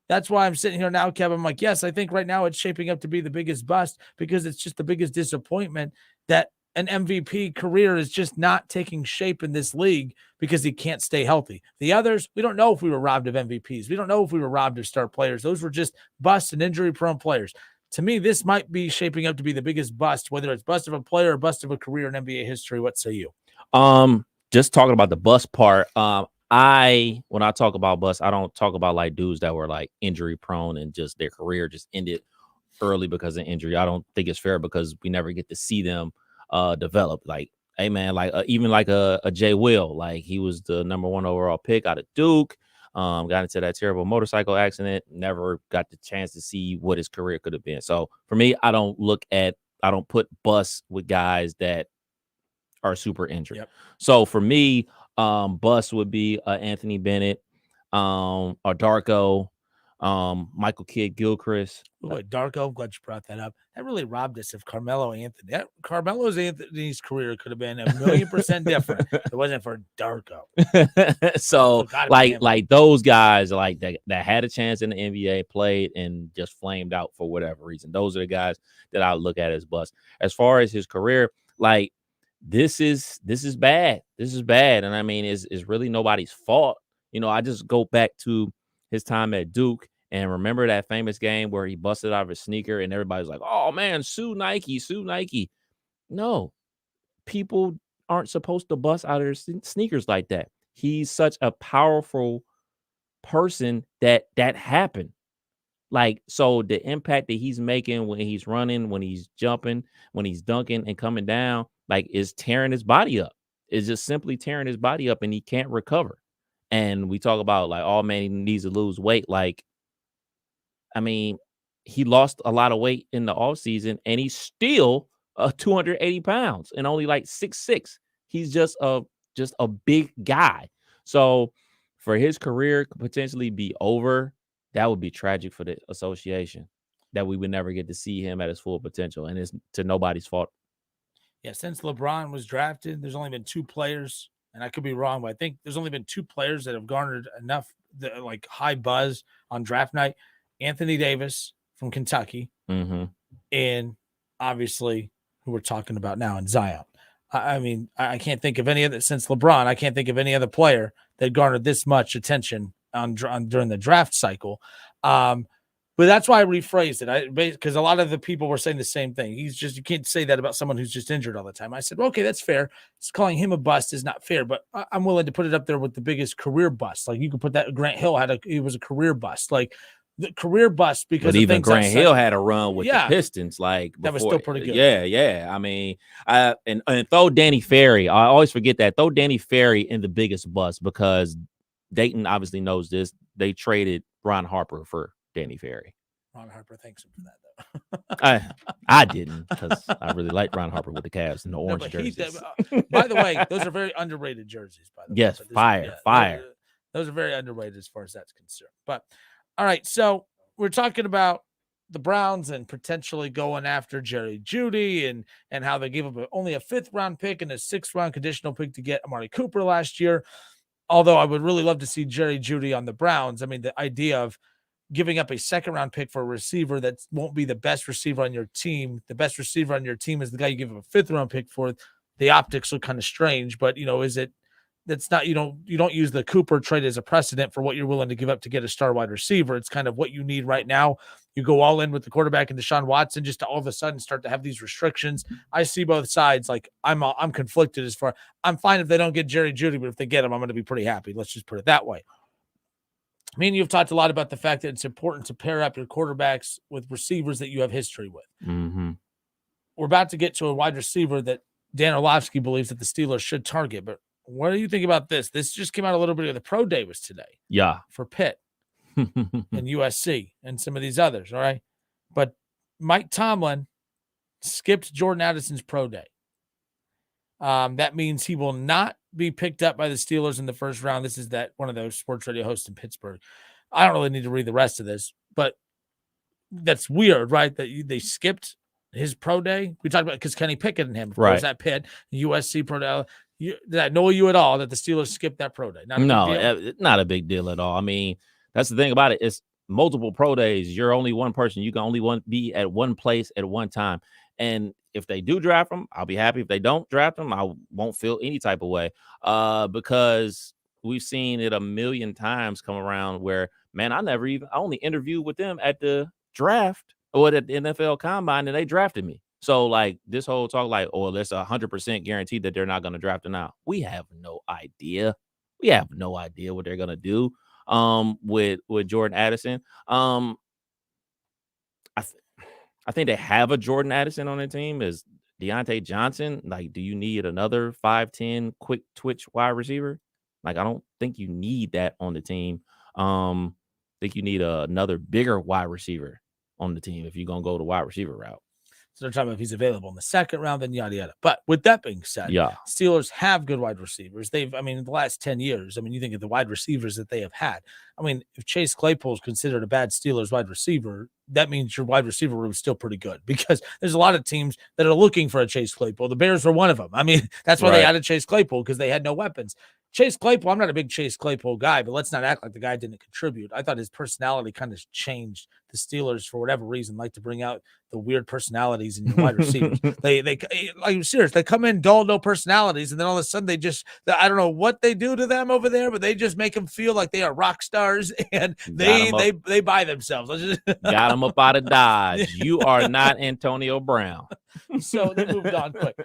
that's why I'm sitting here now, Kevin. I'm like, yes, I think right now it's shaping up to be the biggest bust because it's just the biggest disappointment that an MVP career is just not taking shape in this league because he can't stay healthy. The others, we don't know if we were robbed of MVPs. We don't know if we were robbed of star players. Those were just bust and injury-prone players. To me, this might be shaping up to be the biggest bust, whether it's bust of a player or bust of a career in NBA history. What say you? Just talking about the bust part. When I talk about bust, I don't talk about like dudes that were like injury prone and just their career just ended early because of injury. I don't think it's fair because we never get to see them develop. Like, hey man, like even like a Jay Will, like he was the number one overall pick out of Duke. Got into that terrible motorcycle accident, never got the chance to see what his career could have been. So for me, I don't put busts with guys that are super injured. Yep. So for me, bust would be Anthony Bennett, or Darko, Michael Kidd-Gilchrist. Darko, I'm glad you brought that up. That really robbed us of Carmelo Anthony. Anthony's career could have been 1,000,000% different if it wasn't for Darko. So like those guys like that had a chance in the NBA, played and just flamed out for whatever reason. Those are the guys that I look at as bust. As far as his career, like this is bad. This is bad. And I mean, it's really nobody's fault. You know, I just go back to his time at Duke and remember that famous game where he busted out of his sneaker and everybody's like, oh man, sue Nike. No, people aren't supposed to bust out of their sneakers like that. He's such a powerful person that happened. Like, so the impact that he's making when he's running, when he's jumping, when he's dunking and coming down, like is tearing his body up. It's just simply tearing his body up and he can't recover. And we talk about like, oh man, he needs to lose weight. Like, I mean, he lost a lot of weight in the offseason and he's still 280 pounds and only like 6'6". He's just a big guy. So for his career to potentially be over, that would be tragic for the association that we would never get to see him at his full potential. And it's to nobody's fault. Yeah, since LeBron was drafted, there's only been two players, and I could be wrong, but I think there's only been two players that have garnered enough like high buzz on draft night. Anthony Davis from Kentucky, and obviously who we're talking about now in Zion. I mean, I can't think of any other since LeBron. I can't think of any other player that garnered this much attention on during the draft cycle. But that's why I rephrased it. Because a lot of the people were saying the same thing. You can't say that about someone who's just injured all the time. I said, well, okay, that's fair. Just calling him a bust is not fair, but I'm willing to put it up there with the biggest career bust. Like you could put that Grant Hill he was a career bust. Like the career bust because but even Grant Hill had a run with the Pistons. Like before. That was still pretty good. Yeah. I mean, and throw Danny Ferry. I always forget that. Throw Danny Ferry in the biggest bust because Dayton obviously knows this. They traded Ron Harper for Danny Ferry. Ron Harper thanks him for that, though. I didn't because I really like Ron Harper with the Cavs and the orange jerseys. By the way, those are very underrated jerseys. By the way, yes, fire. Those are very underrated as far as that's concerned. But all right, so we're talking about the Browns and potentially going after Jerry Jeudy and how they gave up only a 5th round pick and a 6th round conditional pick to get Amari Cooper last year. Although I would really love to see Jerry Jeudy on the Browns. I mean, the idea of giving up a 2nd round pick for a receiver that won't be the best receiver on your team. The best receiver on your team is the guy you give up a 5th round pick for. The optics look kind of strange, but is it? That's not, you don't use the Cooper trade as a precedent for what you're willing to give up to get a star wide receiver. It's kind of what you need right now. You go all in with the quarterback and Deshaun Watson just to all of a sudden start to have these restrictions. I see both sides. Like I'm conflicted as far. I'm fine if they don't get Jerry Jeudy, but if they get him, I'm going to be pretty happy. Let's just put it that way. Me and you have talked a lot about the fact that it's important to pair up your quarterbacks with receivers that you have history with. Mm-hmm. We're about to get to a wide receiver that Dan Orlovsky believes that the Steelers should target. But what do you think about this? This just came out a little bit of the pro day was today. Yeah. For Pitt and USC and some of these others. All right. But Mike Tomlin skipped Jordan Addison's pro day. That means he will not be picked up by the Steelers in the first round. This is that one of those sports radio hosts in Pittsburgh. I don't really need to read the rest of this, but that's weird, right? That they skipped his pro day. We talked about because Kenny Pickett and him, of course, at Pitt, USC pro day. Did I know you at all that the Steelers skipped that pro day? Not a big deal at all. I mean, that's the thing about it. It's multiple pro days. You're only one person. You can only be at one place at one time. And if they do draft them, I'll be happy. If they don't draft them, I won't feel any type of way because we've seen it a million times come around where, man, I only interviewed with them at the draft or at the NFL Combine, and they drafted me. So, like, this whole talk, like, oh, that's 100% guaranteed that they're not going to draft them now. We have no idea. We have no idea what they're going to do with Jordan Addison. I think they have a Jordan Addison on their team is Deontay Johnson. Like, do you need another 5'10" quick twitch wide receiver? Like, I don't think you need that on the team. I think you need another bigger wide receiver on the team if you're going to go the wide receiver route. So they're talking about if he's available in the second round, then yada, yada. But with that being said, Steelers have good wide receivers. In the last 10 years, you think of the wide receivers that they have had. If Chase Claypool is considered a bad Steelers wide receiver, that means your wide receiver room is still pretty good because there's a lot of teams that are looking for a Chase Claypool. The Bears were one of them. That's why they added Chase Claypool because they had no weapons. Chase Claypool, I'm not a big Chase Claypool guy, but let's not act like the guy didn't contribute. I thought his personality kind of changed. The Steelers, for whatever reason, like to bring out the weird personalities in your wide receivers. Like, serious. They come in dull, no personalities, and then all of a sudden I don't know what they do to them over there, but they just make them feel like they are rock stars, and they buy themselves. Got them up out of Dodge. You are not Antonio Brown. So they moved on quick.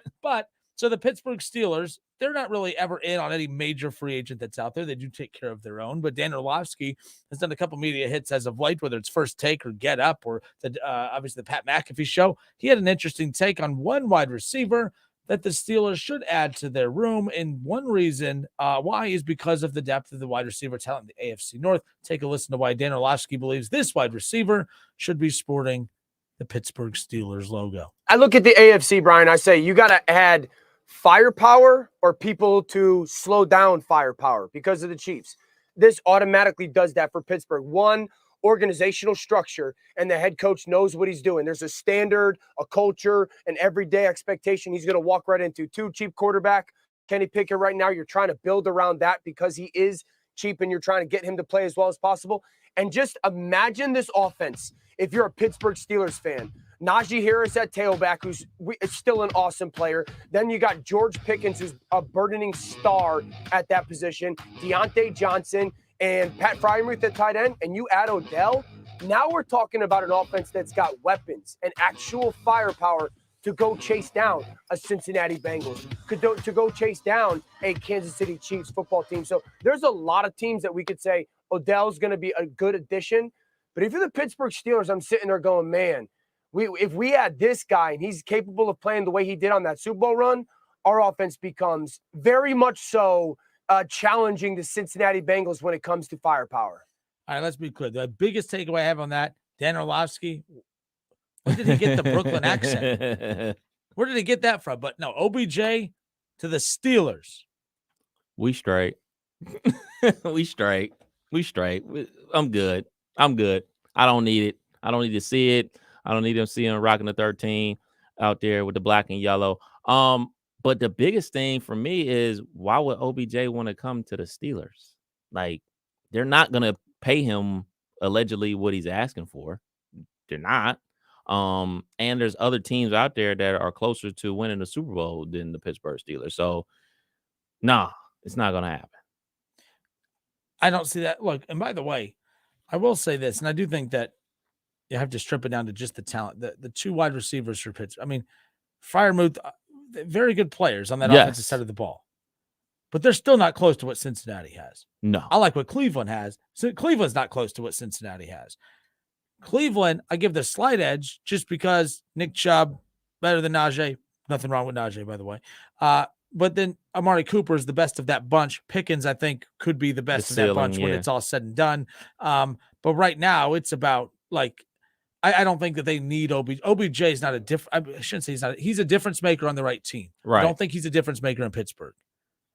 So the Pittsburgh Steelers, they're not really ever in on any major free agent that's out there. They do take care of their own. But Dan Orlovsky has done a couple media hits as of late, whether it's First Take or Get Up or obviously the Pat McAfee show. He had an interesting take on one wide receiver that the Steelers should add to their room. And one reason why is because of the depth of the wide receiver talent in the AFC North. Take a listen to why Dan Orlovsky believes this wide receiver should be sporting the Pittsburgh Steelers logo. I look at the AFC, Brian. I say you got to add firepower or people to slow down firepower because of the Chiefs. This automatically does that for Pittsburgh. One, organizational structure, and the head coach knows what he's doing. There's a standard, a culture, an everyday expectation he's going to walk right into. Two, cheap quarterback. Kenny Pickett right now, you're trying to build around that because he is cheap and you're trying to get him to play as well as possible. And just imagine this offense if you're a Pittsburgh Steelers fan. Najee Harris at tailback, who's still an awesome player. Then you got George Pickens, who's a burgeoning star at that position. Deontay Johnson and Pat Freiermuth at tight end. And you add Odell. Now we're talking about an offense that's got weapons and actual firepower to go chase down a Cincinnati Bengals, to go chase down a Kansas City Chiefs football team. So there's a lot of teams that we could say Odell's going to be a good addition. But if you're the Pittsburgh Steelers, I'm sitting there going, man, if we had this guy and he's capable of playing the way he did on that Super Bowl run, our offense becomes very much so challenging the Cincinnati Bengals when it comes to firepower. All right, let's be clear. The biggest takeaway I have on that, Dan Orlovsky, where did he get the Brooklyn accent? Where did he get that from? But no, OBJ to the Steelers. We straight. We straight. I'm good. I don't need it. I don't need to see it. I don't need them seeing rocking the 13 out there with the black and yellow. But the biggest thing for me is, why would OBJ want to come to the Steelers? Like, they're not going to pay him allegedly what he's asking for. They're not. And there's other teams out there that are closer to winning the Super Bowl than the Pittsburgh Steelers. So, nah, it's not going to happen. I don't see that. Look, and by the way, I will say this, and I do think that you have to strip it down to just the talent. The two wide receivers for Pittsburgh. I mean, Freiermuth, very good players on that offensive side of the ball. But they're still not close to what Cincinnati has. No. I like what Cleveland has. So Cleveland's not close to what Cincinnati has. Cleveland, I give the slight edge just because Nick Chubb, better than Najee. Nothing wrong with Najee, by the way. But then Amari Cooper is the best of that bunch. Pickens, I think, could be the best of that bunch when it's all said and done. But right now, it's about, like, I don't think that they need OBJ. OBJ is not a different. I shouldn't say he's not. He's a difference maker on the right team. Right. I don't think he's a difference maker in Pittsburgh.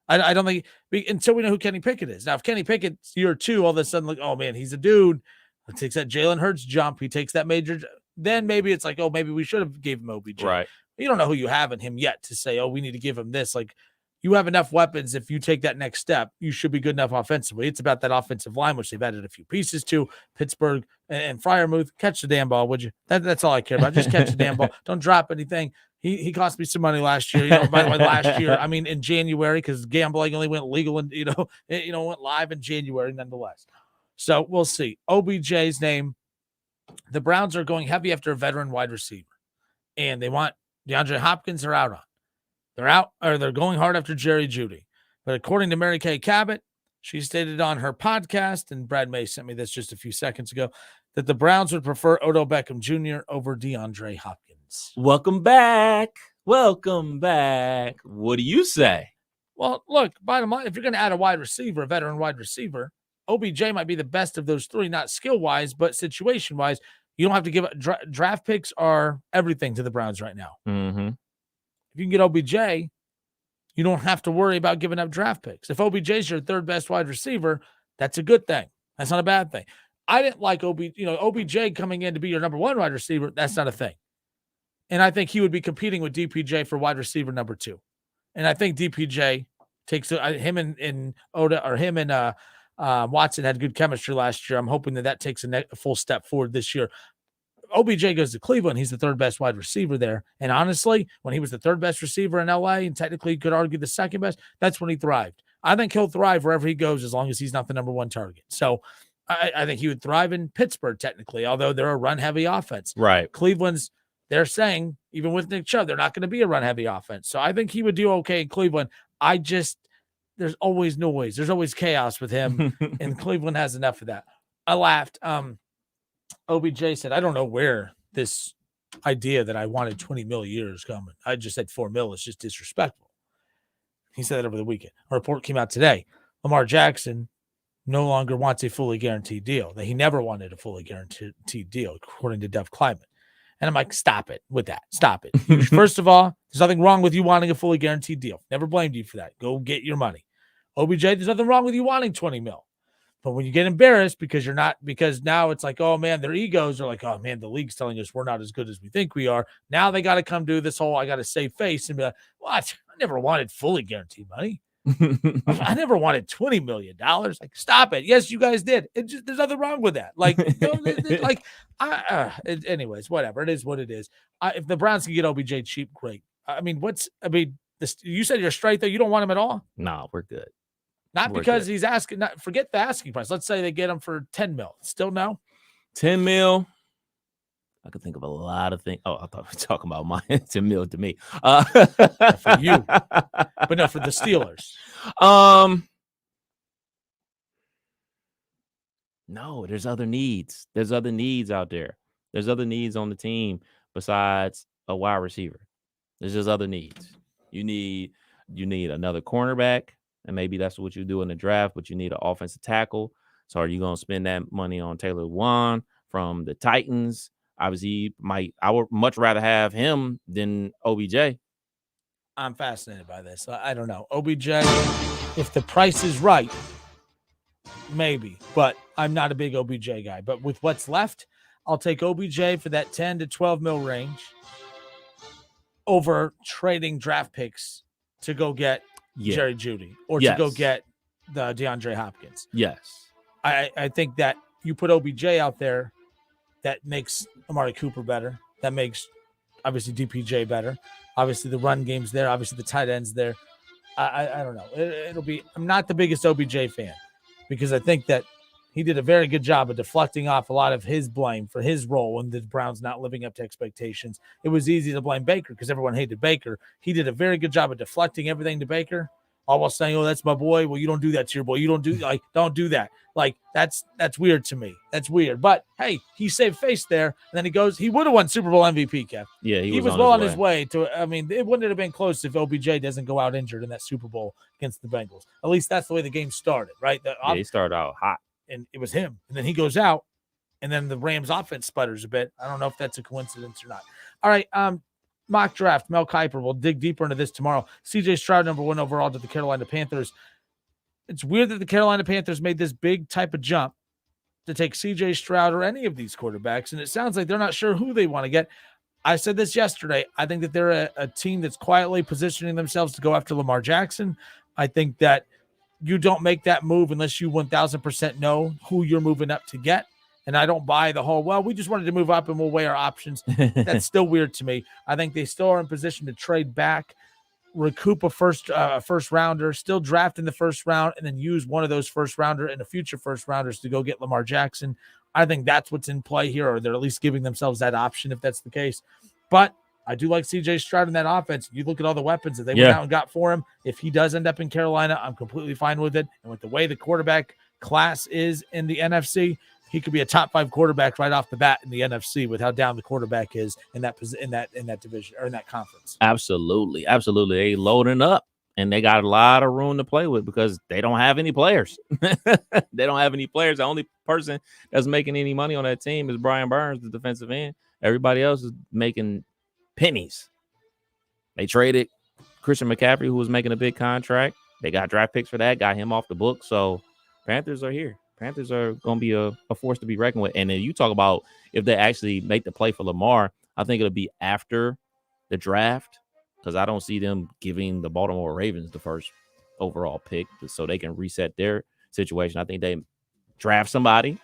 I don't think until we know who Kenny Pickett is. Now, if Kenny Pickett's year 2, all of a sudden, like, oh man, he's a dude. He takes that Jalen Hurts jump. He takes that major. Then maybe it's like, oh, maybe we should have gave him OBJ. Right. You don't know who you have in him yet to say, oh, we need to give him this. Like, you have enough weapons. If you take that next step, you should be good enough offensively. It's about that offensive line, which they've added a few pieces to. Pittsburgh and Freiermuth, catch the damn ball, would you? That's all I care about. Just catch the damn ball. Don't drop anything. He cost me some money last year. By the way, last year, I mean in January, because gambling only went legal and went live in January nonetheless. So we'll see. OBJ's name. The Browns are going heavy after a veteran wide receiver, and they want DeAndre Hopkins. They're out on. They're going hard after Jerry Jeudy. But according to Mary Kay Cabot, she stated on her podcast, and Brad May sent me this just a few seconds ago, that the Browns would prefer Odell Beckham Jr. over DeAndre Hopkins. Welcome back. Welcome back. What do you say? Well, look, bottom line, if you're going to add a wide receiver, a veteran wide receiver, OBJ might be the best of those three, not skill-wise, but situation-wise. You don't have to give draft picks are everything to the Browns right now. Mm-hmm. If you can get OBJ, you don't have to worry about giving up draft picks. If OBJ is your third best wide receiver, that's a good thing. That's not a bad thing. I didn't like OBJ coming in to be your number one wide receiver. That's not a thing. And I think he would be competing with DPJ for wide receiver number 2. And I think DPJ takes him and Oda, or him and Watson had good chemistry last year. I'm hoping that takes a full step forward this year. OBJ goes to Cleveland. He's the third best wide receiver there. And honestly, when he was the third best receiver in LA, and technically you could argue the second best, that's when he thrived. I think he'll thrive wherever he goes as long as he's not the number one target. So I think he would thrive in Pittsburgh technically, although they're a run-heavy offense. Right. Cleveland's, they're saying, even with Nick Chubb, they're not going to be a run-heavy offense. So I think he would do okay in Cleveland. There's always noise. There's always chaos with him, and Cleveland has enough of that. I laughed. OBJ said, I don't know where this idea that I wanted 20 mil a year is coming. I just said 4 mil is just disrespectful. He said that over the weekend. A report came out today. Lamar Jackson no longer wants a fully guaranteed deal. That he never wanted a fully guaranteed deal, according to Dev Kleiman. And I'm like, stop it with that. Stop it. First of all, there's nothing wrong with you wanting a fully guaranteed deal. Never blamed you for that. Go get your money. OBJ, there's nothing wrong with you wanting 20 mil. But when you get embarrassed because now it's like, oh man, their egos are like, oh man, the league's telling us we're not as good as we think we are. Now they got to come do this whole, I got to save face and be like, what? I never wanted fully guaranteed money. I never wanted $20 million. Like, stop it. Yes, you guys did. There's nothing wrong with that. Like, anyways, whatever. It is what it is. If the Browns can get OBJ cheap, great. You said you're straight though. You don't want him at all? No, we're good. Not because he's asking, forget the asking price. Let's say they get him for 10 mil. Still no? 10 mil. I could think of a lot of things. Oh, I thought we were talking about mine. 10 mil to me. For you. But no, for the Steelers. No, there's other needs. There's other needs out there. There's other needs on the team besides a wide receiver. There's just other needs. You need another cornerback. And maybe that's what you do in the draft, but you need an offensive tackle. So are you going to spend that money on Taylor Lewan from the Titans? Obviously, I would much rather have him than OBJ. I'm fascinated by this. I don't know. OBJ, if the price is right, maybe. But I'm not a big OBJ guy. But with what's left, I'll take OBJ for that 10 to 12 mil range over trading draft picks to go get Jerry Jeudy or to go get the DeAndre Hopkins. Yes. I think that you put OBJ out there, that makes Amari Cooper better. That makes, obviously, DPJ better. Obviously, the run game's there. Obviously, the tight end's there. I don't know. It'll be – I'm not the biggest OBJ fan because I think that he did a very good job of deflecting off a lot of his blame for his role in the Browns not living up to expectations. It was easy to blame Baker because everyone hated Baker. He did a very good job of deflecting everything to Baker, all while saying, oh, that's my boy. Well, you don't do that to your boy. You don't do don't do that. Like, that's weird to me. That's weird. But, hey, he saved face there. And then he goes, he would have won Super Bowl MVP, Kev. Yeah, he was well on his way to, I mean, it wouldn't have been close if OBJ doesn't go out injured in that Super Bowl against the Bengals. At least that's the way the game started, right? He started out hot. And it was him. And then he goes out, and then the Rams offense sputters a bit. I don't know if that's a coincidence or not. All right, mock draft, Mel Kiper. We'll dig deeper into this tomorrow. CJ Stroud, number 1 overall to the Carolina Panthers. It's weird that the Carolina Panthers made this big type of jump to take CJ Stroud or any of these quarterbacks, and it sounds like they're not sure who they want to get. I said this yesterday. I think that they're a team that's quietly positioning themselves to go after Lamar Jackson. I think that you don't make that move unless you 1,000% know who you're moving up to get. And I don't buy the whole, well, we just wanted to move up and we'll weigh our options. That's still weird to me. I think they still are in position to trade back, recoup a first rounder, still draft in the first round, and then use one of those first rounder and a future first rounders to go get Lamar Jackson. I think that's what's in play here, or they're at least giving themselves that option if that's the case. But I do like CJ Stroud in that offense. You look at all the weapons that they went out and got for him. If he does end up in Carolina, I'm completely fine with it. And with the way the quarterback class is in the NFC, he could be a top 5 quarterback right off the bat in the NFC with how down the quarterback is in that division or in that conference. Absolutely. They loading up, and they got a lot of room to play with because they don't have any players. They don't have any players. The only person that's making any money on that team is Brian Burns, the defensive end. Everybody else is making pennies. They traded Christian McCaffrey, who was making a big contract. They got draft picks for that, got him off the book. So Panthers are here. Panthers are going to be a force to be reckoned with. And then you talk about if they actually make the play for Lamar, I think it'll be after the draft because I don't see them giving the Baltimore Ravens the first overall pick so they can reset their situation. I think they draft somebody.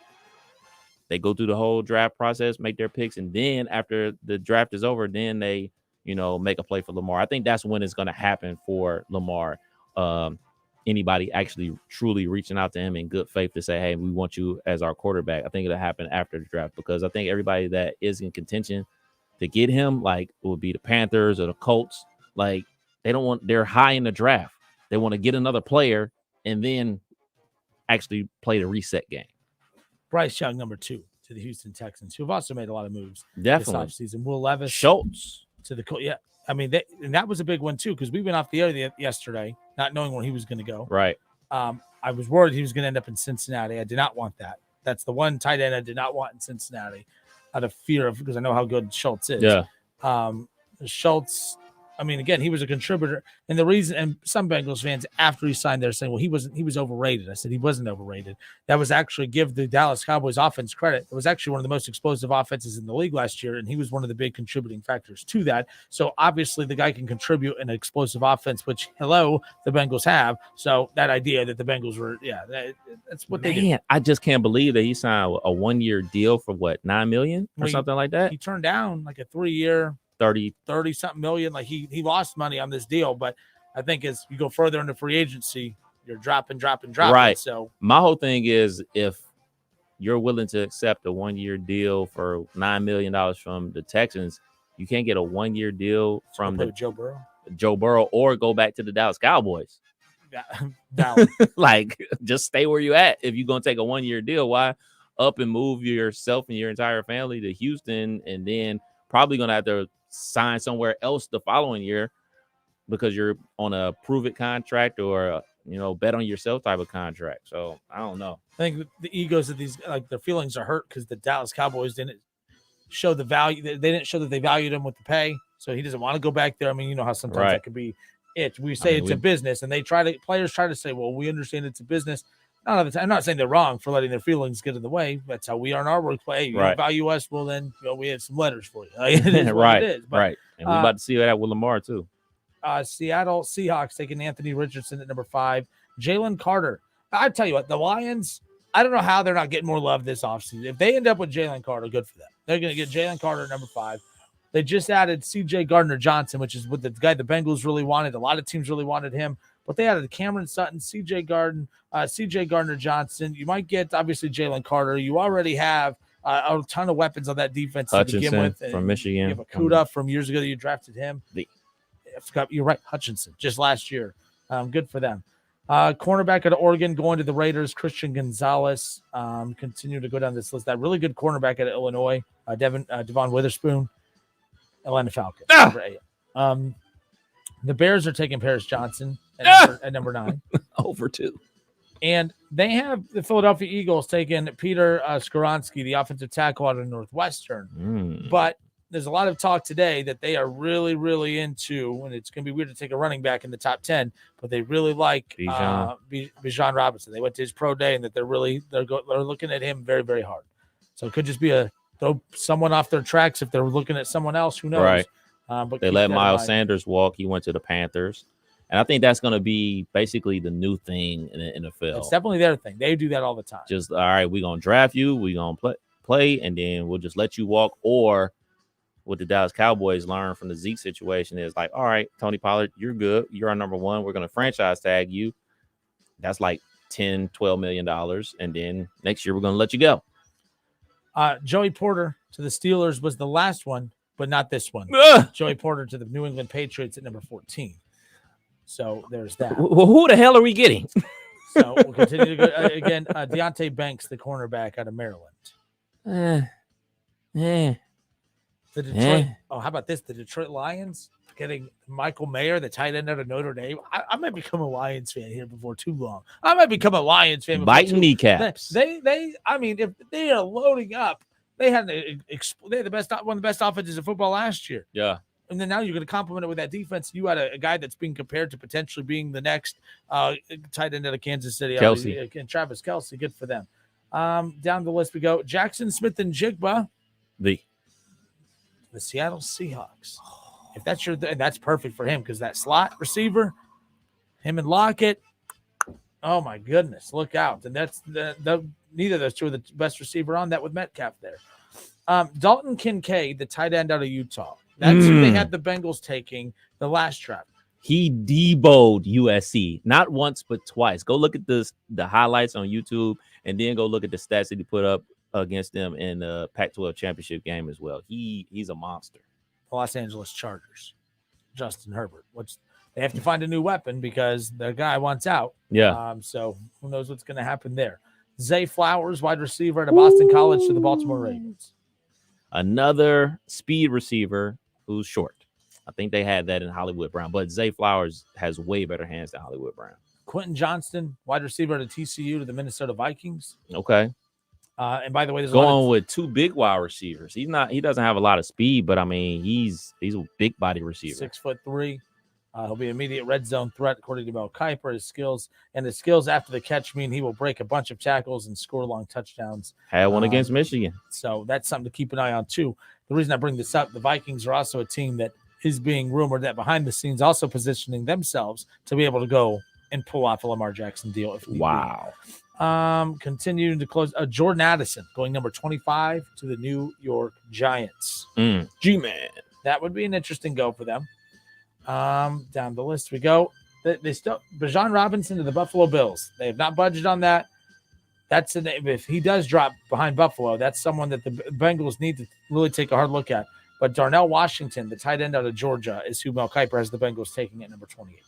They go through the whole draft process, make their picks, and then after the draft is over, then they, make a play for Lamar. I think that's when it's going to happen for Lamar. Anybody actually truly reaching out to him in good faith to say, hey, we want you as our quarterback. I think it'll happen after the draft because I think everybody that is in contention to get him, like it would be the Panthers or the Colts, like they're high in the draft. They want to get another player and then actually play the reset game. Bryce Young, number 2 to the Houston Texans, who have also made a lot of moves definitely this offseason. Will Levis, Schultz to the Colts. Yeah, I mean, and that was a big one too because we went off the air yesterday, not knowing where he was going to go. Right. I was worried he was going to end up in Cincinnati. I did not want that. That's the one tight end I did not want in Cincinnati, out of fear of because I know how good Schultz is. Yeah. Schultz. I mean, again, he was a contributor. And the reason, and some Bengals fans, after he signed there, saying, well, he was overrated. I said, he wasn't overrated. That was actually give the Dallas Cowboys offense credit. It was actually one of the most explosive offenses in the league last year, and he was one of the big contributing factors to that. So obviously the guy can contribute an explosive offense, which, the Bengals have. So that idea that the Bengals were, that's what they do. I just can't believe that he signed a 1-year deal for what, $9 million or something like that? He turned down like a 3-year, 30 something million. Like he lost money on this deal, but I think as you go further into free agency, you're dropping. Right. So my whole thing is if you're willing to accept a 1-year deal for $9 million from the Texans, you can't get a 1-year deal from Joe Burrow or go back to the Dallas Cowboys. Dallas. Like just stay where you at. If you're going to take a 1-year deal, why up and move yourself and your entire family to Houston and then probably going to have to sign somewhere else the following year because you're on a prove it contract or bet on yourself type of contract. So I don't know. I think the egos of these, like their feelings are hurt because the Dallas Cowboys didn't show the value. They didn't show that they valued him with the pay. So he doesn't want to go back there. I mean, you know how sometimes that could be it. We say it's a business and players try to say, well, we understand it's a business. Not all the time. I'm not saying they're wrong for letting their feelings get in the way. That's how we are in our workplace. Hey, you don't value us, well then we have some letters for you. It is what it is. But, right. And we're about to see that with Lamar too. Seattle Seahawks taking Anthony Richardson at number 5. Jalen Carter. I tell you what, the Lions, I don't know how they're not getting more love this offseason. If they end up with Jalen Carter, good for them. They're going to get Jalen Carter at number 5. They just added C.J. Gardner-Johnson, which is what the guy the Bengals really wanted. A lot of teams really wanted him. But they added Cameron Sutton, C.J. Gardner-Johnson. You might get, obviously, Jalen Carter. You already have a ton of weapons on that defense to begin with. From Michigan. You have Akuda from years ago that you drafted him. You're right, Hutchinson, just last year. Good for them. Cornerback out of Oregon going to the Raiders, Christian Gonzalez. Continue to go down this list. That really good cornerback out of Illinois, Devon Witherspoon, Atlanta Falcons. The Bears are taking Paris Johnson at number 9. Over 2. And they have the Philadelphia Eagles taking Peter Skoronski, the offensive tackle out of Northwestern. But there's a lot of talk today that they are really, really into, and it's going to be weird to take a running back in the top 10, but they really like Bijan Robinson. They went to his pro day, and that they're looking at him very, very hard. So it could just be throw someone off their tracks if they're looking at someone else. Who knows? Right. But they let Miles Sanders walk. He went to the Panthers. And I think that's going to be basically the new thing in the NFL. It's definitely their thing. They do that all the time. Just, all right, we're going to draft you. We're going to play, and then we'll just let you walk. Or what the Dallas Cowboys learned from the Zeke situation is like, all right, Tony Pollard, you're good. You're our number 1. We're going to franchise tag you. That's like $10, $12 million. And then next year we're going to let you go. Joey Porter to the Steelers was the last one, but not this one. Joey Porter to the New England Patriots at number 14. So there's that. Well, who the hell are we getting? So we'll continue to go again. Deonte Banks, the cornerback out of Maryland. The Detroit. Oh, how about this? The Detroit Lions getting Michael Mayer, the tight end out of Notre Dame. I might become a Lions fan here before too long. I might become a Lions fan. Biting kneecaps. They. I mean, if they are loading up, they had one of the best offenses in football last year. Yeah. And then now you're going to complement it with that defense. You had a guy that's being compared to potentially being the next tight end out of Kansas City. Kelce. And Travis Kelce. Good for them. Down the list we go. Jackson Smith and Jigba. The Seattle Seahawks. If that's that's perfect for him because that slot receiver, him and Lockett. Oh my goodness, look out! And that's neither of those two are the best receiver on that with Metcalf there. Dalton Kincaid, the tight end out of Utah. That's who they had the Bengals taking the last draft. He deboed USC not once but twice. Go look at the highlights on YouTube, and then go look at the stats that he put up against them in the Pac-12 championship game as well. He's a monster. Los Angeles Chargers, Justin Herbert. They have to find a new weapon because their guy wants out. Yeah. So who knows what's going to happen there? Zay Flowers, wide receiver at Boston College to the Baltimore Ravens. Another speed receiver who's short. I think they had that in Hollywood Brown, but Zay Flowers has way better hands than Hollywood Brown. Quentin Johnston, wide receiver at TCU to the Minnesota Vikings. Okay. And by the way, there's going with 2 big wide receivers. He doesn't have a lot of speed, but I mean, he's a big body receiver. 6'3". He'll be an immediate red zone threat, according to Mel Kiper. His skills after the catch mean he will break a bunch of tackles and score long touchdowns. Had one against Michigan. So that's something to keep an eye on, too. The reason I bring this up, the Vikings are also a team that is being rumored that behind the scenes also positioning themselves to be able to go and pull off a Lamar Jackson deal. Wow. Continuing to close, Jordan Addison going number 25 to the New York Giants. G-Man. That would be an interesting go for them. Down the list we go. They still Bijan Robinson to the Buffalo Bills. They have not budged on that. That's if he does drop behind Buffalo, that's someone that the Bengals need to really take a hard look at. But Darnell Washington, the tight end out of Georgia, is who Mel Kiper has the Bengals taking at number 28.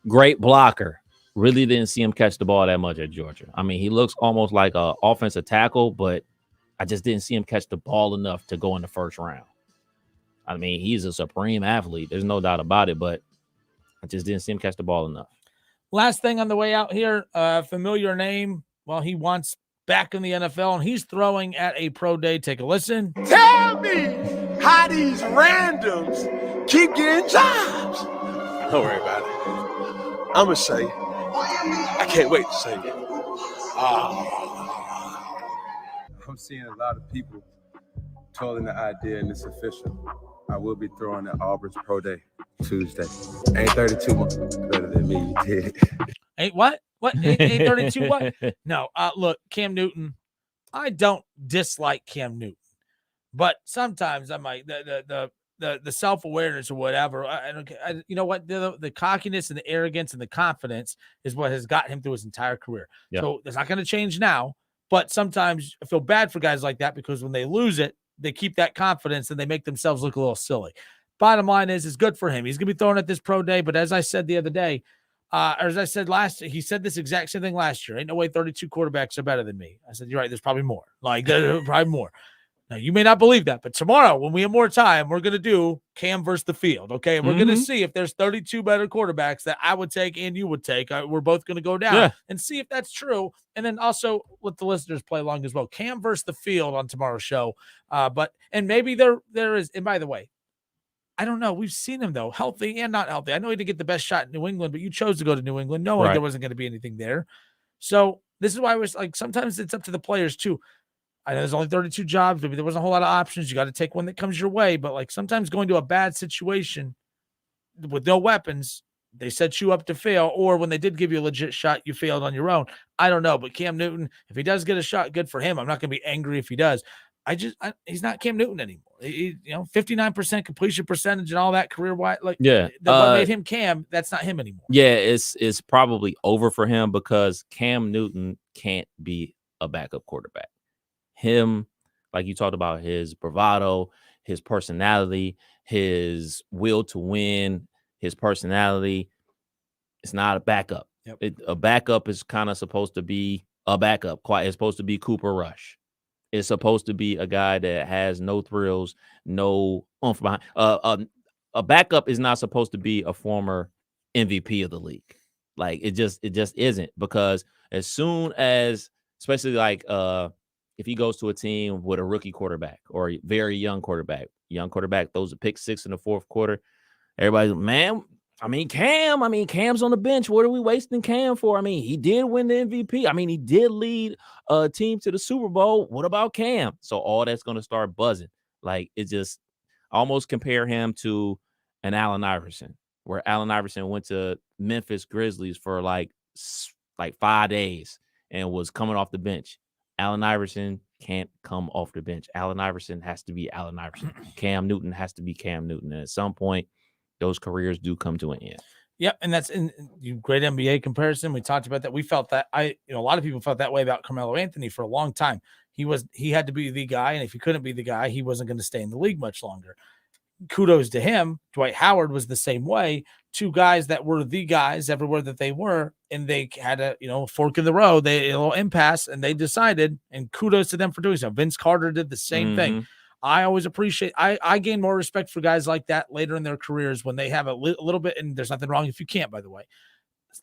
Great blocker. Really didn't see him catch the ball that much at Georgia. I mean, he looks almost like an offensive tackle, but I just didn't see him catch the ball enough to go in the first round. I mean, he's a supreme athlete. There's no doubt about it, but I just didn't see him catch the ball enough. Last thing on the way out here, familiar name. Well, he wants back in the NFL, and he's throwing at a pro day. Take a listen. Tell me how these randoms keep getting jobs. Don't worry about it. I'm going to say, I can't wait to say it. I'm seeing a lot of people trolling the idea, and it's official. I will be throwing at Auburn's Pro Day Tuesday. Ain't 32 better than me. Ain't what? What? Ain't 32 what? No, look, Cam Newton, I don't dislike Cam Newton, but sometimes I might, the self-awareness or whatever, you know what? The cockiness and the arrogance and the confidence is what has got him through his entire career. Yeah. So it's not going to change now, but sometimes I feel bad for guys like that because when they lose it, they keep that confidence and they make themselves look a little silly. Bottom line is, it's good for him. He's going to be throwing at this pro day, but as I said the other day, or as I said he said this exact same thing last year. Ain't no way 32 quarterbacks are better than me. I said, you're right. There's probably more. Like, there's probably more. Now, you may not believe that, but tomorrow, when we have more time, we're going to do Cam versus the field, okay? And we're going to see if there's 32 better quarterbacks that I would take and you would take. We're both going to go down and see if that's true. And then also let the listeners play along as well. Cam versus the field on tomorrow's show. And maybe there is, and by the way, I don't know. We've seen him, though, healthy and not healthy. I know he didn't get the best shot in New England, but you chose to go to New England knowing there wasn't going to be anything there. So this is why I was like, sometimes it's up to the players, too. I know there's only 32 jobs. Maybe there wasn't a whole lot of options. You got to take one that comes your way. But like sometimes going to a bad situation with no weapons, they set you up to fail. Or when they did give you a legit shot, you failed on your own. I don't know. But Cam Newton, if he does get a shot, good for him. I'm not going to be angry if he does. He's not Cam Newton anymore. 59% completion percentage and all that career-wide. Like, what made him Cam, that's not him anymore. Yeah, it's probably over for him because Cam Newton can't be a backup quarterback. Him, like you talked about, his bravado, his personality, his will to win, his personality. It's not a backup. A backup is kind of supposed to be a backup. It's supposed to be Cooper Rush. It's supposed to be a guy that has no thrills, no oomph behind. A backup is not supposed to be a former MVP of the league. Like it just isn't, because as soon as, especially like if he goes to a team with a rookie quarterback or a very young quarterback throws a pick six in the fourth quarter, everybody's, man, Cam's on the bench. What are we wasting Cam for? I mean, he did win the MVP. I mean, he did lead a team to the Super Bowl. What about Cam? So all that's going to start buzzing. Like, it just almost compare him to an Allen Iverson, where Allen Iverson went to Memphis Grizzlies for like 5 days and was coming off the bench. Allen Iverson can't come off the bench. Allen Iverson has to be Allen Iverson. Cam Newton has to be Cam Newton. And at some point, those careers do come to an end. Yep, and that's great NBA comparison. We talked about that. We felt that a lot of people felt that way about Carmelo Anthony for a long time. He had to be the guy, and if he couldn't be the guy, he wasn't going to stay in the league much longer. Kudos to him. Dwight Howard was the same way. Two guys that were the guys everywhere that they were, and they had a fork in the road, a little impasse, and they decided. And kudos to them for doing so. Vince Carter did the same thing. I always appreciate. I gain more respect for guys like that later in their careers when they have a little bit. And there's nothing wrong if you can't, by the way.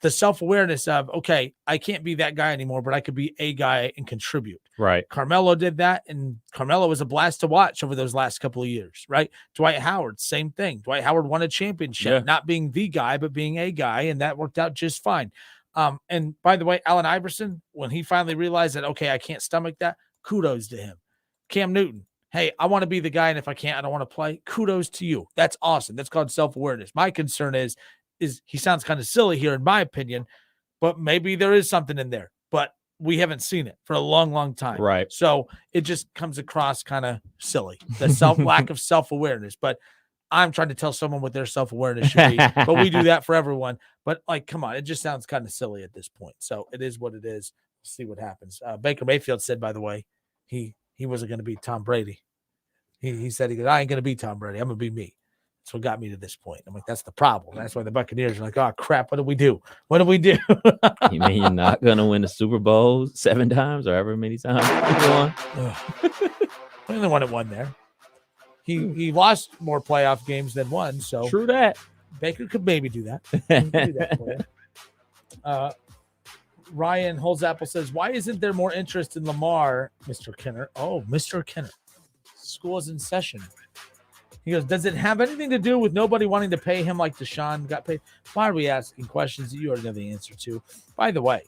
The self-awareness of, okay, I can't be that guy anymore, but I could be a guy and contribute. Right. Carmelo did that, and Carmelo was a blast to watch over those last couple of years, right? Dwight Howard, same thing. Dwight Howard won a championship, not being the guy, but being a guy, and that worked out just fine. And by the way, Allen Iverson, when he finally realized that, okay, I can't stomach that, kudos to him. Cam Newton, hey, I want to be the guy, and if I can't, I don't want to play. Kudos to you. That's awesome. That's called self-awareness. My concern is he sounds kind of silly here, in my opinion, but maybe there is something in there. But we haven't seen it for a long, long time. Right. So it just comes across kind of silly, the lack of self-awareness. But I'm trying to tell someone what their self-awareness should be. But we do that for everyone. But, like, come on, it just sounds kind of silly at this point. So it is what it is. We'll see what happens. Baker Mayfield said, by the way, he wasn't going to beat Tom Brady. He said, I ain't going to beat Tom Brady. I'm going to be me. That's what got me to this point. I'm like, that's the problem. That's why the Buccaneers are like, oh, crap, what do we do? What do we do? You mean you're not going to win the Super Bowl 7 times or however many times you won? The only one that won there. He lost more playoff games than won. So true that. Baker could maybe do that. Ryan Holzapple says, why isn't there more interest in Lamar, Mr. Kenner? Oh, Mr. Kenner. School is in session. He goes, does it have anything to do with nobody wanting to pay him like Deshaun got paid? Why are we asking questions that you already know the answer to? By the way,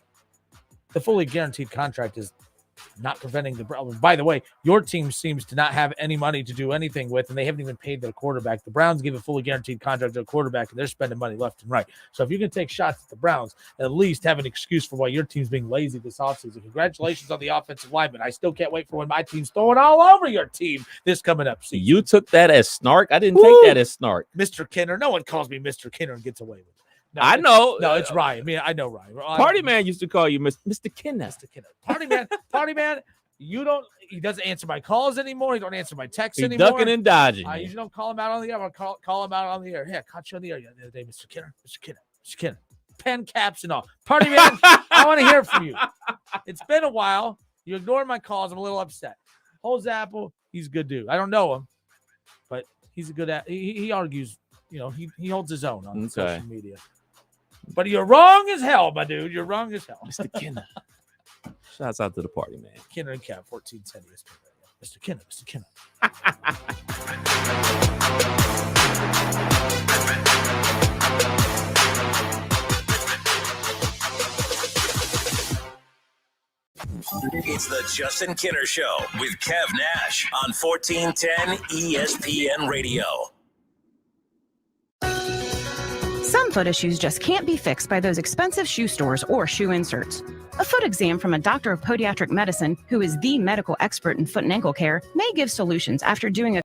The fully guaranteed contract is not preventing the problem. By the way, your team seems to not have any money to do anything with, and they haven't even paid their quarterback. The Browns give a fully guaranteed contract to a quarterback, and they're spending money left and right. So if you can take shots at the Browns, at least have an excuse for why your team's being lazy this offseason. Congratulations on the offensive lineman. I still can't wait for when my team's throwing all over your team this coming up season. You took that as snark? I didn't take that as snark. Mr. Kinner. No one calls me Mr. Kinner and gets away with it. No, I know. No, it's Ryan. I mean, I know Ryan. Party Man used to call you Mr. Kinner. Mr. Kinner. Party Man. He doesn't answer my calls anymore. He don't answer my texts anymore. Ducking and dodging. I usually don't call him out on the air. I'll call him out on the air. Yeah, I caught you on the air the other day, Mr. Kinner. Pen caps and all. Party Man, I want to hear from you. It's been a while. You ignored my calls. I'm a little upset. Holds Apple, he's a good dude. I don't know him, but he's a good he argues, he holds his own on social media. But you're wrong as hell, my dude. You're wrong as hell. Mr. Kinner. Shouts out to the party, man. Kinner and Cap, 1410 ESPN. Mr. Kinner. It's the Justin Kinner Show with Kev Nash on 1410 ESPN Radio. Some foot issues just can't be fixed by those expensive shoe stores or shoe inserts. A foot exam from a doctor of podiatric medicine, who is the medical expert in foot and ankle care, may give solutions after doing a